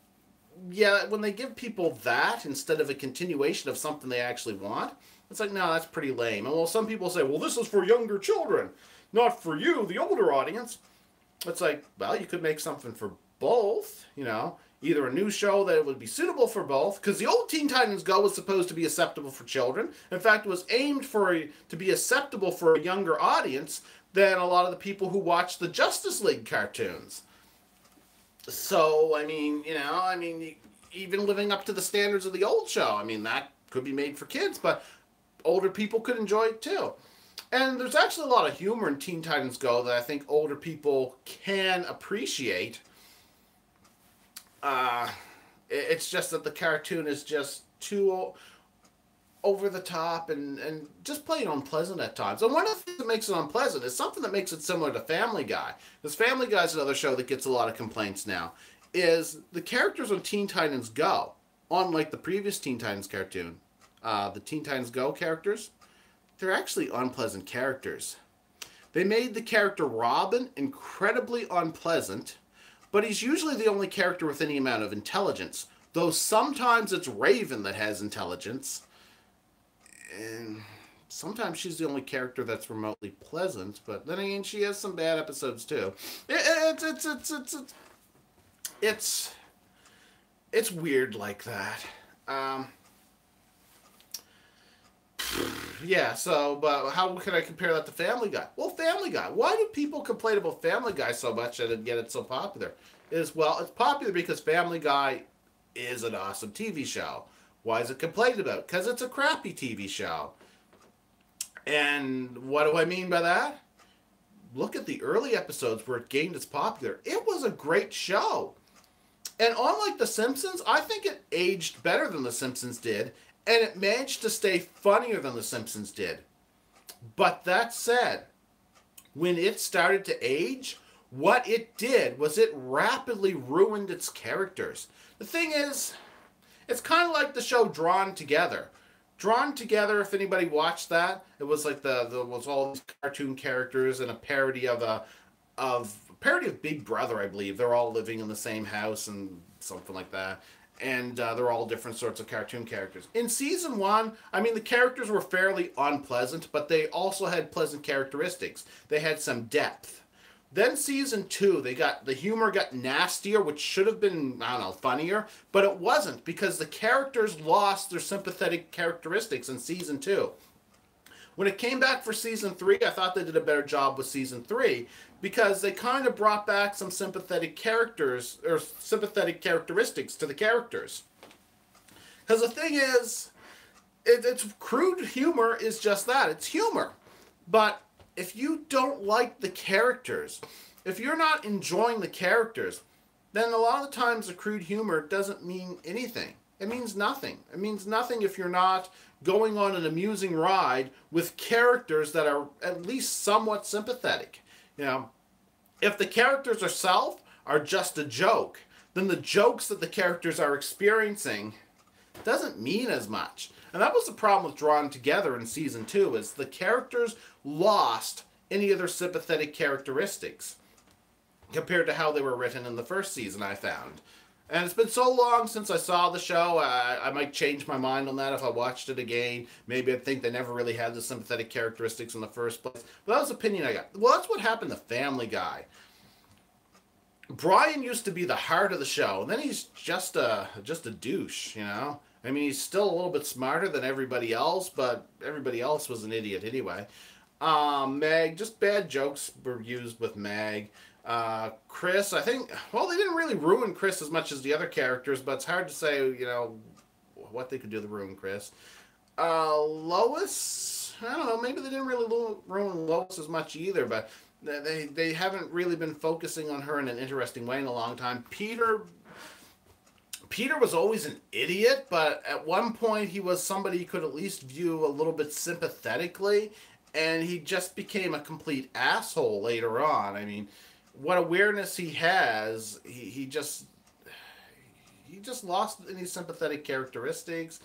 yeah, when they give people that instead of a continuation of something they actually want, it's like, no, that's pretty lame. And some people say, well, this is for younger children, not for you, the older audience. It's like, well, you could make something for both, either a new show that would be suitable for both, because the old Teen Titans Go was supposed to be acceptable for children. In fact, it was aimed to be acceptable for a younger audience than a lot of the people who watch the Justice League cartoons. So, even living up to the standards of the old show, that could be made for kids, but older people could enjoy it too. And there's actually a lot of humor in Teen Titans Go that I think older people can appreciate. It's just that the cartoon is just too over the top and just plain unpleasant at times. And one of the things that makes it unpleasant is something that makes it similar to Family Guy. Because Family Guy is another show that gets a lot of complaints now. Is the characters on Teen Titans Go, unlike the previous Teen Titans cartoon, the Teen Titans Go characters, they're actually unpleasant characters. They made the character Robin incredibly unpleasant, but he's usually the only character with any amount of intelligence. Though sometimes it's Raven that has intelligence. And sometimes she's the only character that's remotely pleasant, but then again, she has some bad episodes too. It's weird like that. Yeah, so, but how can I compare that to Family Guy? Well, Family Guy. Why do people complain about Family Guy so much and yet it's so popular? It's popular because Family Guy is an awesome TV show. Why is it complained about? Because it's a crappy TV show. And what do I mean by that? Look at the early episodes where it gained its popular. It was a great show. And unlike The Simpsons, I think it aged better than The Simpsons did, and it managed to stay funnier than The Simpsons did. But that said, when it started to age, what it did was it rapidly ruined its characters. The thing is, it's kind of like the show Drawn Together. Drawn Together, if anybody watched that, it was like was all these cartoon characters and a parody of Big Brother, I believe. They're all living in the same house and something like that. And they're all different sorts of cartoon characters. In season 1, the characters were fairly unpleasant, but they also had pleasant characteristics. They had some depth. Then season 2, the humor got nastier, which should have been, I don't know, funnier, but it wasn't because the characters lost their sympathetic characteristics in season 2. When it came back for season 3, I thought they did a better job with season 3 because they kind of brought back some sympathetic characters or sympathetic characteristics to the characters. Because the thing is, it's crude humor is just that. It's humor. But if you don't like the characters, if you're not enjoying the characters, then a lot of the times the crude humor doesn't mean anything. It means nothing. It means nothing if you're not going on an amusing ride with characters that are at least somewhat sympathetic. You know, if the characters herself are just a joke, then the jokes that the characters are experiencing doesn't mean as much. And that was the problem with Drawn Together in season 2, is the characters lost any of their sympathetic characteristics compared to how they were written in the first season, I found. And it's been so long since I saw the show, I might change my mind on that if I watched it again. Maybe I'd think they never really had the sympathetic characteristics in the first place. But that was the opinion I got. Well, that's what happened to Family Guy. Brian used to be the heart of the show, and then he's just a douche, you know? I mean, he's still a little bit smarter than everybody else, but everybody else was an idiot anyway. Meg, just bad jokes were used with Meg. Chris, I think, well, they didn't really ruin Chris as much as the other characters, but it's hard to say, you know, what they could do to ruin Chris. Lois, I don't know, maybe they didn't really ruin Lois as much either, but they haven't really been focusing on her in an interesting way in a long time. Peter was always an idiot, but at one point he was somebody you could at least view a little bit sympathetically, and he just became a complete asshole later on. I mean, what awareness he has, he just lost any sympathetic characteristics.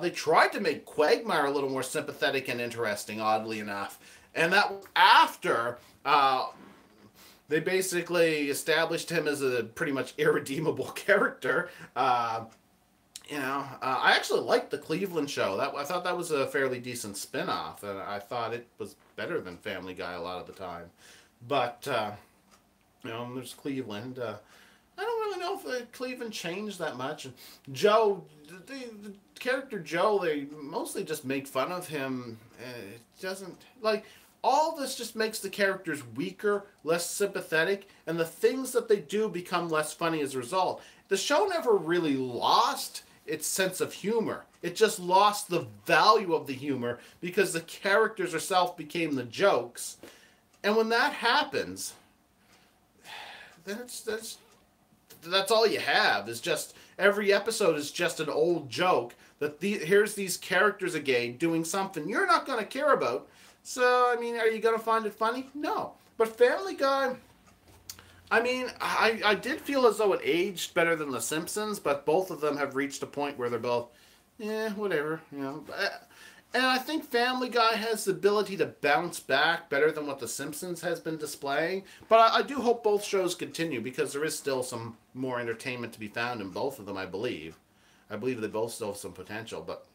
They tried to make Quagmire a little more sympathetic and interesting, oddly enough, and that was after they basically established him as a pretty much irredeemable character. I actually liked the Cleveland show. I thought that was a fairly decent spin-off, and I thought it was better than Family Guy a lot of the time. But, there's Cleveland. I don't really know if Cleveland changed that much. Joe, the character Joe, they mostly just make fun of him. It doesn't, like... All this just makes the characters weaker, less sympathetic, and the things that they do become less funny as a result. The show never really lost its sense of humor. It just lost the value of the humor because the characters herself became the jokes. And when that happens, then that's all you have. Is just every episode is just an old joke that here's these characters again doing something you're not going to care about. So, I mean, are you going to find it funny? No. But Family Guy, I mean, I did feel as though it aged better than The Simpsons, but both of them have reached a point where they're both, whatever, you know. And I think Family Guy has the ability to bounce back better than what The Simpsons has been displaying. But I do hope both shows continue because there is still some more entertainment to be found in both of them, I believe. I believe they both still have some potential, but...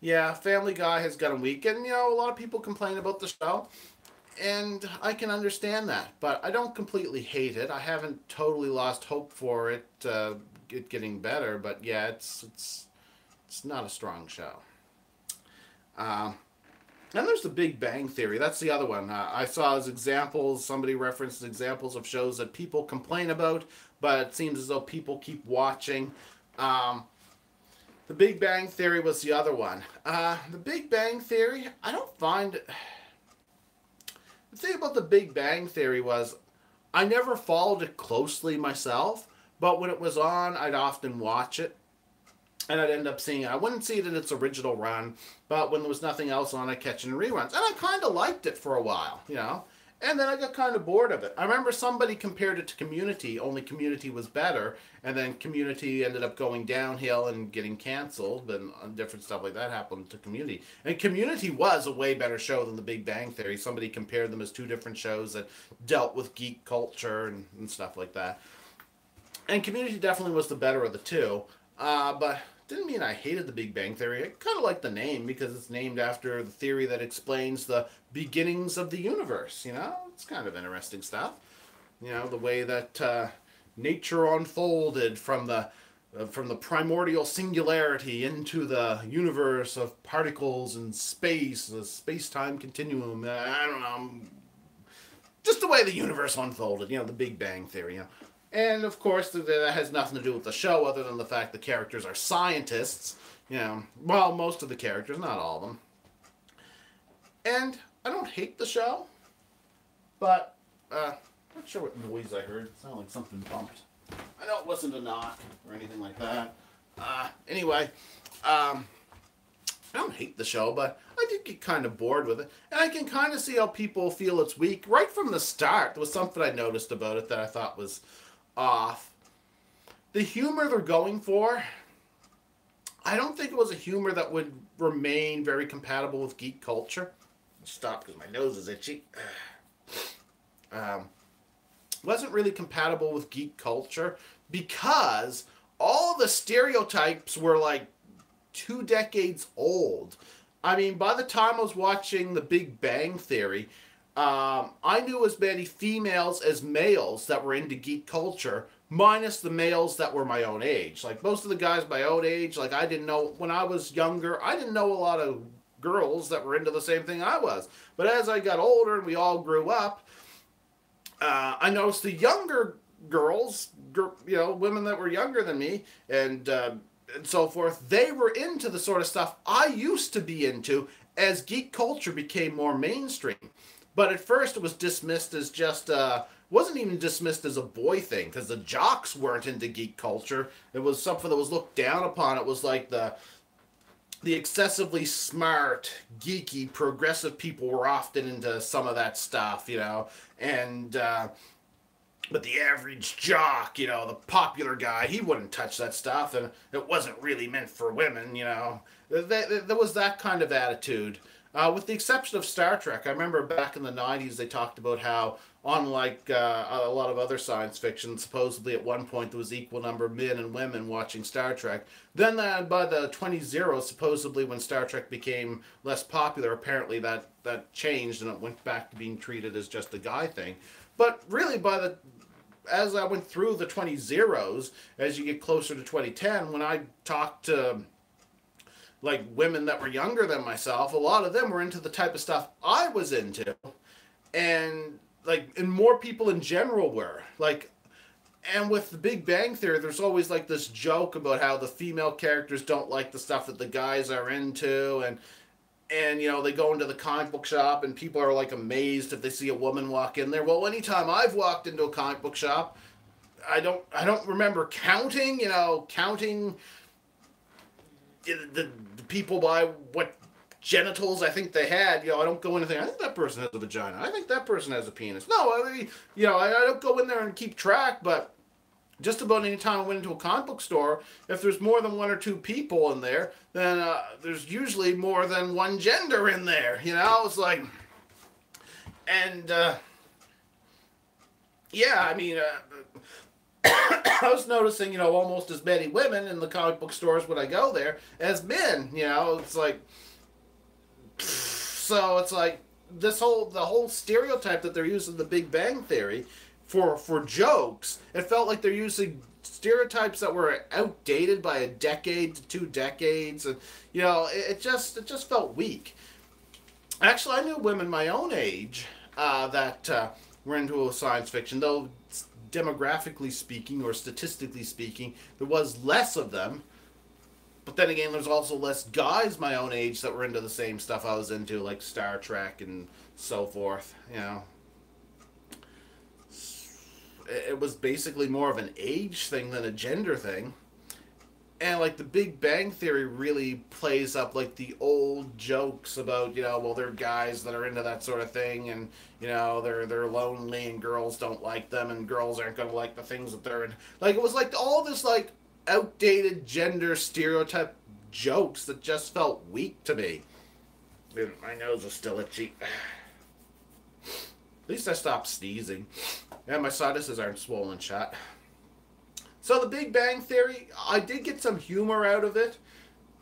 Yeah, Family Guy has gotten weak, and, a lot of people complain about the show, and I can understand that, but I don't completely hate it. I haven't totally lost hope for it getting better, but yeah, it's not a strong show. And there's The Big Bang Theory. That's the other one. I saw as examples, somebody referenced examples of shows that people complain about, but it seems as though people keep watching. The Big Bang Theory was the other one. The Big Bang Theory, I don't find... The thing about The Big Bang Theory was I never followed it closely myself, but when it was on, I'd often watch it, and I'd end up seeing it. I wouldn't see it in its original run, but when there was nothing else on, I'd catch it in reruns. And I kind of liked it for a while, And then I got kind of bored of it. I remember somebody compared it to Community, only Community was better, and then Community ended up going downhill and getting canceled, and different stuff like that happened to Community. And Community was a way better show than The Big Bang Theory. Somebody compared them as two different shows that dealt with geek culture and stuff like that. And Community definitely was the better of the two. But didn't mean I hated the Big Bang Theory. I kind of like the name because it's named after the theory that explains the beginnings of the universe. You know, it's kind of interesting stuff. You know, the way that nature unfolded from the primordial singularity into the universe of particles and space, the space-time continuum. I don't know, just the way the universe unfolded. You know, the Big Bang Theory. You know. And of course, that has nothing to do with the show, other than the fact the characters are scientists. You know, well, most of the characters, not all of them. And I don't hate the show, but not sure what noise I heard. It sounded like something bumped. I don't listen to knock or anything like that. Anyway, I don't hate the show, but I did get kind of bored with it. And I can kind of see how people feel it's weak. Right from the start, there was something I noticed about it that I thought was off. The humor they're going for, I don't think it was a humor that would remain very compatible with geek culture. Stop because my nose is itchy. Wasn't really compatible with geek culture because all the stereotypes were like 2 decades old. I mean, by the time I was watching The Big Bang Theory, I knew as many females as males that were into geek culture, minus the males that were my own age. Like, most of the guys my own age, like, I didn't know, when I was younger, I didn't know a lot of girls that were into the same thing I was. But as I got older and we all grew up, I noticed the younger girls, you know, women that were younger than me, and so forth, they were into the sort of stuff I used to be into as geek culture became more mainstream. But at first it was dismissed as just, wasn't even dismissed as a boy thing, because the jocks weren't into geek culture. It was something that was looked down upon. It was like the excessively smart, geeky, progressive people were often into some of that stuff, you know, and but the average jock, you know, the popular guy, he wouldn't touch that stuff, and it wasn't really meant for women, you know. There was that kind of attitude. With the exception of Star Trek, I remember back in the 90s they talked about how, unlike a lot of other science fiction, supposedly at one point there was equal number of men and women watching Star Trek. Then by the 2010s, supposedly when Star Trek became less popular, apparently that changed and it went back to being treated as just a guy thing. But really, as I went through the 2010s, as you get closer to 2010, when I talked to like women that were younger than myself, a lot of them were into the type of stuff I was into, and more people in general were like. And with the Big Bang Theory, there's always like this joke about how the female characters don't like the stuff that the guys are into, and you know, they go into the comic book shop and people are like amazed if they see a woman walk in there. Well, anytime I've walked into a comic book shop, I don't remember counting the people by what genitals I think they had. You know, I don't go in and think, I think that person has a vagina, I think that person has a penis. No, I mean, you know, I don't go in there and keep track, but just about any time I went into a comic book store, if there's more than 1 or 2 people in there, then there's usually more than one gender in there. You know, it's like, and yeah, I mean, I was noticing, you know, almost as many women in the comic book stores when I go there as men. You know, it's like, so it's like the whole stereotype that they're using the Big Bang Theory for jokes. It felt like they're using stereotypes that were outdated by a decade to 2 decades, and you know, it just felt weak. Actually, I knew women my own age that were into science fiction, though demographically speaking or statistically speaking, there was less of them. But then again, there's also less guys my own age that were into the same stuff I was into, like Star Trek and so forth. You know, it was basically more of an age thing than a gender thing. And like the Big Bang Theory really plays up like the old jokes about, you know, well, they're guys that are into that sort of thing, and you know, they're lonely and girls don't like them, and girls aren't gonna like the things that they're in. Like, it was like all this like outdated gender stereotype jokes that just felt weak to me. My nose is still itchy. At least I stopped sneezing. And my sinuses aren't swollen shut. So The Big Bang Theory, I did get some humor out of it,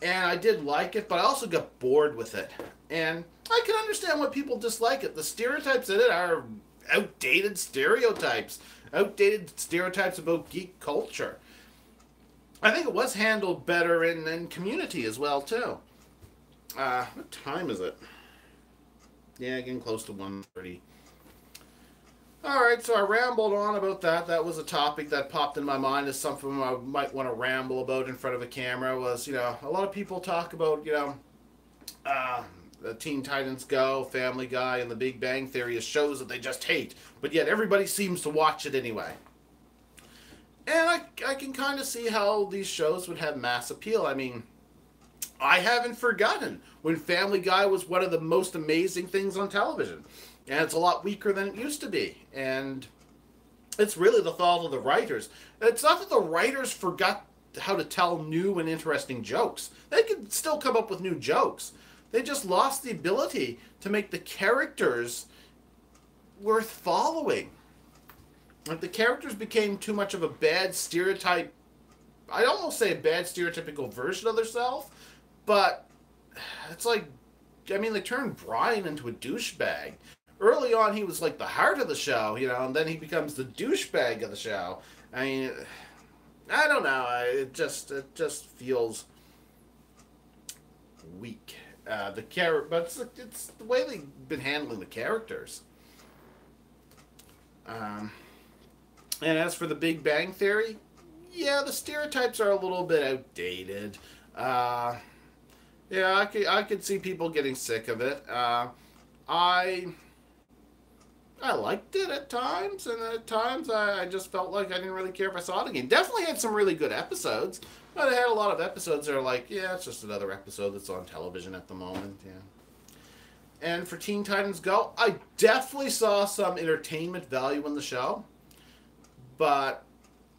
and I did like it, but I also got bored with it. And I can understand why people dislike it. The stereotypes in it are outdated stereotypes. Outdated stereotypes about geek culture. I think it was handled better in Community as well, too. What time is it? Yeah, getting close to 1:30. Alright, so I rambled on about that. That was a topic that popped in my mind as something I might want to ramble about in front of a camera. Was, you know, a lot of people talk about, you know, the Teen Titans Go, Family Guy, and The Big Bang Theory as shows that they just hate. But yet everybody seems to watch it anyway. And I can kind of see how these shows would have mass appeal. I mean, I haven't forgotten when Family Guy was one of the most amazing things on television. And it's a lot weaker than it used to be. And it's really the fault of the writers. It's not that the writers forgot how to tell new and interesting jokes. They could still come up with new jokes. They just lost the ability to make the characters worth following. Like, the characters became too much of a bad stereotype. I'd almost say a bad stereotypical version of themselves. But it's like, I mean, they turned Brian into a douchebag. Early on, he was like the heart of the show, you know, and then he becomes the douchebag of the show. I mean, I don't know. It just feels weak. But it's the way they've been handling the characters. And as for The Big Bang Theory, yeah, the stereotypes are a little bit outdated. Yeah, I could see people getting sick of it. I liked it at times, and at times I just felt like I didn't really care if I saw it again. Definitely had some really good episodes, but it had a lot of episodes that are like, yeah, it's just another episode that's on television at the moment, yeah. And for Teen Titans Go, I definitely saw some entertainment value in the show, but,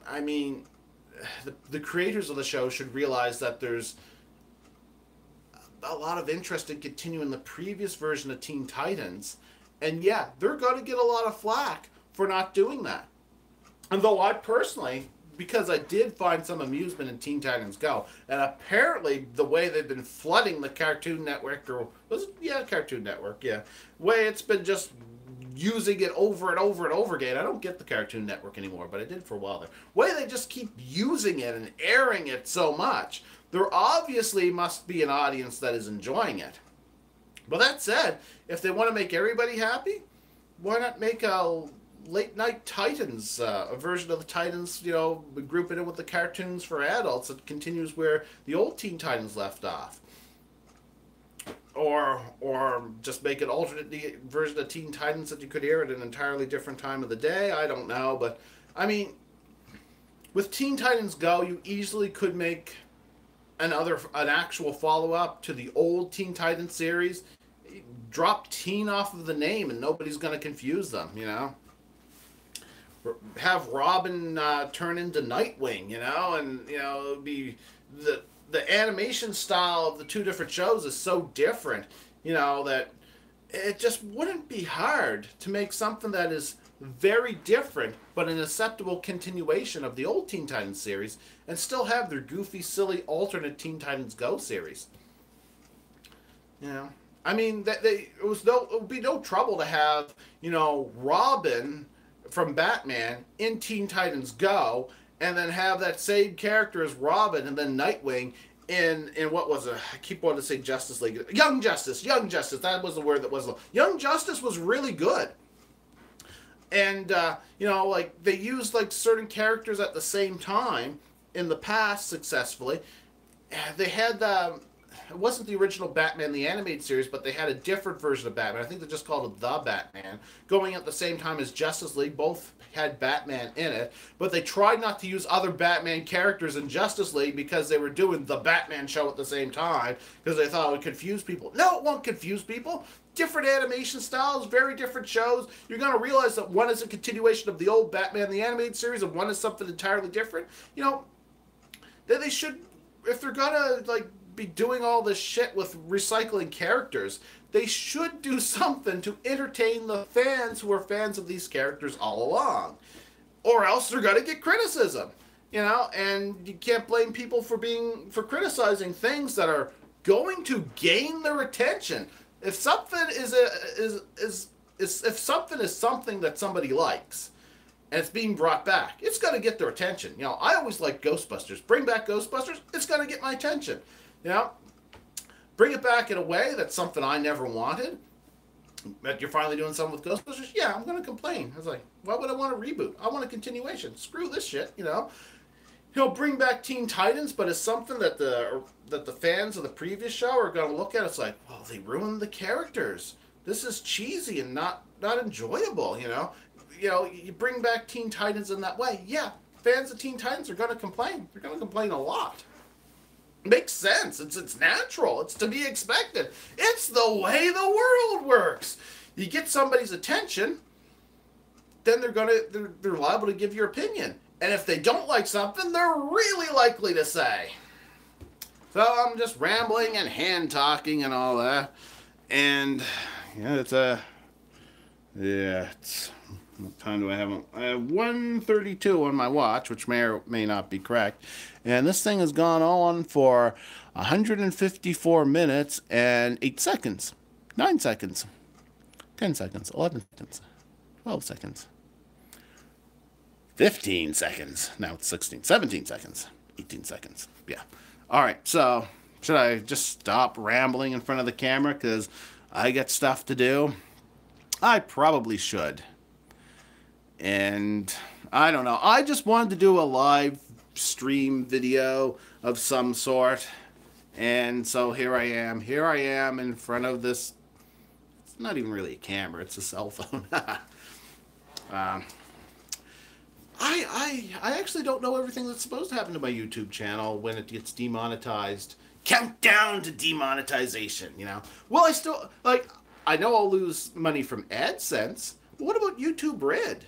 I mean, the creators of the show should realize that there's a lot of interest in continuing the previous version of Teen Titans. And yeah, they're going to get a lot of flack for not doing that. And though I personally, because I did find some amusement in Teen Titans Go, and apparently the way they've been flooding the Cartoon Network, or was it? Yeah, Cartoon Network, yeah. Way it's been just using it over and over and over again. I don't get the Cartoon Network anymore, but I did for a while there. Way they just keep using it and airing it so much. There obviously must be an audience that is enjoying it. But that said, if they want to make everybody happy, why not make a Late Night Titans, a version of the Titans, you know, group it in with the cartoons for adults that continues where the old Teen Titans left off. Or just make an alternate version of Teen Titans that you could air at an entirely different time of the day. I don't know, but I mean, with Teen Titans Go, you easily could make an actual follow-up to the old Teen Titans series. Drop teen off of the name and nobody's going to confuse them, you know. Have Robin turn into Nightwing, you know, and, you know, it'd be the animation style of the two different shows is so different, you know, that it just wouldn't be hard to make something that is very different, but an acceptable continuation of the old Teen Titans series, and still have their goofy, silly, alternate Teen Titans Go series. You know, I mean, it would be no trouble to have, you know, Robin from Batman in Teen Titans Go, and then have that same character as Robin, and then Nightwing in what was it? I keep wanting to say Justice League. Young Justice. That was the word that was. Young Justice was really good. And, you know, like, they used, like, certain characters at the same time in the past successfully. They had, it wasn't the original Batman, the animated series, but they had a different version of Batman. I think they just called it The Batman, going at the same time as Justice League. Both had Batman in it, but they tried not to use other Batman characters in Justice League because they were doing the Batman show at the same time, because they thought it would confuse people. No, it won't confuse people. Different animation styles, very different shows. You're going to realize that one is a continuation of the old Batman, the animated series, and one is something entirely different. You know, they should, if they're going to, like, be doing all this shit with recycling characters, they should do something to entertain the fans who are fans of these characters all along. Or else they're going to get criticism. you know, and you can't blame people for criticizing things that are going to gain their attention. If something if something is something that somebody likes and it's being brought back, it's going to get their attention. You know, I always like Ghostbusters. Bring back Ghostbusters, it's going to get my attention. You know, bring it back in a way that's something I never wanted. That you're finally doing something with Ghostbusters, yeah, I'm going to complain. I was like, why would I want a reboot? I want a continuation. Screw this shit, you know. He'll bring back Teen Titans, but it's something that the fans of the previous show are going to look at. It's like, well, they ruined the characters. This is cheesy and not enjoyable, you know. You know, you bring back Teen Titans in that way. Yeah, fans of Teen Titans are going to complain. They're going to complain a lot. Makes sense. It's natural. It's to be expected. It's the way the world works. You get somebody's attention, then they're liable to give your opinion. And if they don't like something, they're really likely to say. So I'm just rambling and hand talking and all that. And yeah, it's what time do I have? I have 1:32 on my watch, which may or may not be correct. And this thing has gone on for 154 minutes and 8 seconds, 9 seconds, 10 seconds, 11 seconds, 12 seconds, 15 seconds. Now it's 16, 17 seconds, 18 seconds. Yeah. All right. So should I just stop rambling in front of the camera because I got stuff to do? I probably should. And I don't know. I just wanted to do a live stream video of some sort. And so here I am. Here I am in front of this. It's not even really a camera. It's a cell phone. I actually don't know everything that's supposed to happen to my YouTube channel when it gets demonetized. Countdown to demonetization, you know. Well, I still, like, I know I'll lose money from AdSense, but what about YouTube Red?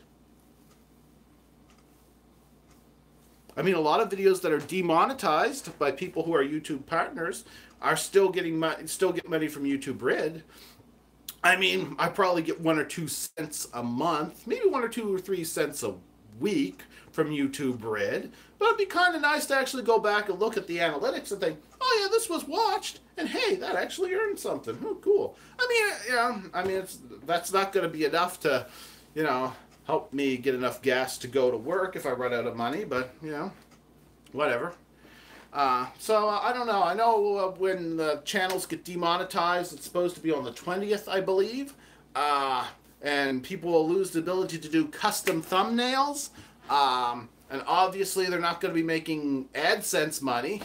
I mean, a lot of videos that are demonetized by people who are YouTube partners are still getting money from YouTube Red. I mean, I probably get 1 or 2 cents a month, maybe 1 or 2 or 3 cents a week from YouTube Red. But it'd be kind of nice to actually go back and look at the analytics and think, oh yeah, this was watched, and hey, that actually earned something. Oh, cool. I mean, yeah, I mean, that's not going to be enough to, you know, help me get enough gas to go to work if I run out of money, but, you know, whatever. So, I don't know. I know when the channels get demonetized, it's supposed to be on the 20th, I believe. And people will lose the ability to do custom thumbnails. And obviously, they're not going to be making AdSense money.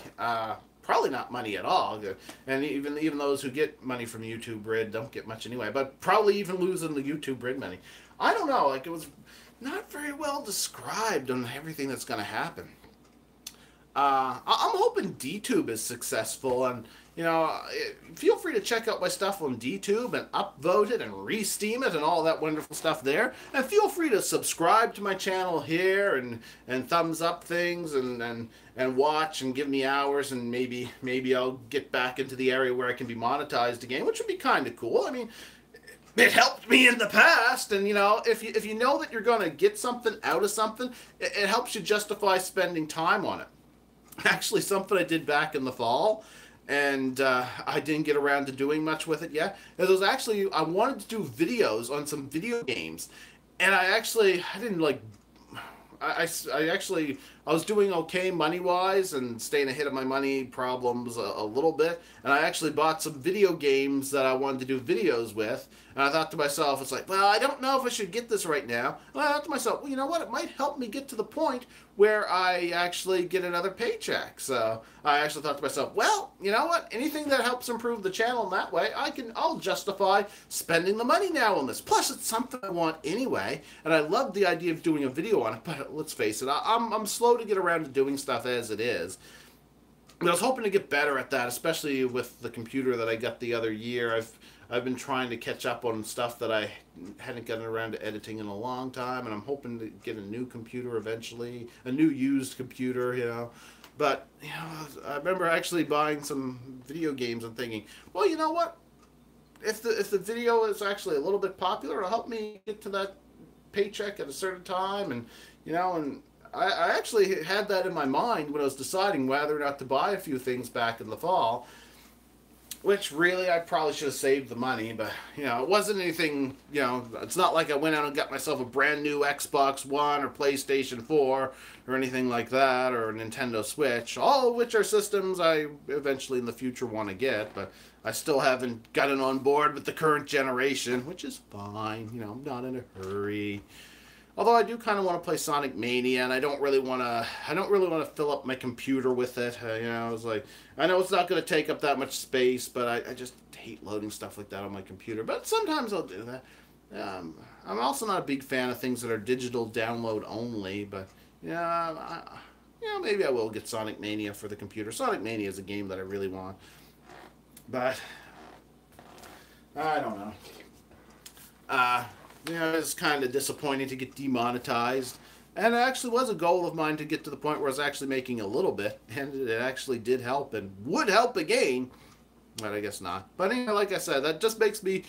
Probably not money at all. And even those who get money from YouTube Red don't get much anyway. But probably even losing the YouTube Red money. I don't know. Like, it was not very well described on everything that's going to happen. I'm hoping DTube is successful, and you know, feel free to check out my stuff on DTube and upvote it and re-steam it and all that wonderful stuff there. And feel free to subscribe to my channel here and thumbs up things and watch and give me hours, and maybe I'll get back into the area where I can be monetized again, which would be kind of cool. I mean, it helped me in the past, and you know, if you know that you're going to get something out of something, it helps you justify spending time on it. Actually, something I did back in the fall, and I didn't get around to doing much with it yet. It was actually, I wanted to do videos on some video games, and I didn't like, I was doing okay money-wise and staying ahead of my money problems a little bit, and I actually bought some video games that I wanted to do videos with, and I thought to myself, it's like, well, I don't know if I should get this right now. And I thought to myself, well, you know what, it might help me get to the point where I actually get another paycheck. So I actually thought to myself, well, you know what, anything that helps improve the channel in that way, I'll justify spending the money now on this. Plus, it's something I want anyway, and I love the idea of doing a video on it, but let's face it, I'm slow to get around to doing stuff as it is. But I was hoping to get better at that, especially with the computer that I got the other year. I've been trying to catch up on stuff that I hadn't gotten around to editing in a long time, and I'm hoping to get a new computer eventually, a new used computer, you know. But, you know, I remember actually buying some video games and thinking, well, you know what? If the video is actually a little bit popular, it'll help me get to that paycheck at a certain time, and, you know, and I actually had that in my mind when I was deciding whether or not to buy a few things back in the fall. Which really, I probably should have saved the money, but it wasn't anything. It's not like I went out and got myself a brand new Xbox One or PlayStation 4 or anything like that, or a Nintendo Switch. All of which are systems I eventually in the future want to get, but I still haven't gotten on board with the current generation, which is fine. I'm not in a hurry. Although I do kind of want to play Sonic Mania, and I don't really want to fill up my computer with it. I was like, I know it's not going to take up that much space, but I just hate loading stuff like that on my computer. But sometimes I'll do that. I'm also not a big fan of things that are digital download only, but maybe I will get Sonic Mania for the computer. Sonic Mania is a game that I really want, but I don't know. It's kind of disappointing to get demonetized. And it actually was a goal of mine to get to the point where I was actually making a little bit. And it actually did help and would help again. But I guess not. But anyway, like I said, that just makes me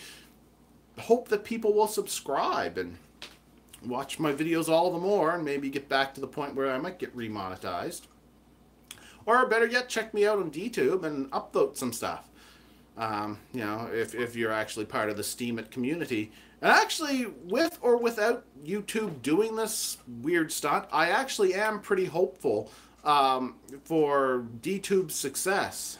hope that people will subscribe and watch my videos all the more. And maybe get back to the point where I might get remonetized. Or better yet, check me out on DTube and upvote some stuff. If you're actually part of the Steam It community. And actually, with or without YouTube doing this weird stunt, I actually am pretty hopeful for DTube's success.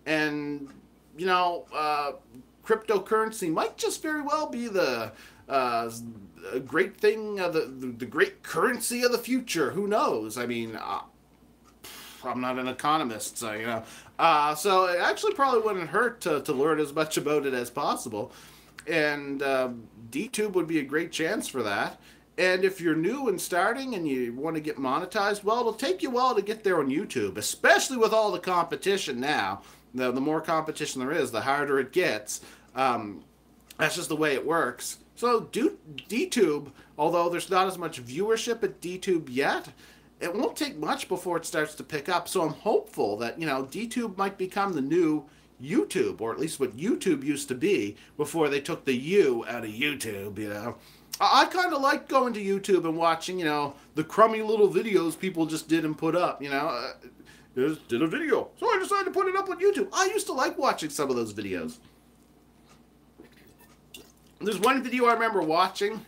And, cryptocurrency might just very well be the great thing, the great currency of the future. Who knows? I mean, I'm not an economist, so, so it actually probably wouldn't hurt to learn as much about it as possible. And DTube would be a great chance for that. And if you're new and starting and you want to get monetized, well, it'll take you a while to get there on YouTube, especially with all the competition now. The more competition there is, the harder it gets. That's just the way it works. So DTube, although there's not as much viewership at DTube yet, it won't take much before it starts to pick up. So I'm hopeful that, DTube might become the new YouTube, or at least what YouTube used to be before they took the U out of YouTube, I kind of like going to YouTube and watching, the crummy little videos people just did and put up, just did a video, so I decided to put it up on YouTube. I used to like watching some of those videos. There's one video I remember watching.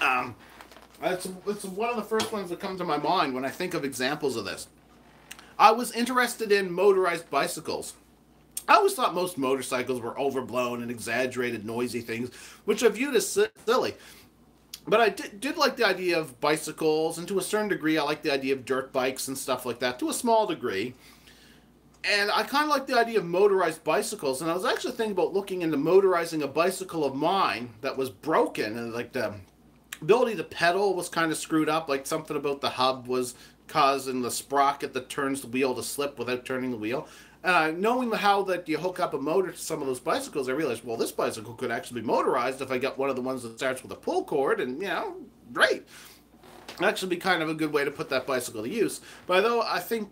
It's one of the first ones that come to my mind when I think of examples of this. I was interested in motorized bicycles. I always thought most motorcycles were overblown and exaggerated, noisy things, which I viewed as silly. But I did like the idea of bicycles, and to a certain degree, I like the idea of dirt bikes and stuff like that, to a small degree. And I kind of like the idea of motorized bicycles, and I was actually thinking about looking into motorizing a bicycle of mine that was broken, and like the ability to pedal was kind of screwed up, like something about the hub was causing the sprocket that turns the wheel to slip without turning the wheel. Knowing how that you hook up a motor to some of those bicycles, I realized, well, this bicycle could actually be motorized if I got one of the ones that starts with a pull cord, and, great. That'd actually be kind of a good way to put that bicycle to use. But though I think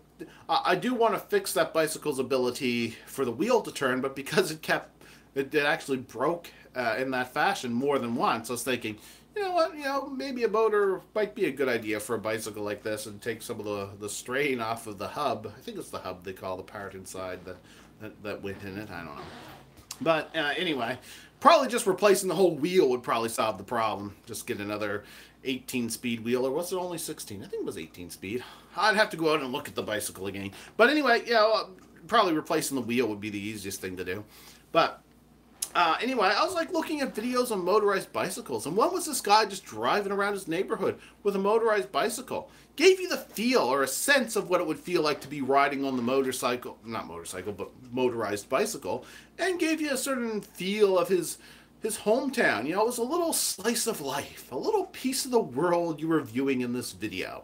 I do want to fix that bicycle's ability for the wheel to turn, but because it actually broke in that fashion more than once, I was thinking, you know what, maybe a motor might be a good idea for a bicycle like this and take some of the strain off of the hub. I think it's the hub they call the part inside that went in it. I don't know. But anyway, probably just replacing the whole wheel would probably solve the problem. Just get another 18-speed wheel, or was it only 16? I think it was 18-speed. I'd have to go out and look at the bicycle again. But anyway, probably replacing the wheel would be the easiest thing to do. But anyway, I was like looking at videos on motorized bicycles, and one was this guy just driving around his neighborhood with a motorized bicycle. Gave you the feel or a sense of what it would feel like to be riding on the motorized bicycle, and gave you a certain feel of his hometown. It was a little slice of life, a little piece of the world you were viewing in this video.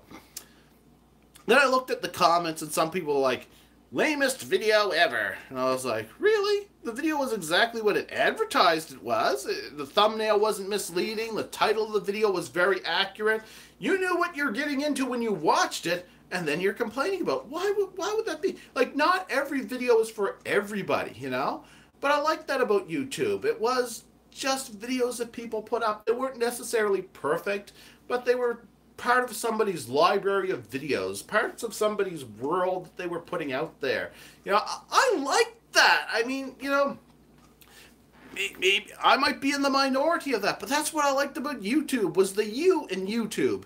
Then I looked at the comments, and some people were like, lamest video ever. And I was like, really? The video was exactly what it advertised it was. The thumbnail wasn't misleading. The title of the video was very accurate. You knew what you're getting into when you watched it, and then you're complaining about, why would that be? Like, not every video is for everybody, But I like that about YouTube. It was just videos that people put up. They weren't necessarily perfect, but they were part of somebody's library of videos, parts of somebody's world that they were putting out there. I like that. I mean, maybe I might be in the minority of that, but that's what I liked about YouTube, was the you in YouTube.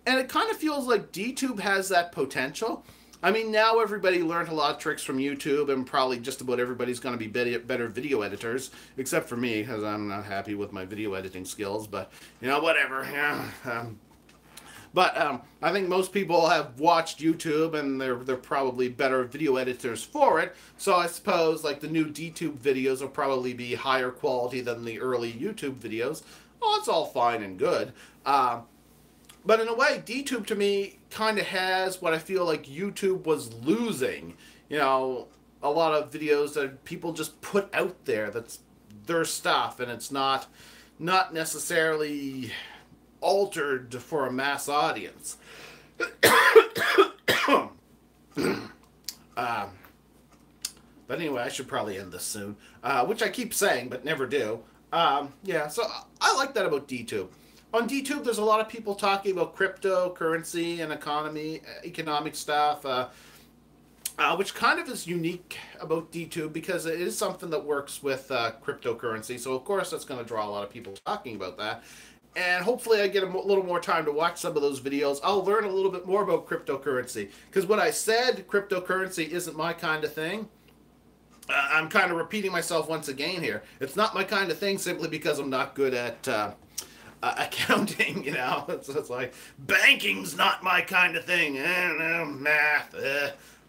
And it kind of feels like DTube has that potential. I mean, now everybody learned a lot of tricks from YouTube, and probably just about everybody's going to be better video editors, except for me, because I'm not happy with my video editing skills, but, whatever. Yeah. I think most people have watched YouTube, and they're probably better video editors for it. So I suppose like the new DTube videos will probably be higher quality than the early YouTube videos. Oh, it's all fine and good. But in a way, DTube to me kind of has what I feel like YouTube was losing. A lot of videos that people just put out there. That's their stuff, and it's not necessarily altered for a mass audience. But anyway, I should probably end this soon, which I keep saying but never do. Yeah, so I like that about DTube. On DTube, there's a lot of people talking about cryptocurrency and economic stuff, which kind of is unique about DTube because it is something that works with cryptocurrency. So, of course, that's going to draw a lot of people talking about that. And hopefully I get a little more time to watch some of those videos. I'll learn a little bit more about cryptocurrency. Because when I said cryptocurrency isn't my kind of thing, I'm kind of repeating myself once again here. It's not my kind of thing simply because I'm not good at accounting, It's like, banking's not my kind of thing. Math.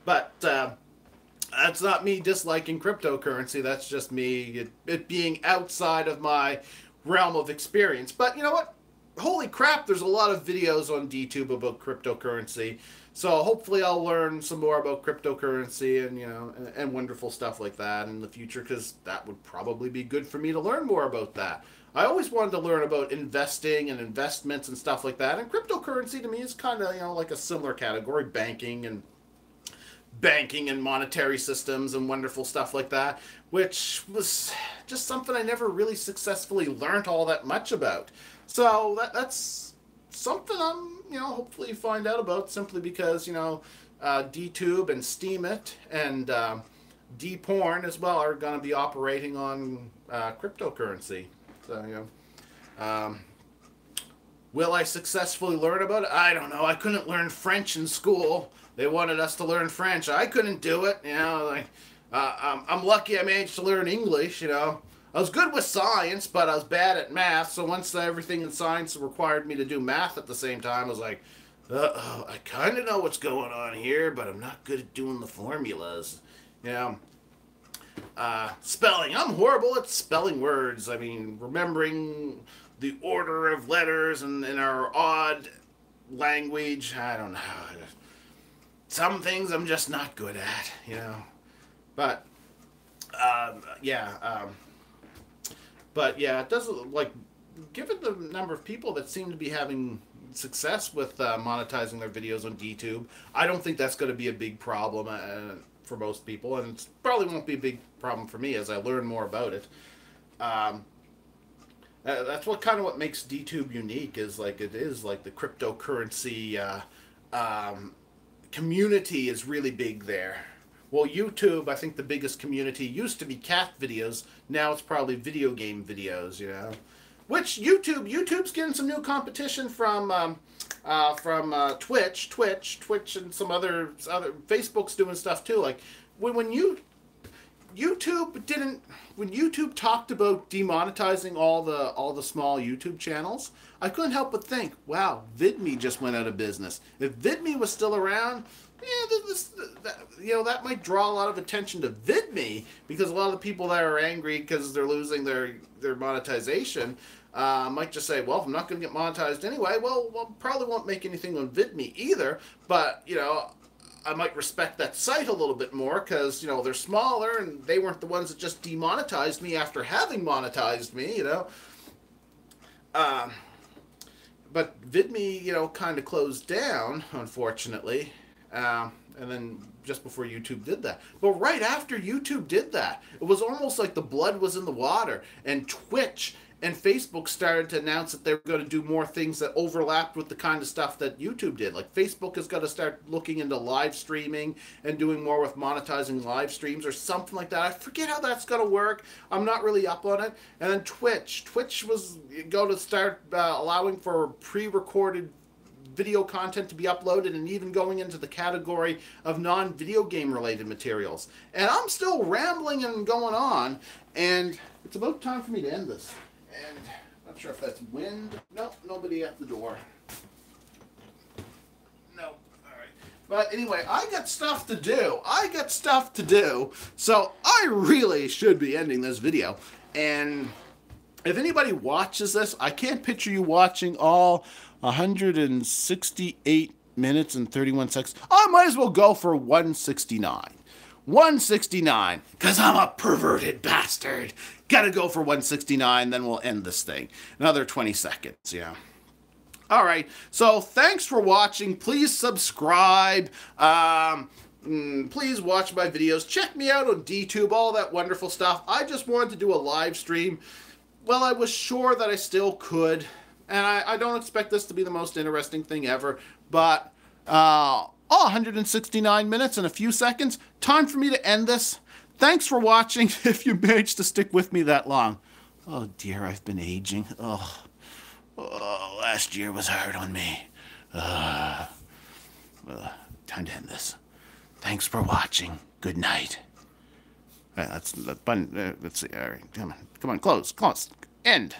But that's not me disliking cryptocurrency. That's just me it being outside of my realm of experience. But you know what? Holy crap, there's a lot of videos on DTube about cryptocurrency. So hopefully I'll learn some more about cryptocurrency and, and wonderful stuff like that in the future, because that would probably be good for me to learn more about that. I always wanted to learn about investing and investments and stuff like that. And cryptocurrency to me is kind of, like a similar category, banking and monetary systems and wonderful stuff like that, which was just something I never really successfully learned all that much about. So that's something I'm, hopefully find out about, simply because, DTube and Steemit and DPorn as well are going to be operating on cryptocurrency. So, will I successfully learn about it? I don't know. I couldn't learn French in school. They wanted us to learn French. I couldn't do it. I'm lucky I managed to learn English. I was good with science, but I was bad at math. So once everything in science required me to do math at the same time, I was like, uh-oh, I kind of know what's going on here, but I'm not good at doing the formulas. Spelling. I'm horrible at spelling words. I mean, remembering the order of letters and in our odd language. I don't know. Some things I'm just not good at, But, it doesn't, given the number of people that seem to be having success with monetizing their videos on DTube, I don't think that's going to be a big problem for most people, and it probably won't be a big problem for me as I learn more about it. That's what makes DTube unique, is it is the cryptocurrency community is really big there. Well, YouTube, I think the biggest community used to be cat videos. Now it's probably video game videos, Which YouTube's getting some new competition from Twitch, and some other Facebook's doing stuff too. Like when YouTube talked about demonetizing all the small YouTube channels, I couldn't help but think, wow, VidMe just went out of business. If VidMe was still around, that might draw a lot of attention to VidMe, because a lot of the people that are angry because they're losing their monetization might just say, well, if I'm not going to get monetized anyway, well, probably won't make anything on VidMe either. But, I might respect that site a little bit more because, they're smaller and they weren't the ones that just demonetized me after having monetized me, But VidMe, kind of closed down, unfortunately. And then just before YouTube did that. But right after YouTube did that, it was almost like the blood was in the water. And Twitch and Facebook started to announce that they were going to do more things that overlapped with the kind of stuff that YouTube did. Like Facebook is going to start looking into live streaming and doing more with monetizing live streams or something like that. I forget how that's going to work. I'm not really up on it. And then Twitch was going to start allowing for pre-recorded video content to be uploaded, and even going into the category of non-video game related materials. And I'm still rambling and going on, and it's about time for me to end this. And I'm not sure if that's wind. Nope, nobody at the door. No. All right. But anyway, I got stuff to do. So I really should be ending this video. And if anybody watches this, I can't picture you watching all 168 minutes and 31 seconds. I might as well go for 169. 169, because I'm a perverted bastard. Gotta go for 169, then we'll end this thing. Another 20 seconds, yeah. All right, so thanks for watching. Please subscribe. Please watch my videos. Check me out on DTube, all that wonderful stuff. I just wanted to do a live stream. Well, I was sure that I still could. And I don't expect this to be the most interesting thing ever, but 169 minutes and a few seconds. Time for me to end this. Thanks for watching, if you managed to stick with me that long. Oh dear, I've been aging. Oh, last year was hard on me. Time to end this. Thanks for watching. Good night. All right, that's fun. Let's see. All right, come on, close. End.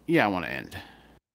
Yeah, I want to end.